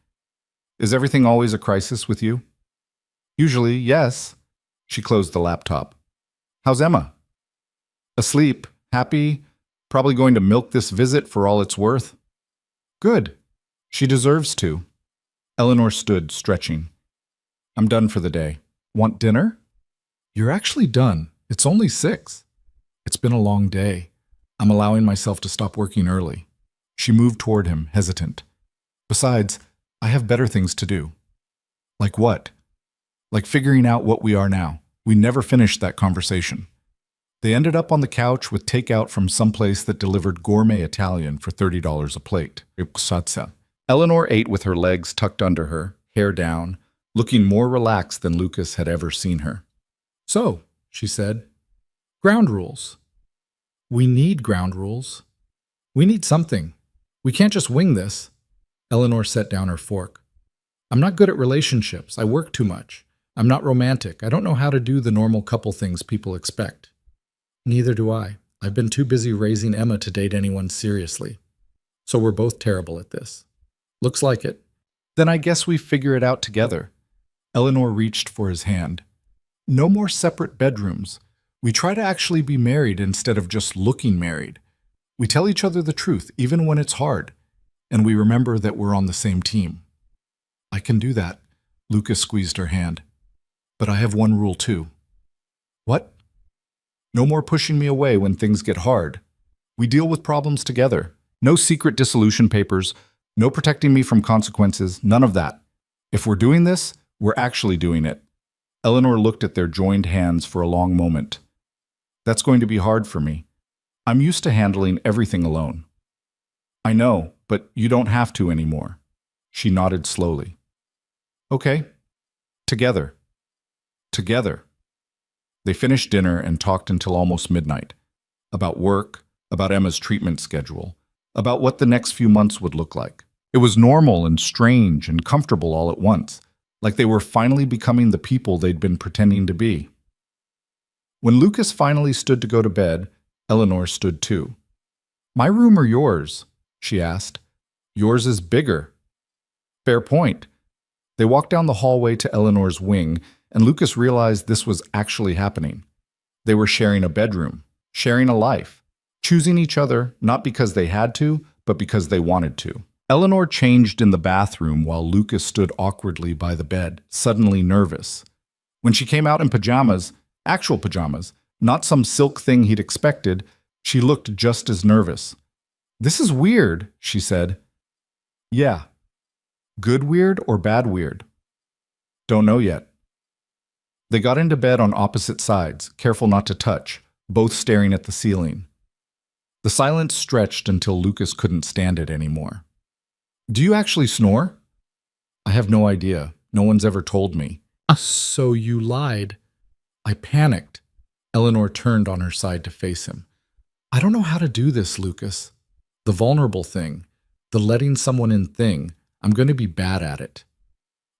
Is everything always a crisis with you? Usually, yes. She closed the laptop. How's Emma? Asleep, happy, probably going to milk this visit for all it's worth. Good. She deserves to. Eleanor stood, stretching. I'm done for the day. Want dinner? You're actually done. It's only 6. It's been a long day. I'm allowing myself to stop working early. She moved toward him, hesitant. Besides, I have better things to do. Like what? Like figuring out what we are now. We never finished that conversation. They ended up on the couch with takeout from someplace that delivered gourmet Italian for $30 a plate. Eleanor ate with her legs tucked under her, hair down, looking more relaxed than Lucas had ever seen her. So, she said, ground rules. We need ground rules. We need something. We can't just wing this. Eleanor set down her fork. I'm not good at relationships. I work too much. I'm not romantic. I don't know how to do the normal couple things people expect. Neither do I. I've been too busy raising Emma to date anyone seriously. So we're both terrible at this. Looks like it. Then I guess we figure it out together. Eleanor reached for his hand. No more separate bedrooms. We try to actually be married instead of just looking married. We tell each other the truth, even when it's hard. And we remember that we're on the same team. I can do that. Lucas squeezed her hand. But I have one rule too. What? No more pushing me away when things get hard. We deal with problems together. No secret dissolution papers, no protecting me from consequences, none of that. If we're doing this, we're actually doing it. Eleanor looked at their joined hands for a long moment. That's going to be hard for me. I'm used to handling everything alone. I know, but you don't have to anymore. She nodded slowly. Okay. Together. Together. They finished dinner and talked until almost midnight. About work, about Emma's treatment schedule, about what the next few months would look like. It was normal and strange and comfortable all at once, like they were finally becoming the people they'd been pretending to be. When Lucas finally stood to go to bed, Eleanor stood too. "My room or yours?" she asked. "Yours is bigger." Fair point. They walked down the hallway to Eleanor's wing, and Lucas realized this was actually happening. They were sharing a bedroom, sharing a life, choosing each other not because they had to, but because they wanted to. Eleanor changed in the bathroom while Lucas stood awkwardly by the bed, suddenly nervous. When she came out in pajamas, actual pajamas, not some silk thing he'd expected, she looked just as nervous. "This is weird," she said. "Yeah. Good weird or bad weird?" "Don't know yet." They got into bed on opposite sides, careful not to touch, both staring at the ceiling. The silence stretched until Lucas couldn't stand it anymore. "Do you actually snore?" "I have no idea. No one's ever told me." "So you lied." I panicked. Eleanor turned on her side to face him. "I don't know how to do this, Lucas. The vulnerable thing, the letting someone in thing, I'm going to be bad at it."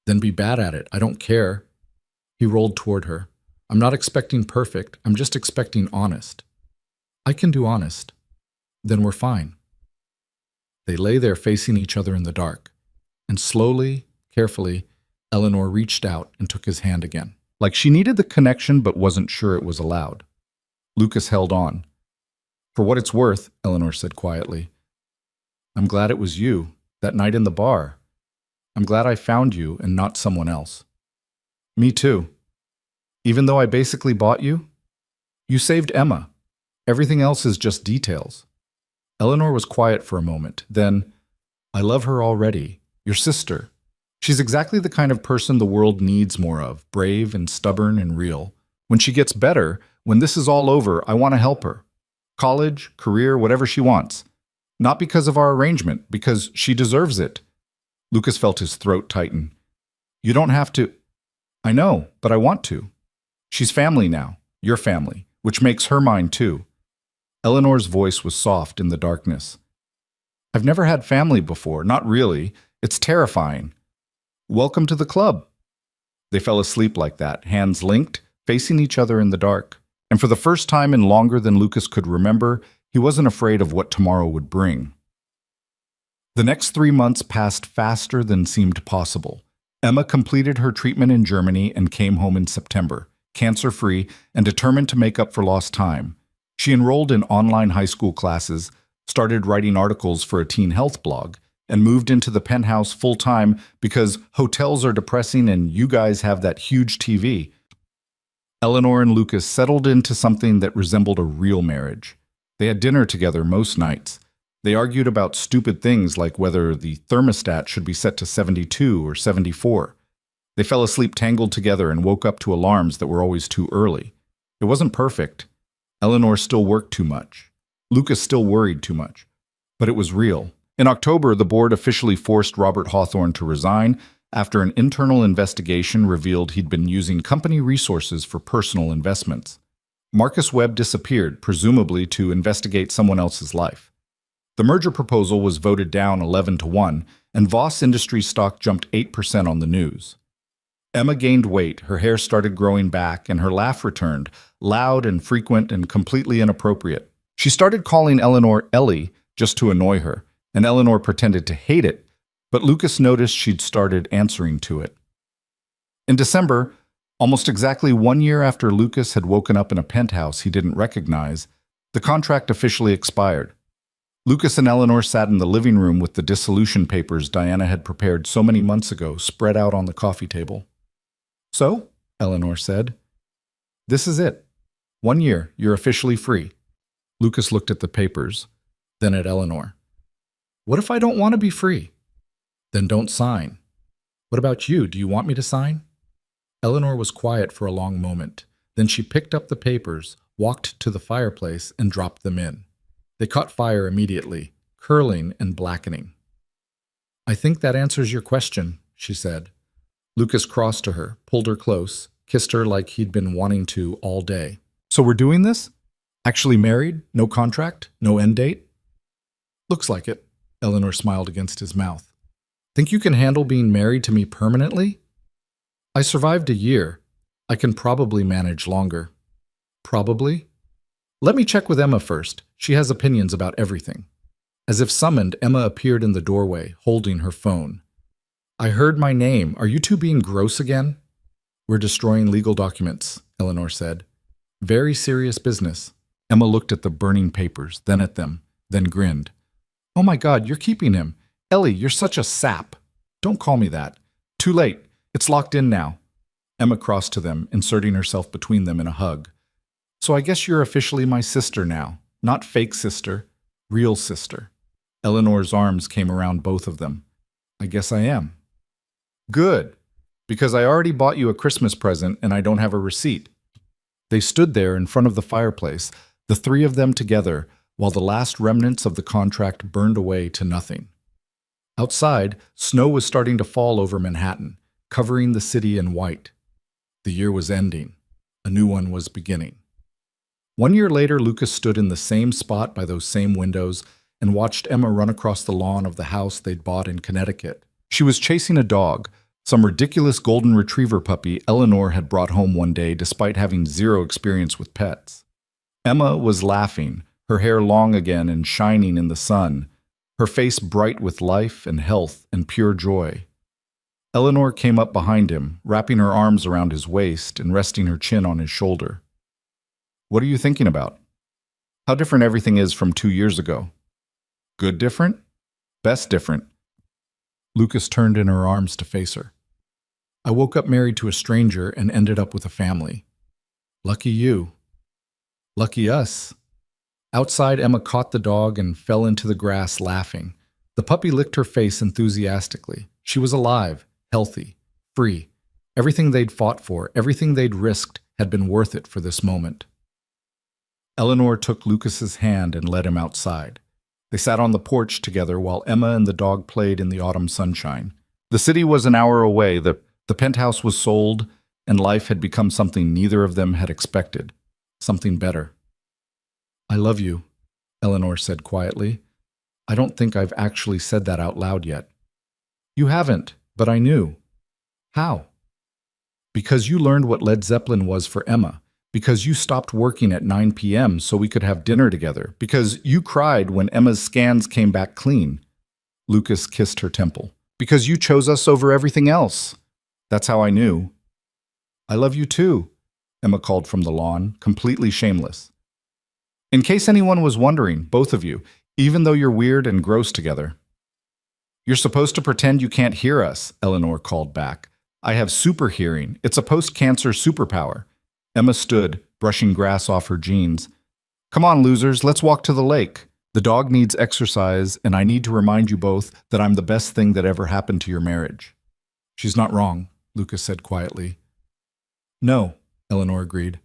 "Then be bad at it. I don't care." He rolled toward her. "I'm not expecting perfect. I'm just expecting honest." "I can do honest." "Then we're fine." They lay there facing each other in the dark, and slowly, carefully, Eleanor reached out and took his hand again. Like she needed the connection but wasn't sure it was allowed. Lucas held on. "For what it's worth," Eleanor said quietly, "I'm glad it was you, that night in the bar. I'm glad I found you and not someone else." "Me too. Even though I basically bought you? You saved Emma. Everything else is just details." Eleanor was quiet for a moment. Then, "I love her already. Your sister. She's exactly the kind of person the world needs more of, brave and stubborn and real. When she gets better, when this is all over, I want to help her. College, career, whatever she wants. Not because of our arrangement, because she deserves it." Lucas felt his throat tighten. "You don't have to." "I know, but I want to. She's family now, your family, which makes her mine too." Eleanor's voice was soft in the darkness. "I've never had family before, not really. It's terrifying. Welcome to the club." They fell asleep like that, hands linked, facing each other in the dark. And for the first time in longer than Lucas could remember, he wasn't afraid of what tomorrow would bring. The next 3 months passed faster than seemed possible. Emma completed her treatment in Germany and came home in September, cancer-free and determined to make up for lost time. She enrolled in online high school classes, started writing articles for a teen health blog, and moved into the penthouse full-time because hotels are depressing and you guys have that huge TV. Eleanor and Lucas settled into something that resembled a real marriage. They had dinner together most nights. They argued about stupid things like whether the thermostat should be set to 72 or 74. They fell asleep tangled together and woke up to alarms that were always too early. It wasn't perfect. Eleanor still worked too much. Lucas still worried too much. But it was real. In October, the board officially forced Robert Hawthorne to resign after an internal investigation revealed he'd been using company resources for personal investments. Marcus Webb disappeared, presumably to investigate someone else's life. The merger proposal was voted down 11-1, and Voss Industries stock jumped 8% on the news. Emma gained weight, her hair started growing back, and her laugh returned, loud and frequent and completely inappropriate. She started calling Eleanor Ellie just to annoy her, and Eleanor pretended to hate it, but Lucas noticed she'd started answering to it. In December, almost exactly 1 year after Lucas had woken up in a penthouse he didn't recognize, the contract officially expired. Lucas and Eleanor sat in the living room with the dissolution papers Diana had prepared so many months ago spread out on the coffee table. "So," Eleanor said, "this is it. 1 year, you're officially free." Lucas looked at the papers, then at Eleanor. "What if I don't want to be free?" "Then don't sign." "What about you? Do you want me to sign?" Eleanor was quiet for a long moment. Then she picked up the papers, walked to the fireplace, and dropped them in. They caught fire immediately, curling and blackening. "I think that answers your question," she said. Lucas crossed to her, pulled her close, kissed her like he'd been wanting to all day. So we're doing this? Actually married? No contract? No end date? Looks like it. Eleanor smiled against his mouth. Think you can handle being married to me permanently? I survived a year. I can probably manage longer. Probably? Let me check with Emma first. She has opinions about everything. As if summoned, Emma appeared in the doorway, holding her phone. I heard my name. Are you two being gross again? We're destroying legal documents, Eleanor said. Very serious business. Emma looked at the burning papers, then at them, then grinned. Oh my God, you're keeping him. Ellie, you're such a sap. Don't call me that. Too late. It's locked in now. Emma crossed to them, inserting herself between them in a hug. So I guess you're officially my sister now. Not fake sister, real sister. Eleanor's arms came around both of them. I guess I am. Good, because I already bought you a Christmas present and I don't have a receipt. They stood there in front of the fireplace, the three of them together, while the last remnants of the contract burned away to nothing. Outside, snow was starting to fall over Manhattan, covering the city in white. The year was ending. A new one was beginning. 1 year later, Lucas stood in the same spot by those same windows and watched Emma run across the lawn of the house they'd bought in Connecticut. She was chasing a dog, some ridiculous golden retriever puppy Eleanor had brought home one day despite having zero experience with pets. Emma was laughing, her hair long again and shining in the sun, her face bright with life and health and pure joy. Eleanor came up behind him, wrapping her arms around his waist and resting her chin on his shoulder. What are you thinking about? How different everything is from 2 years ago. Good different? Best different. Lucas turned in her arms to face her. I woke up married to a stranger and ended up with a family. Lucky you. Lucky us. Outside, Emma caught the dog and fell into the grass laughing. The puppy licked her face enthusiastically. She was alive, healthy, free. Everything they'd fought for, everything they'd risked, had been worth it for this moment. Eleanor took Lucas's hand and led him outside. They sat on the porch together while Emma and the dog played in the autumn sunshine. The city was an hour away, the penthouse was sold, and life had become something neither of them had expected, something better. I love you, Eleanor said quietly. I don't think I've actually said that out loud yet. You haven't, but I knew. How? Because you learned what Led Zeppelin was for Emma. Because you stopped working at 9 p.m. so we could have dinner together. Because you cried when Emma's scans came back clean. Lucas kissed her temple. Because you chose us over everything else. That's how I knew. I love you too, Emma called from the lawn, completely shameless. In case anyone was wondering, both of you, even though you're weird and gross together. You're supposed to pretend you can't hear us, Eleanor called back. I have super hearing. It's a post-cancer superpower. Emma stood, brushing grass off her jeans. Come on, losers, let's walk to the lake. The dog needs exercise, and I need to remind you both that I'm the best thing that ever happened to your marriage. She's not wrong, Lucas said quietly. No, Eleanor agreed.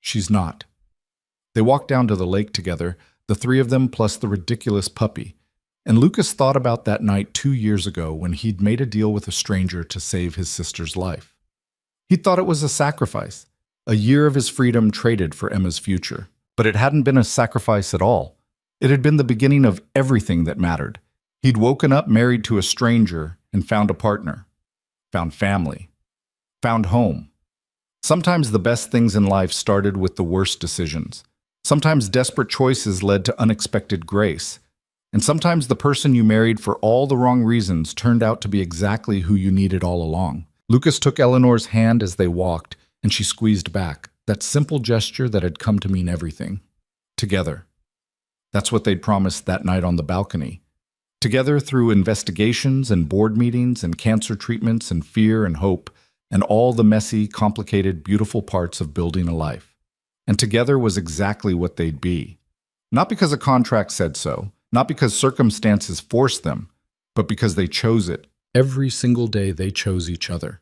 She's not. They walked down to the lake together, the three of them plus the ridiculous puppy. And Lucas thought about that night 2 years ago when he'd made a deal with a stranger to save his sister's life. He thought it was a sacrifice. A year of his freedom traded for Emma's future. But it hadn't been a sacrifice at all. It had been the beginning of everything that mattered. He'd woken up married to a stranger and found a partner. Found family. Found home. Sometimes the best things in life started with the worst decisions. Sometimes desperate choices led to unexpected grace. And sometimes the person you married for all the wrong reasons turned out to be exactly who you needed all along. Lucas took Eleanor's hand as they walked, and she squeezed back, that simple gesture that had come to mean everything. Together. That's what they'd promised that night on the balcony. Together through investigations and board meetings and cancer treatments and fear and hope and all the messy, complicated, beautiful parts of building a life. And together was exactly what they'd be. Not because a contract said so, not because circumstances forced them, but because they chose it. Every single day they chose each other.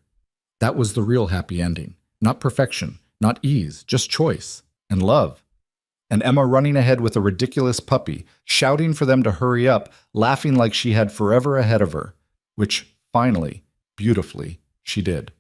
That was the real happy ending. Not perfection, not ease, just choice and love. And Emma running ahead with a ridiculous puppy, shouting for them to hurry up, laughing like she had forever ahead of her, which, finally, beautifully, she did.